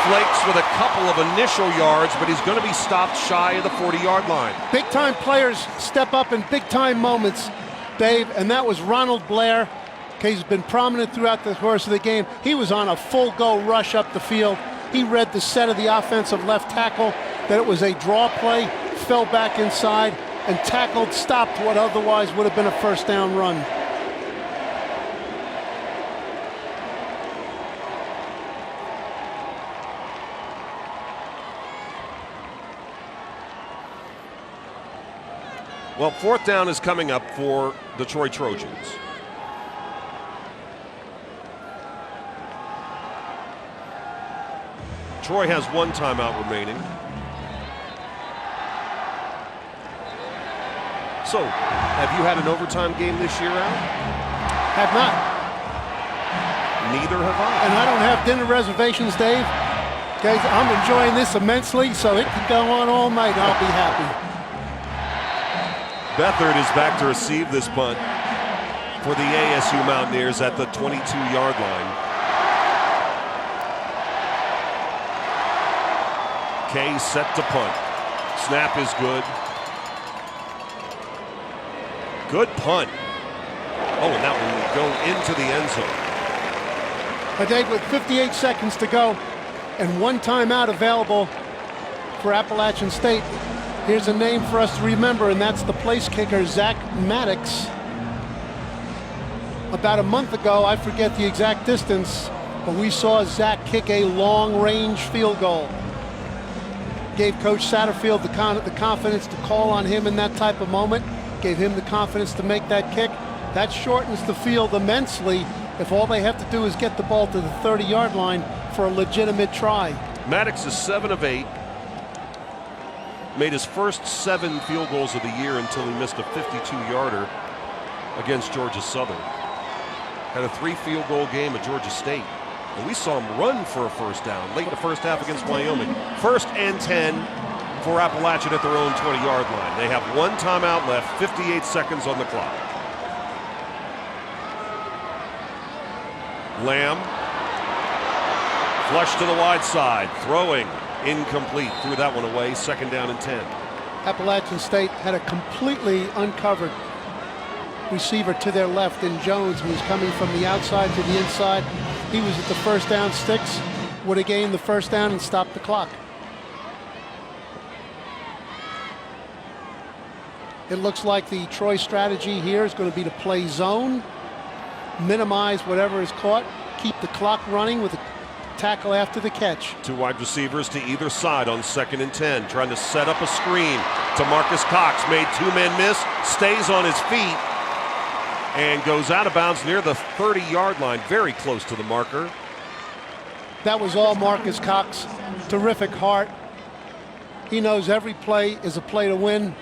Flakes with a couple of initial yards, but he's going to be stopped shy of the 40-yard line. Big-time players step up in big-time moments, Dave, and that was Ronald Blair Okay, he's been prominent throughout the course of the game. He was on a full go rush up the field. He read the set of the offensive left tackle, that it was a draw play, fell back inside, and tackled, stopped what otherwise would have been a first down run. Well, fourth down is coming up for the Troy Trojans. Troy has one timeout remaining. So, have you had an overtime game this year, Al? Have not. Neither have I. And I don't have dinner reservations, Dave. Guys, I'm enjoying this immensely, so it can go on all night. I'll be happy. Beathard is back to receive this punt for the ASU Mountaineers at the 22-yard line. Kay set to punt. Snap is good. Good punt. Oh, and that one will go into the end zone. But Dave, with 58 seconds to go and one timeout available for Appalachian State, here's a name for us to remember, and that's the place kicker, Zach Maddox. About a month ago, I forget the exact distance, but we saw Zach kick a long-range field goal. Gave Coach Satterfield the confidence to call on him in that type of moment, gave him the confidence to make that kick. That shortens the field immensely if all they have to do is get the ball to the 30-yard line for a legitimate try. Maddox is 7 of 8. Made his first 7 field goals of the year until he missed a 52-yarder against Georgia Southern. Had a 3 field goal game at Georgia State. And we saw him run for a first down late in the first half against Wyoming. 1st and 10 for Appalachian at their own 20-yard line. They have one timeout left, 58 seconds on the clock. Lamb, flush to the wide side, throwing. Incomplete. Threw that one away. 2nd down and 10. Appalachian State had a completely uncovered receiver to their left in Jones, who was coming from the outside to the inside. He was at the first down sticks, would have gained the first down and stopped the clock. It looks like the Troy strategy here is going to be to play zone, minimize whatever is caught, keep the clock running with a tackle after the catch. 2 wide receivers to either side on 2nd and 10, trying to set up a screen to Marcus Cox. Made 2 men miss, stays on his feet, and goes out of bounds near the 30-yard line, very close to the marker. That was all Marcus Cox. Terrific heart. He knows every play is a play to win.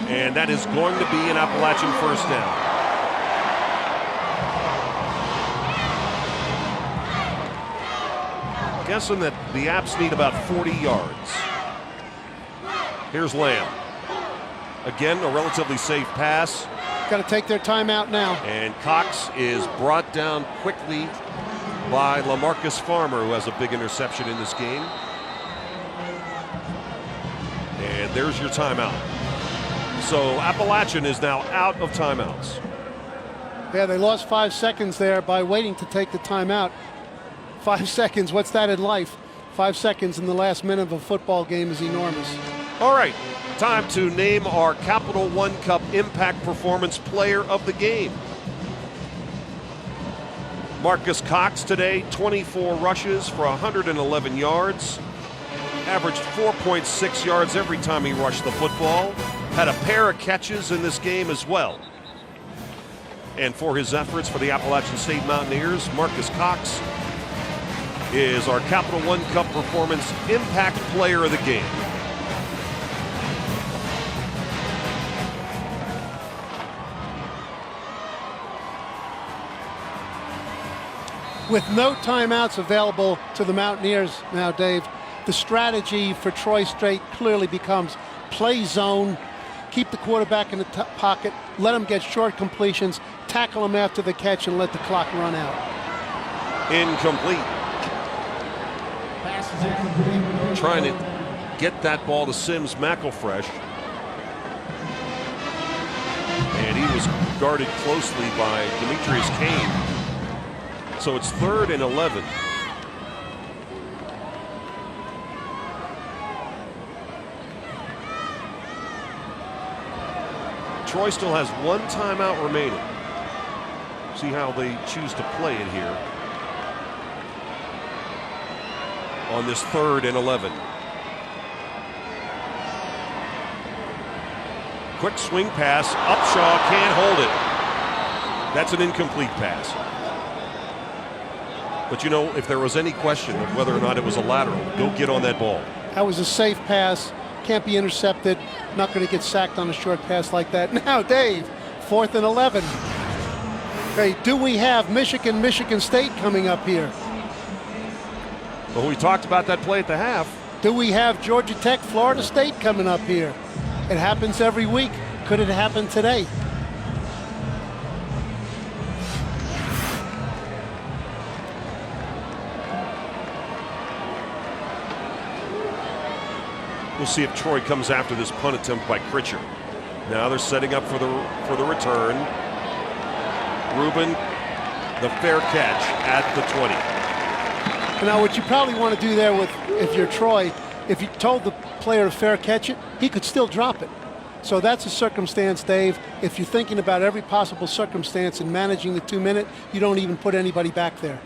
And that is going to be an Appalachian first down. Guessing that the Apps need about 40 yards. Here's Lamb. Again, a relatively safe pass. Got to take their timeout now. And Cox is brought down quickly by LaMarcus Farmer, who has a big interception in this game. And there's your timeout. So Appalachian is now out of timeouts. Yeah, they lost 5 seconds there by waiting to take the timeout. 5 seconds, what's that in life? 5 seconds in the last minute of a football game is enormous. All right, time to name our Capital One Cup Impact Performance Player of the game. Marcus Cox today, 24 rushes for 111 yards. Averaged 4.6 yards every time he rushed the football. Had a pair of catches in this game as well. And for his efforts for the Appalachian State Mountaineers, Marcus Cox is our Capital One Cup Performance Impact Player of the game. With no timeouts available to the Mountaineers now, Dave, the strategy for Troy State clearly becomes play zone, keep the quarterback in the pocket, let him get short completions, tackle him after the catch, and let the clock run out. Incomplete. Trying to get that ball to Sims McElfresh. was guarded closely by Demetrius Kane. So it's 3rd and 11. Troy still has 1 timeout remaining. See how they choose to play it here on this 3rd and 11. Quick swing pass. Upshaw can't hold it. That's an incomplete pass. But you know, if there was any question of whether or not it was a lateral, go get on that ball. That was a safe pass. Can't be intercepted. Not going to get sacked on a short pass like that. Now, Dave, 4th and 11. Hey, do we have Michigan State coming up here? Well, we talked about that play at the half. Do we have Georgia Tech, Florida State coming up here? It happens every week. Could it happen today? We'll see if Troy comes after this punt attempt by Critcher. Now they're setting up for the return. Rubin, the fair catch at the 20. Now, what you probably want to do there if you're Troy, if you told the player to fair catch it, he could still drop it. So that's a circumstance, Dave. If you're thinking about every possible circumstance and managing the 2-minute, you don't even put anybody back there.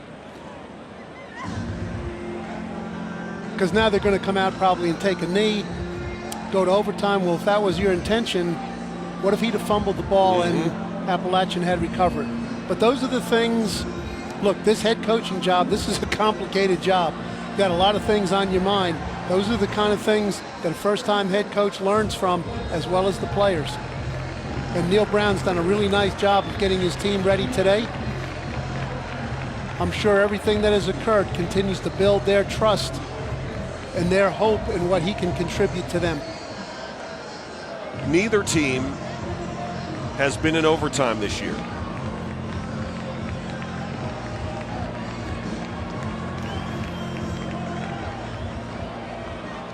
Because now they're going to come out probably and take a knee, go to overtime. Well, if that was your intention, what if he'd have fumbled the ball and Appalachian had recovered? But those are the things. Look, this head coaching job, this is a complicated job. You've got a lot of things on your mind. Those are the kind of things that a first-time head coach learns from, as well as the players. And Neil Brown's done a really nice job of getting his team ready today. I'm sure everything that has occurred continues to build their trust and their hope in what he can contribute to them. Neither team has been in overtime this year.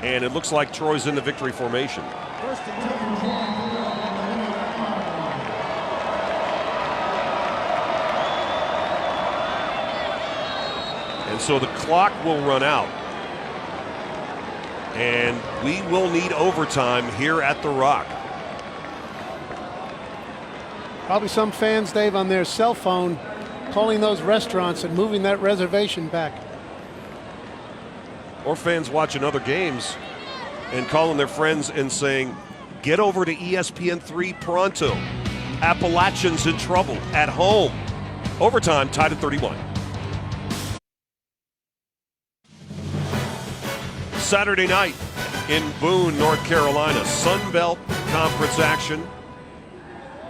And it looks like Troy's in the victory formation. And so the clock will run out. And we will need overtime here at the Rock. Probably some fans, Dave, on their cell phone calling those restaurants and moving that reservation back. Or fans watching other games and calling their friends and saying, get over to ESPN3 pronto. Appalachian's in trouble at home. Overtime tied at 31. Saturday night in Boone, North Carolina, Sun Belt Conference action.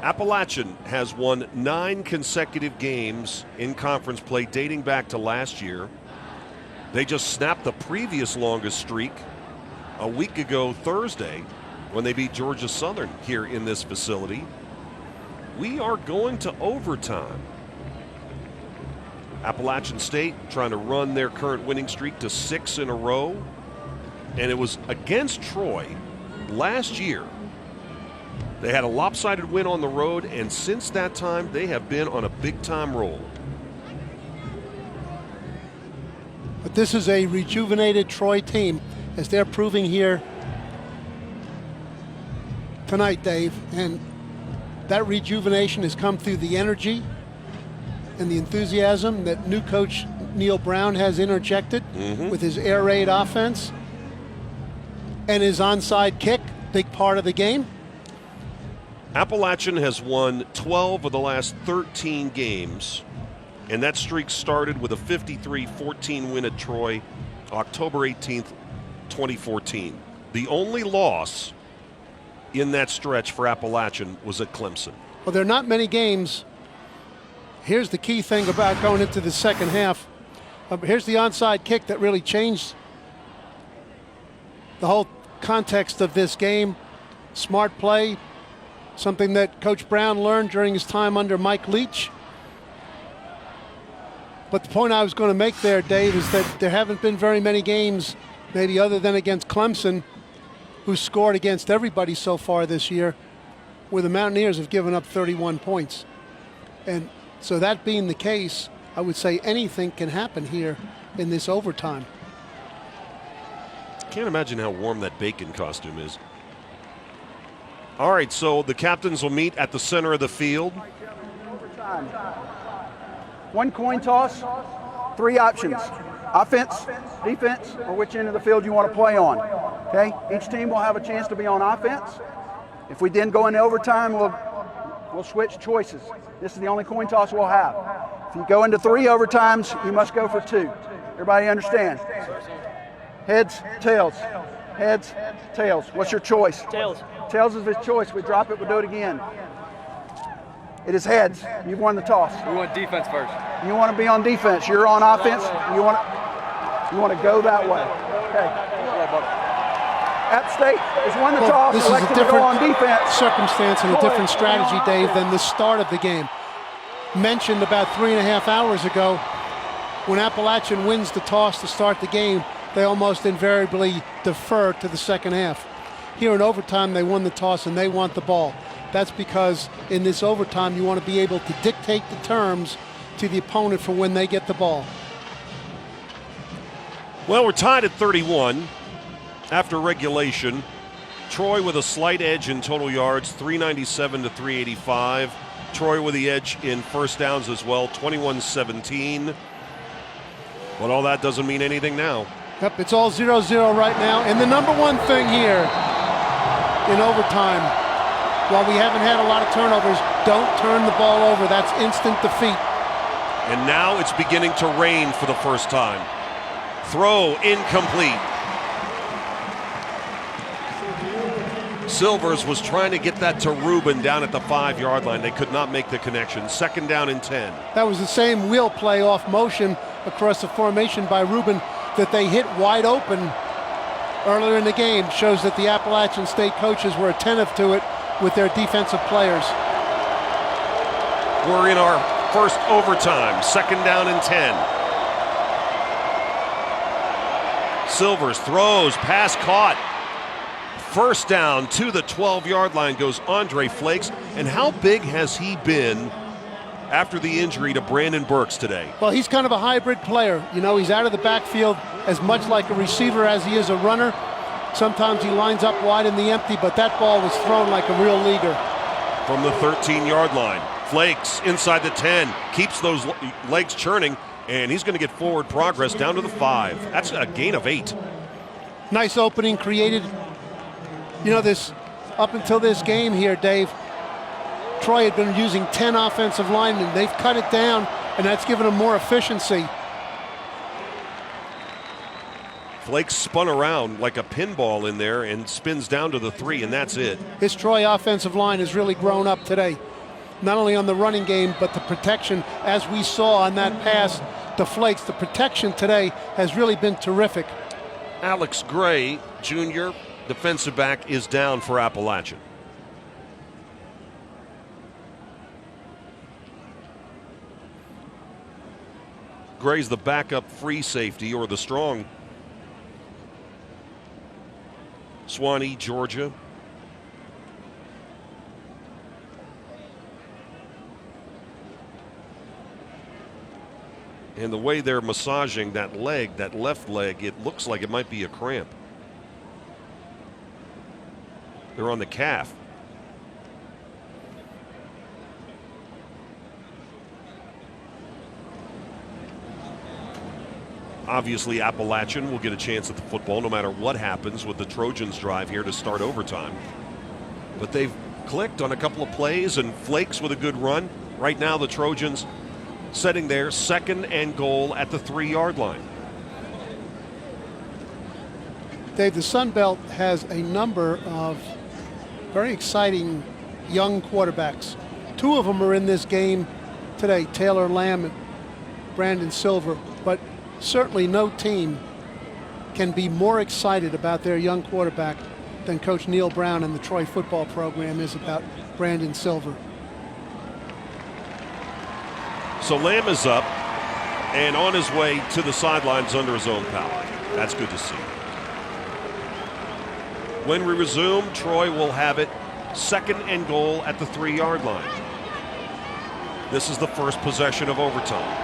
Appalachian has won 9 consecutive games in conference play dating back to last year. They just snapped the previous longest streak a week ago Thursday when they beat Georgia Southern here in this facility. We are going to overtime. Appalachian State trying to run their current winning streak to 6 in a row. And it was against Troy last year. They had a lopsided win on the road, and since that time, they have been on a big-time roll. But this is a rejuvenated Troy team, as they're proving here tonight, Dave. And that rejuvenation has come through the energy and the enthusiasm that new coach Neil Brown has interjected with his air raid offense and his onside kick, big part of the game. Appalachian has won 12 of the last 13 games, and that streak started with a 53-14 win at Troy, October 18th, 2014. The only loss in that stretch for Appalachian was at Clemson. Well, there are not many games. Here's the key thing about going into the second half. Here's the onside kick that really changed the whole context of this game. Smart play, something that Coach Brown learned during his time under Mike Leach. But the point I was going to make there, Dave, is that there haven't been very many games, maybe other than against Clemson, who scored against everybody so far this year, where the Mountaineers have given up 31 points. And so that being the case, I would say anything can happen here in this overtime. Can't imagine how warm that bacon costume is. All right, so the captains will meet at the center of the field. One coin toss, 3 options: offense, defense, or which end of the field you want to play on. Okay? Each team will have a chance to be on offense. If we then go into overtime, we'll switch choices. This is the only coin toss we'll have. If you go into 3 overtimes, you must go for 2. Everybody understand? Heads, tails. Heads, tails. What's your choice? Tails. Tails is his choice. We drop it, we do it again. It is heads. You've won the toss. We want defense first. You want to be on defense. You're on offense. You want to go that way. Okay. App State has won the toss. This is a Elected to go on different defense. circumstance and a different strategy, Dave, than the start of the game. Mentioned about 3.5 hours ago, when Appalachian wins the toss to start the game, they almost invariably defer to the second half. Here in overtime, they won the toss and they want the ball. That's because in this overtime, you want to be able to dictate the terms to the opponent for when they get the ball. Well, we're tied at 31 after regulation. Troy with a slight edge in total yards, 397 to 385. Troy with the edge in first downs as well, 21-17. But all that doesn't mean anything now. Yep, it's all 0-0 right now. And the number one thing here in overtime, while we haven't had a lot of turnovers, don't turn the ball over. That's instant defeat. And now it's beginning to rain for the first time. Throw incomplete. Silvers was trying to get that to Rubin down at the 5-yard line. They could not make the connection. Second down and 10. That was the same wheel play off motion across the formation by Rubin that they hit wide open earlier in the game. Shows that the Appalachian State coaches were attentive to it with their defensive players. We're in our first overtime, second down and 10. Silvers throws, pass caught. First down to the 12-yard line goes Andre Flakes. And how big has he been after the injury to Brandon Burks today? Well, he's kind of a hybrid player. You know, he's out of the backfield as much like a receiver as he is a runner. Sometimes he lines up wide in the empty, but that ball was thrown like a real leaguer. From the 13-yard line, Flakes inside the 10, keeps those legs churning, and he's going to get forward progress down to the 5. That's a gain of 8. Nice opening created. You know, this up until this game here, Dave, Troy had been using 10 offensive linemen. They've cut it down, and that's given them more efficiency. Flakes spun around like a pinball in there and spins down to the 3, and that's it. His Troy offensive line has really grown up today. Not only on the running game, but the protection, as we saw on that pass to Flakes. The protection today has really been terrific. Alex Gray, Jr., defensive back, is down for Appalachian. Gray's the backup free safety, or the strong. Swanee, Georgia. And the way they're massaging that leg, that left leg, it looks like it might be a cramp. They're on the calf. Obviously, Appalachian will get a chance at the football no matter what happens with the Trojans' drive here to start overtime. But they've clicked on a couple of plays, and Flakes with a good run. Right now, the Trojans setting their second and goal at the 3-yard line. Dave, the Sun Belt has a number of very exciting young quarterbacks. 2 of them are in this game today, Taylor Lamb and Brandon Silver. But certainly no team can be more excited about their young quarterback than Coach Neil Brown and the Troy football program is about Brandon Silver. So Lamb is up and on his way to the sidelines under his own power. That's good to see. When we resume, Troy will have it 2nd and goal at the 3-yard line. This is the first possession of overtime.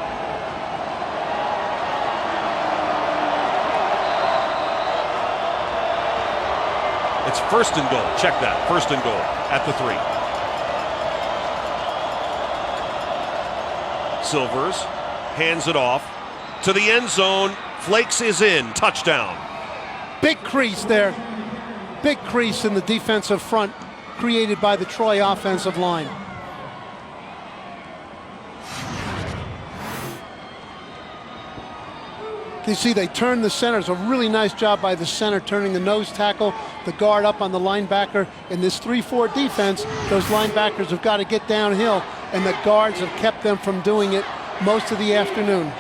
It's 1st and goal. Check that. 1st and goal at the 3. Silvers hands it off to the end zone. Flakes is in. Touchdown. Big crease there. Big crease in the defensive front created by the Troy offensive line. You see they turn the center. It's a really nice job by the center turning the nose tackle, the guard up on the linebacker. In this 3-4 defense, those linebackers have got to get downhill, and the guards have kept them from doing it most of the afternoon.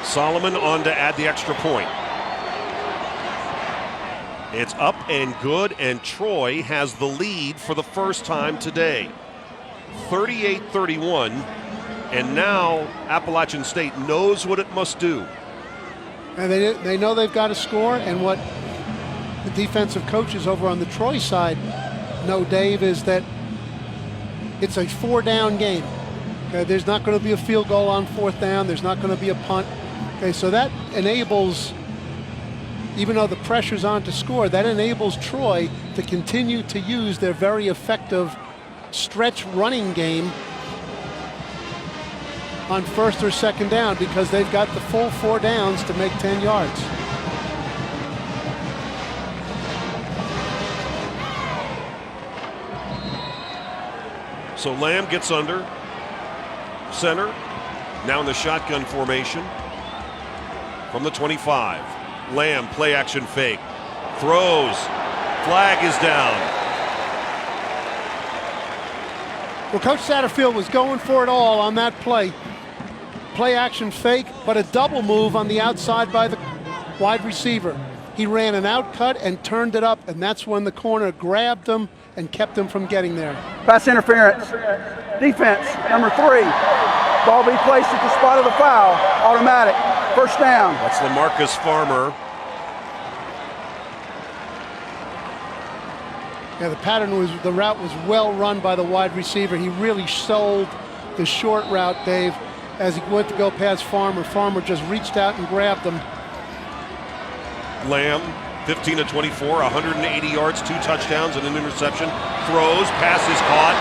Solomon on to add the extra point. It's up and good, and Troy has the lead for the first time today. 38-31, and now Appalachian State knows what it must do. And they know they've got to score, and what the defensive coaches over on the Troy side know, Dave, is that it's a 4-down game. Okay, there's not going to be a field goal on 4th down. There's not going to be a punt. Okay, so that enables, even though the pressure's on to score, that enables Troy to continue to use their very effective stretch running game on 1st or 2nd down, because they've got the full 4 downs to make 10 yards. So Lamb gets under center, now in the shotgun formation from the 25. Lamb, play action fake, throws, flag is down. Well, Coach Satterfield was going for it all on that play. Play action fake, but a double move on the outside by the wide receiver. He ran an out cut and turned it up, and that's when the corner grabbed him and kept him from getting there. Pass interference. Defense, number 3. Ball be placed at the spot of the foul. Automatic. 1st down. That's LaMarcus Farmer. Yeah, the route was well run by the wide receiver. He really sold the short route, Dave, as he went to go past Farmer. Farmer just reached out and grabbed him. Lamb, 15 of 24, 180 yards, 2 touchdowns, and an interception. Throws, pass is caught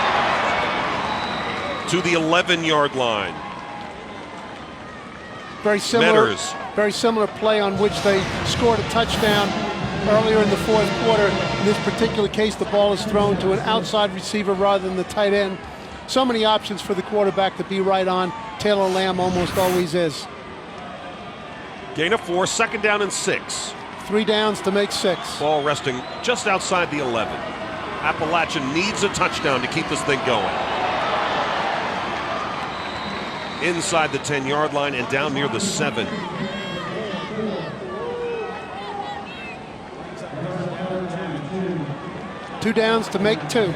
to the 11-yard line. Very similar, Metters. very similar play on which they scored a touchdown earlier in the 4th quarter. In this particular case, the ball is thrown to an outside receiver rather than the tight end. So many options for the quarterback to be right on. Taylor Lamb almost always is. Gain of 4, 2nd down and 6. 3 downs to make 6. Ball resting just outside the 11. Appalachian needs a touchdown to keep this thing going. Inside the 10-yard line and down near the 7. Two downs to make 2.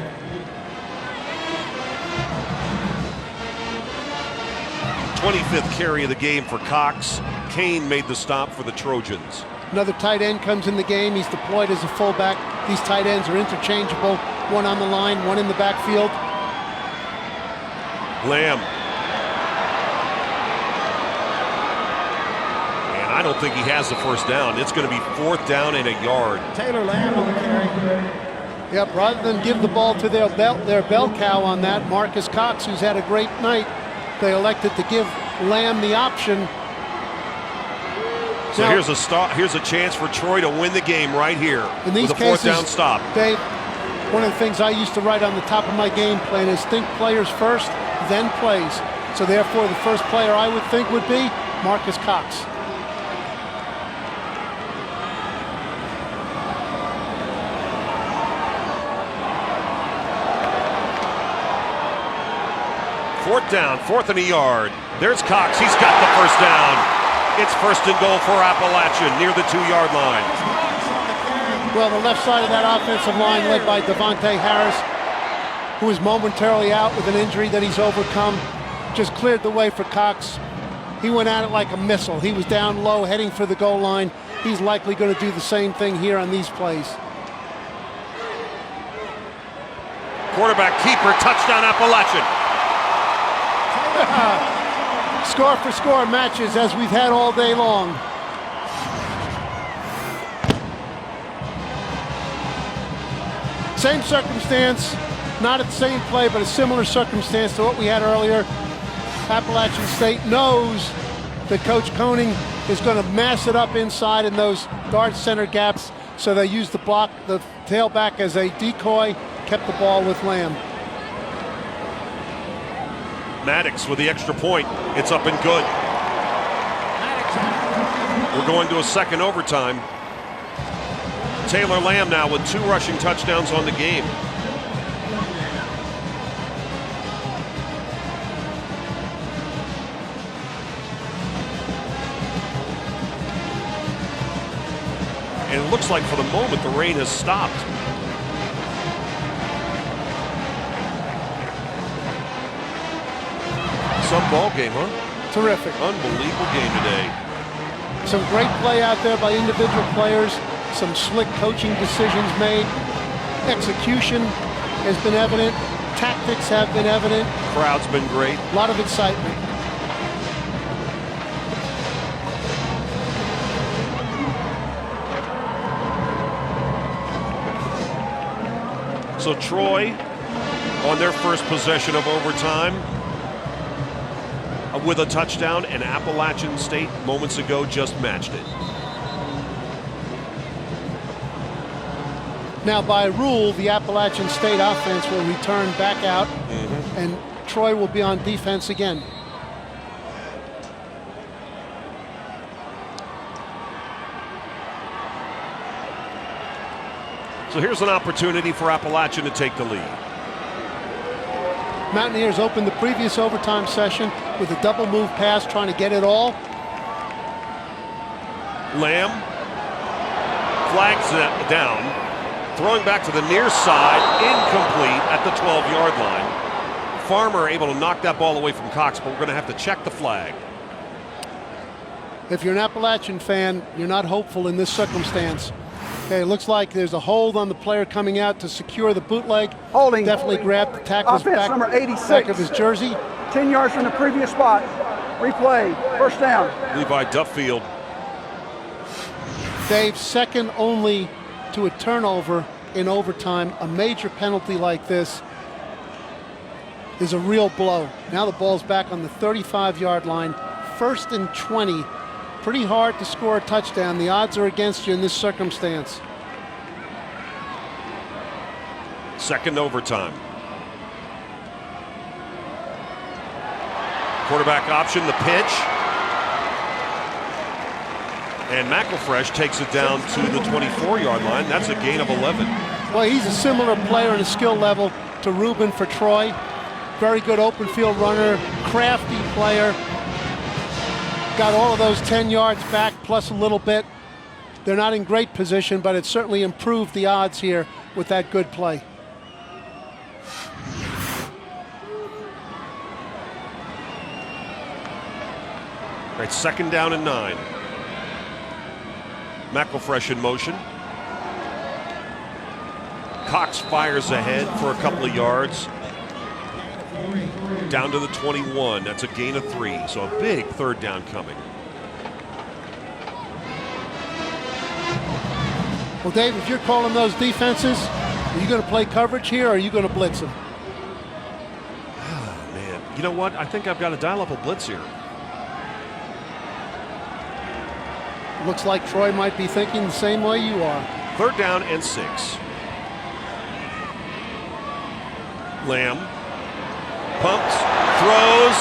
th carry of the game for Cox. Kane made the stop for the Trojans. Another tight end comes in the game. He's deployed as a fullback. These tight ends are interchangeable. One on the line, one in the backfield. Lamb. And I don't think he has the 1st down. It's going to be 4th down and a yard. Taylor Lamb on the carry. Yep, rather than give the ball to their bell cow on that, Marcus Cox, who's had a great night, they elected to give Lamb the option. So Now, here's a chance for Troy to win the game right here in these with a 4th down stop. Dave, one of the things I used to write on the top of my game plan is think players first, then plays. So therefore, the first player I would think would be Marcus Cox. Fourth down, 4th and a yard. There's Cox. He's got the 1st down. It's 1st and goal for Appalachian near the 2-yard line. Well, the left side of that offensive line led by Devontae Harris, who is momentarily out with an injury that he's overcome, just cleared the way for Cox. He went at it like a missile. He was down low heading for the goal line. He's likely going to do the same thing here on these plays. Quarterback keeper, touchdown Appalachian. Score for score matches as we've had all day long. Same circumstance, not at the same play, but a similar circumstance to what we had earlier. Appalachian State knows that Coach Koenig is going to mass it up inside in those guard center gaps, so they use the tailback as a decoy, kept the ball with Lamb. Maddox with the extra point. It's up and good. We're going to a second overtime. Taylor Lamb now with 2 rushing touchdowns on the game. And it looks like for the moment the rain has stopped. Some ball game, huh? Terrific. Unbelievable game today. Some great play out there by individual players. Some slick coaching decisions made. Execution has been evident. Tactics have been evident. Crowd's been great. A lot of excitement. So Troy on their first possession of overtime with a touchdown, and Appalachian State moments ago just matched it. Now, by rule, the Appalachian State offense will return back out, and Troy will be on defense again. So here's an opportunity for Appalachian to take the lead. Mountaineers opened the previous overtime session with a double move pass, trying to get it all. Lamb flags it down, throwing back to the near side, incomplete at the 12-yard line. Farmer able to knock that ball away from Cox, but we're going to have to check the flag. If you're an Appalachian fan, you're not hopeful in this circumstance. Okay, it looks like there's a hold on the player coming out to secure the bootleg. Holding. Definitely grabbed the tackle's Offense back, number 86. back of his jersey. 10 yards from the previous spot. Replay. First down. Levi Duffield. Dave, second only to a turnover in overtime. A major penalty like this is a real blow. Now the ball's back on the 35-yard line. 1st and 20. Pretty hard to score a touchdown. The odds are against you in this circumstance. Second overtime. Quarterback option, the pitch. And McElfresh takes it down to the 24-yard line. That's a gain of 11. Well, he's a similar player in a skill level to Rubin for Troy. Very good open field runner, crafty player. Got all of those 10 yards back plus a little bit. They're not in great position, but it certainly improved the odds here with that good play. All right, 2nd down and 9. McElfresh in motion. Cox fires ahead for a couple of yards. Down to the 21. That's a gain of 3. So a big 3rd down coming. Well, Dave, if you're calling those defenses, are you going to play coverage here or are you going to blitz them? Oh, man. You know what? I think I've got to dial up a blitz here. Looks like Troy might be thinking the same way you are. 3rd down and 6. Lamb pumps, throws.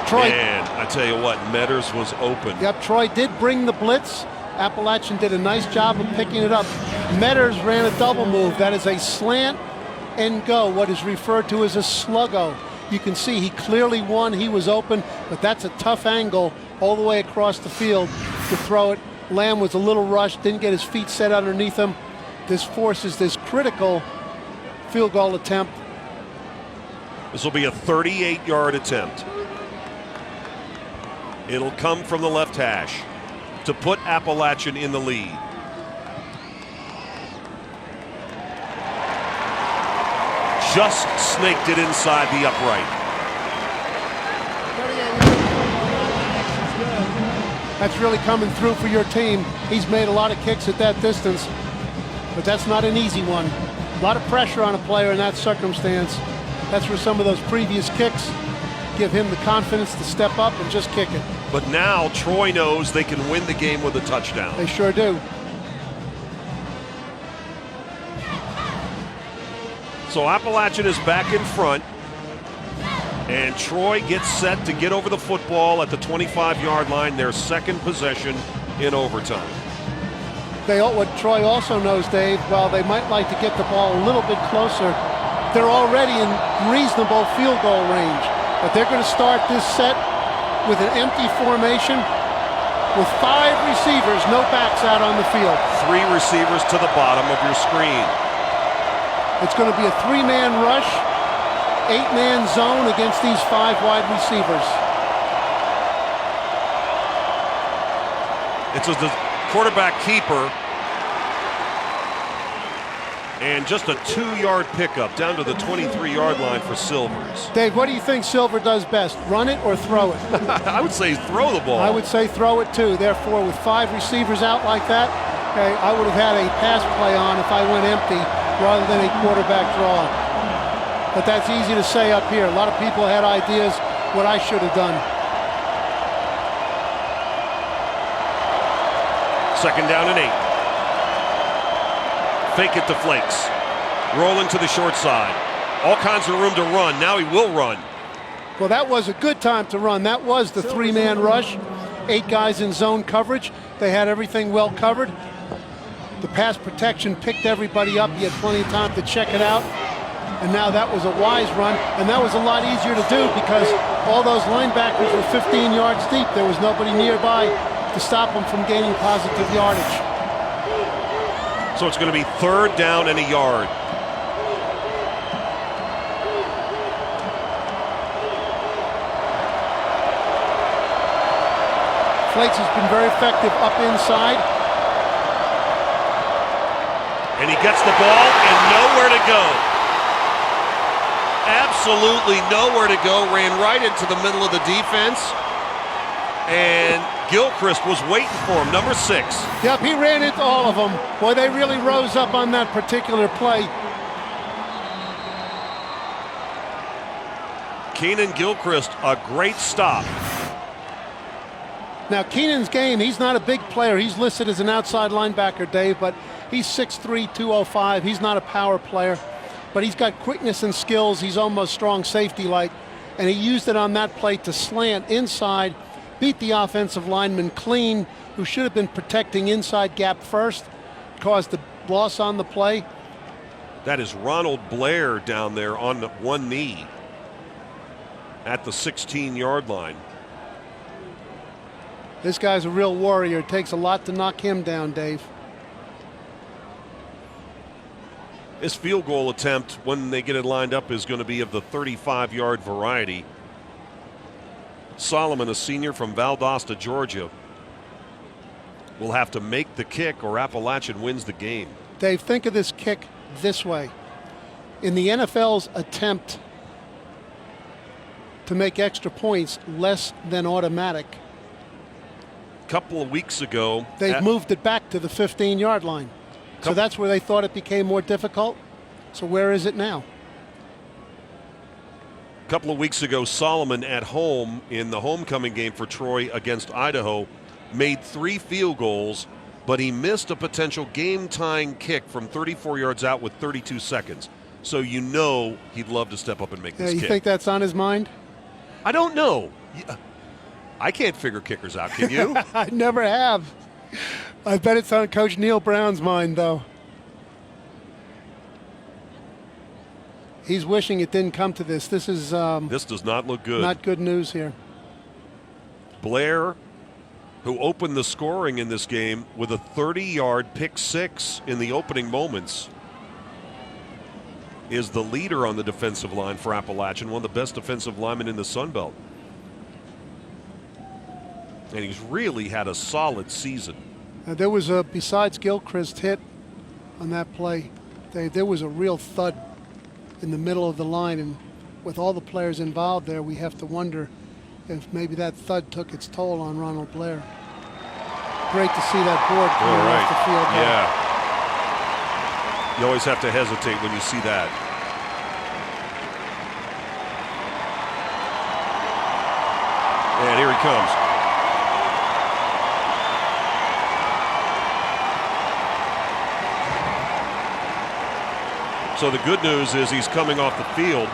Troy, and I tell you what, Metters was open. Yep, Troy did bring the blitz. Appalachian did a nice job of picking it up. Metters ran a double move. That is a slant and go, what is referred to as a sluggo. You can see he clearly won. He was open, but that's a tough angle all the way across the field to throw it. Lamb was a little rushed, didn't get his feet set underneath him. This forces this critical field goal attempt. This will be a 38-yard attempt. It'll come from the left hash to put Appalachian in the lead. just snaked it inside the upright. That's really coming through for your team. He's made a lot of kicks at that distance, but that's not an easy one. A lot of pressure on a player in that circumstance. That's where some of those previous kicks give him the confidence to step up and just kick it. But now Troy knows they can win the game with a touchdown. They sure do. So Appalachian is back in front, and Troy gets set to get over the football at the 25-yard line, their second possession in overtime. What Troy also knows, Dave, while they might like to get the ball a little bit closer, they're already in reasonable field goal range. But they're going to start this set with an empty formation with 5 receivers, no backs out on the field. 3 receivers to the bottom of your screen. It's going to be a 3-man rush, 8-man zone against these 5 wide receivers. It's a quarterback keeper, and just a 2-yard pickup down to the 23-yard line for Silvers. Dave, what do you think Silver does best, run it or throw it? I would say throw the ball. I would say throw it too. Therefore, with 5 receivers out like that, okay, I would have had a pass play on if I went empty rather than a quarterback draw. But that's easy to say up here. A lot of people had ideas what I should have done. Second down and 8. Fake it to Flakes. Rolling to the short side. All kinds of room to run. Now he will run. Well, that was a good time to run. That was the 3-man rush. 8 guys in zone coverage. They had everything well covered. The pass protection picked everybody up. He had plenty of time to check it out. And now that was a wise run. And that was a lot easier to do because all those linebackers were 15 yards deep. There was nobody nearby to stop them from gaining positive yardage. So it's going to be 3rd down and a yard. Flakes has been very effective up inside. And he gets the ball and nowhere to go. Absolutely nowhere to go. Ran right into the middle of the defense. And Gilchrist was waiting for him, number 6. Yep, he ran into all of them. Boy, they really rose up on that particular play. Keenan Gilchrist, a great stop. Now, Keenan's game, he's not a big player. He's listed as an outside linebacker, Dave, but he's 6'3", 205. He's not a power player, but he's got quickness and skills. He's almost strong safety-like, and he used it on that play to slant inside, beat the offensive lineman clean, who should have been protecting inside gap first, caused the loss on the play. That is Ronald Blair down there on one knee at the 16-yard line. This guy's a real warrior. It takes a lot to knock him down, Dave. This field goal attempt, when they get it lined up, is going to be of the 35-yard variety. Solomon, a senior from Valdosta, Georgia, will have to make the kick or Appalachian wins the game. Dave, think of this kick this way. In the NFL's attempt to make extra points less than automatic, couple of weeks ago, they've moved it back to the 15-yard line. So that's where they thought it became more difficult. So where is it now? A couple of weeks ago, Solomon at home in the homecoming game for Troy against Idaho made 3 field goals, but he missed a potential game-tying kick from 34 yards out with 32 seconds. So you know he'd love to step up and make this You kick. think that's on his mind? I don't know. I can't figure kickers out, can you? I never have. I bet it's on Coach Neil Brown's mind, though. He's wishing it didn't come to this. This is this does not look good. Not good news here. Blair, who opened the scoring in this game with a 30-yard pick 6 in the opening moments, is the leader on the defensive line for Appalachian, one of the best defensive linemen in the Sun Belt. And he's really had a solid season. There was a, besides Gilchrist hit on that play, there was a real thud in the middle of the line. And with all the players involved there, we have to wonder if maybe that thud took its toll on Ronald Blair. Great to see that board coming off the field. Yeah. You always have to hesitate when you see that. And here he comes. So the good news is he's coming off the field.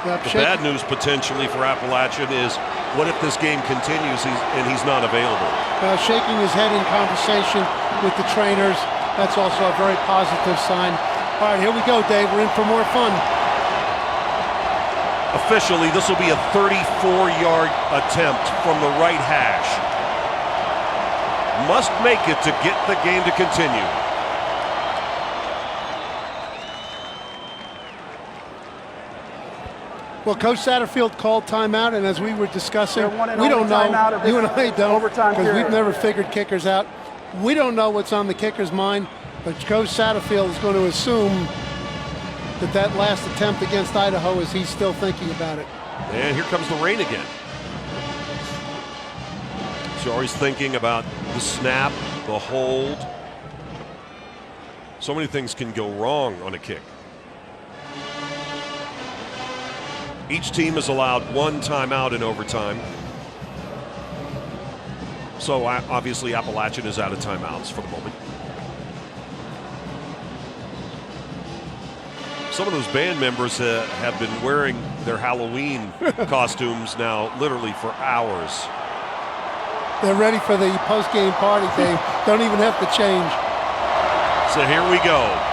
The bad news potentially for Appalachian is, what if this game continues and he's not available? Shaking his head in conversation with the trainers. That's also a very positive sign. All right, here we go, Dave. We're in for more fun. Officially, this will be a 34-yard attempt from the right hash. Must make it to get the game to continue. Well, Coach Satterfield called timeout, and as we were discussing, we don't know. You and I don't, because period. we've never figured kickers out. We don't know what's on the kicker's mind, but Coach Satterfield is going to assume that last attempt against Idaho is he's still thinking about it. And here comes the rain again. So always thinking about the snap, the hold. So many things can go wrong on a kick. Each team is allowed one timeout in overtime. So obviously Appalachian is out of timeouts for the moment. Some of those band members have been wearing their Halloween costumes now literally for hours. They're ready for the post-game party. They don't even have to change. So here we go.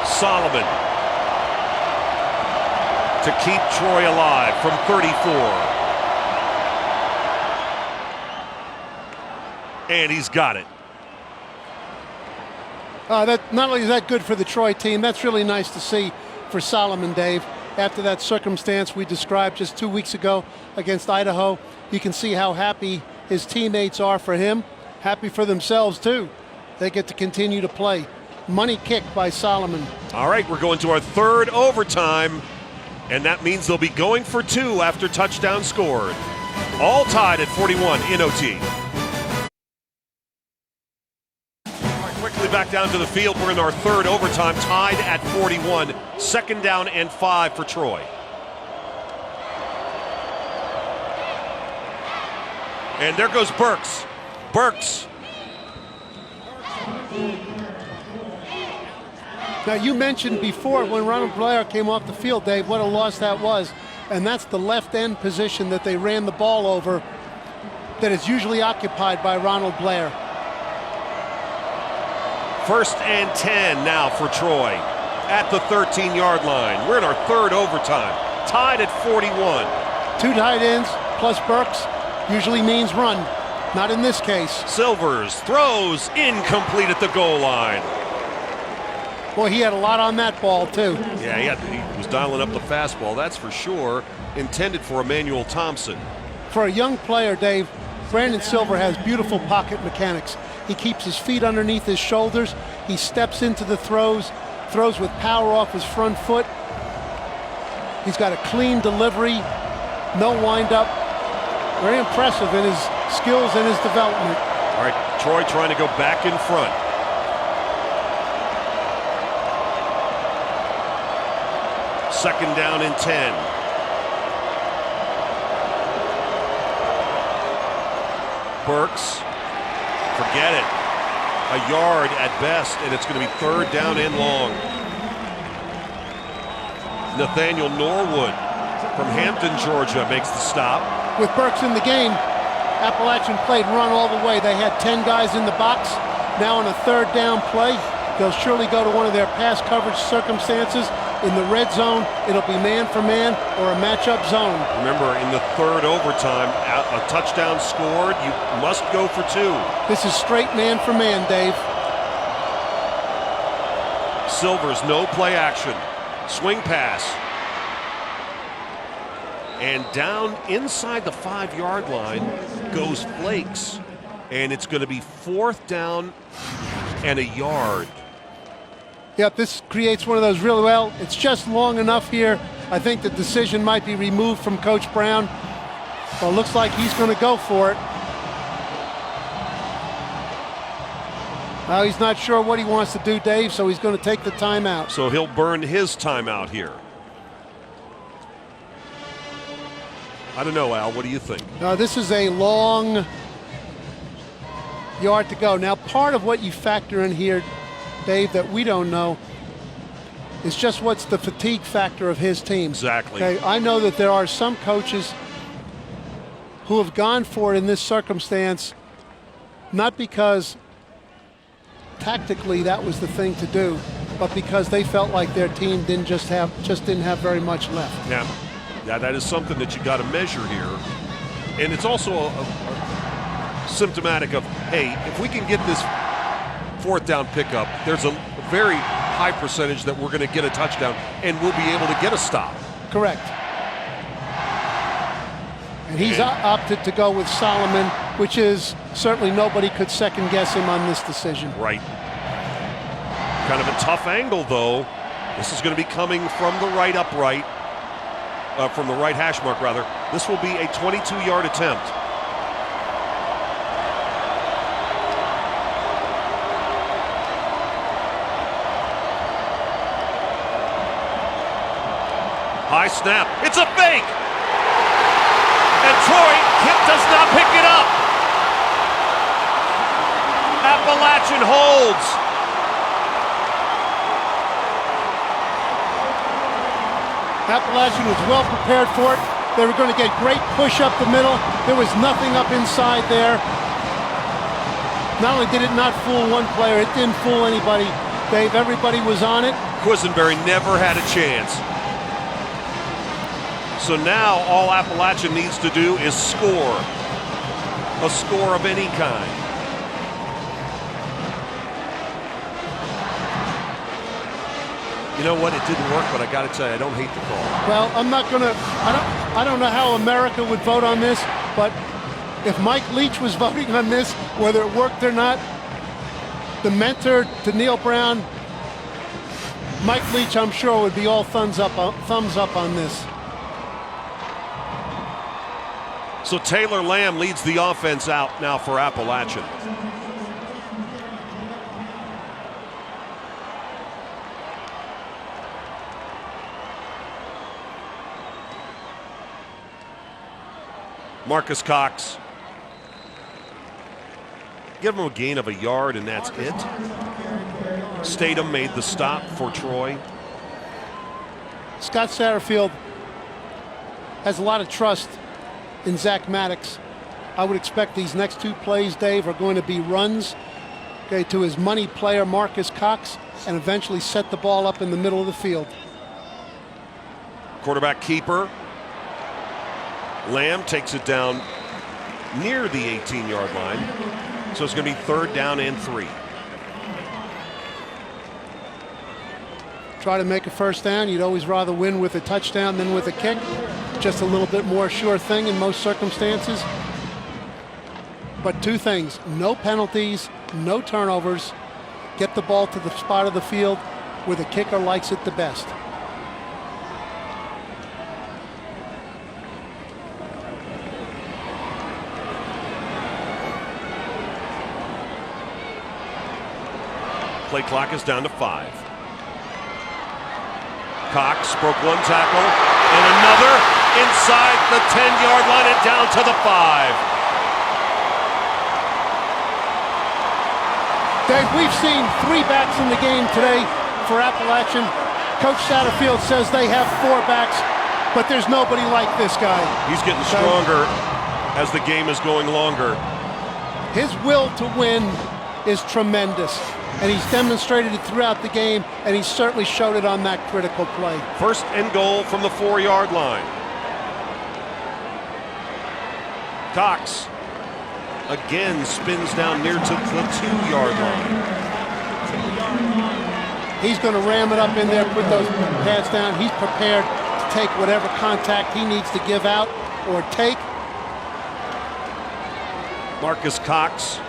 Solomon to keep Troy alive from 34. And he's got it. That not only is that good for the Troy team, that's really nice to see for Solomon, Dave. After that circumstance we described just 2 weeks ago against Idaho, you can see how happy his teammates are for him, happy for themselves too. They get to continue to play. Money kick by Solomon. All right, we're going to our third overtime, and that means they'll be going for two after touchdown scored. All tied at 41 in OT. All right, quickly back down to the field. We're in our third overtime, tied at 41. Second down and 5 for Troy. And there goes Burks. Burks. Now, you mentioned before when Ronald Blair came off the field, Dave, what a loss that was. And that's the left end position that they ran the ball over that is usually occupied by Ronald Blair. First and 10 now for Troy at the 13-yard line. We're in our third overtime, tied at 41. Two tight ends plus Burks usually means run. Not in this case. Silvers throws incomplete at the goal line. Boy, he had a lot on that ball, too. Yeah, he was dialing up the fastball, that's for sure. Intended for Emmanuel Thompson. For a young player, Dave, Brandon Silver has beautiful pocket mechanics. He keeps his feet underneath his shoulders. He steps into the throws with power off his front foot. He's got a clean delivery, no windup. Very impressive in his skills and his development. All right, Troy trying to go back in front. Second down and 10. Burks, forget it. A yard at best, and it's going to be third down and long. Nathaniel Norwood from Hampton, Georgia, makes the stop. With Burks in the game, Appalachian played run all the way. They had 10 guys in the box. Now on a third down play, they'll surely go to one of their pass coverage circumstances. In the red zone, it'll be man for man or a matchup zone. Remember, in the third overtime, a touchdown scored, you must go for two. This is straight man for man, Dave. Silvers, no play action. Swing pass. And down inside the 5-yard line goes Flakes. And it's going to be fourth down and a yard. Yep, this creates one of those really well. It's just long enough here. I think the decision might be removed from Coach Brown. Well, it looks like he's going to go for it. Now he's not sure what he wants to do, Dave, so he's going to take the timeout. So he'll burn his timeout here. I don't know, Al. What do you think? This is a long yard to go. Now, part of what you factor in here, Dave, that we don't know is just what's the fatigue factor of his team. Exactly. Okay, I know that there are some coaches who have gone for it in this circumstance, not because tactically that was the thing to do, but because they felt like their team didn't have very much left. Yeah, that is something that you got to measure here, and it's also a symptomatic of, hey, if we can get this fourth down pickup, there's a very high percentage that we're going to get a touchdown, and we'll be able to get a stop. Correct. And he's opted to go with Solomon, which is certainly nobody could second guess him on this decision. Right. Kind of a tough angle, though. This is going to be coming from the right upright, from the right hash mark, rather. This will be a 22-yard attempt. High snap. It's a fake. And Troy does not pick it up. Appalachian holds. Appalachian was well prepared for it. They were going to get great push up the middle. There was nothing up inside there. Not only did it not fool one player, it didn't fool anybody. Dave, everybody was on it. Quisenberry never had a chance. So now all Appalachian needs to do is score. A score of any kind. You know what? It didn't work, but I got to tell you, I don't hate the call. Well, I'm not going to. I don't know how America would vote on this, but if Mike Leach was voting on this, whether it worked or not, the mentor to Neil Brown, Mike Leach, I'm sure, would be all thumbs up on this. So Taylor Lamb leads the offense out now for Appalachian. Marcus Cox. Give him a gain of a yard, and that's it. Statham made the stop for Troy. Scott Satterfield has a lot of trust in Zach Maddox. I would expect these next two plays, Dave, are going to be runs, okay, to his money player Marcus Cox, and eventually set the ball up in the middle of the field. Quarterback keeper. Lamb takes it down near the 18-yard line. So it's going to be 3rd down and 3. Try to make a first down. You'd always rather win with a touchdown than with a kick. Just a little bit more sure thing in most circumstances. But two things: no penalties, no turnovers. Get the ball to the spot of the field where the kicker likes it the best. Play clock is down to 5. Cox broke one tackle and another inside the 10-yard line and down to the 5. Dave, we've seen 3 backs in the game today for Appalachian. Coach Satterfield says they have 4 backs, but there's nobody like this guy. He's getting stronger as the game is going longer. His will to win is tremendous, and he's demonstrated it throughout the game, and he certainly showed it on that critical play. 1st and goal from the 4-yard line. Cox again spins down near to the 2-yard line. He's going to ram it up in there, put those pads down. He's prepared to take whatever contact he needs to give out or take. Marcus Cox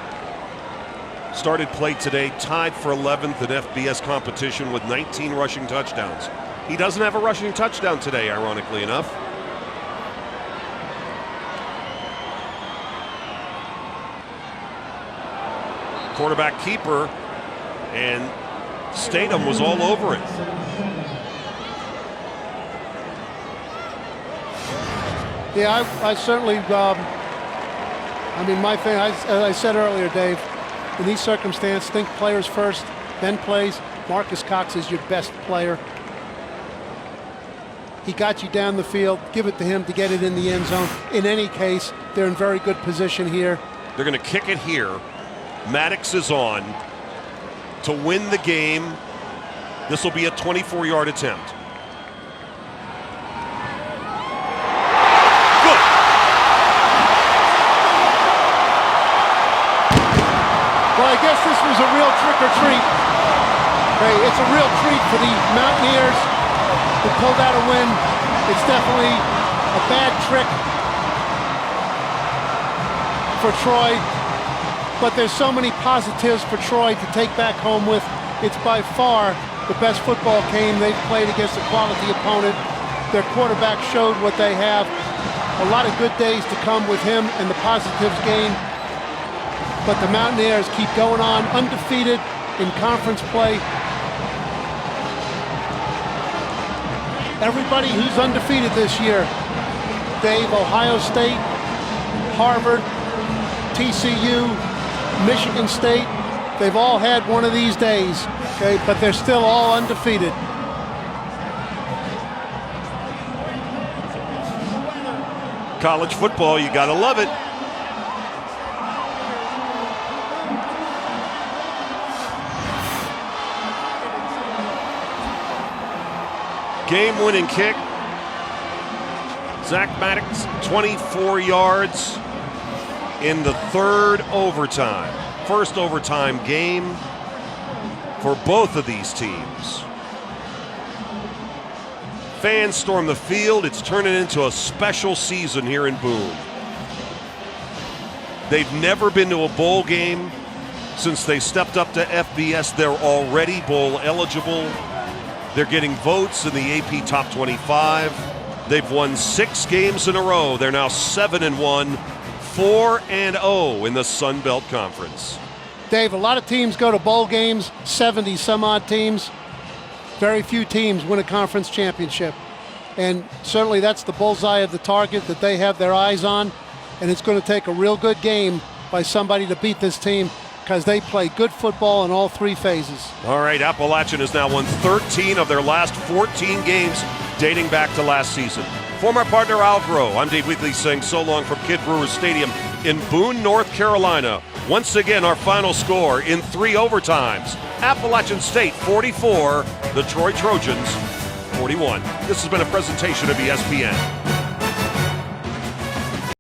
started play today, tied for 11th in FBS competition with 19 rushing touchdowns. He doesn't have a rushing touchdown today, ironically enough. Quarterback keeper, and Statham was all over it. Yeah, I certainly, I mean, my thing, as I said earlier, Dave, in these circumstances, think players first, then plays. Marcus Cox is your best player. He got you down the field. Give it to him to get it in the end zone. In any case, they're in very good position here. They're going to kick it here. Maddox is on to win the game. This will be a 24-yard attempt. Good. Well, I guess this was a real trick or treat. Hey, it's a real treat for the Mountaineers to pull out a win. It's definitely a bad trick for Troy. But there's so many positives for Troy to take back home with. It's by far the best football game they've played against a quality opponent. Their quarterback showed what they have. A lot of good days to come with him and the positives gained. But the Mountaineers keep going on undefeated in conference play. Everybody who's undefeated this year, Dave, Ohio State, Harvard, TCU, Michigan State, they've all had one of these days, okay, but they're still all undefeated. College football, you gotta love it. Game-winning kick. Zach Maddox, 24 yards in the third overtime. First overtime game for both of these teams. Fans storm the field. It's turning into a special season here in Boone. They've never been to a bowl game since they stepped up to FBS. They're already bowl eligible. They're getting votes in the AP Top 25. They've won 6 games in a row. They're now 7-1, 4-0 in the Sun Belt Conference. Dave, a lot of teams go to bowl games, 70 some odd teams. Very few teams win a conference championship. And certainly that's the bullseye of the target that they have their eyes on. And it's going to take a real good game by somebody to beat this team, because they play good football in all 3 phases. All right, Appalachian has now won 13 of their last 14 games dating back to last season. For my partner Alvaro, I'm Dave Weekley saying so long from Kidd Brewer Stadium in Boone, North Carolina. Once again, our final score in 3 overtimes. Appalachian State 44, the Troy Trojans 41. This has been a presentation of ESPN.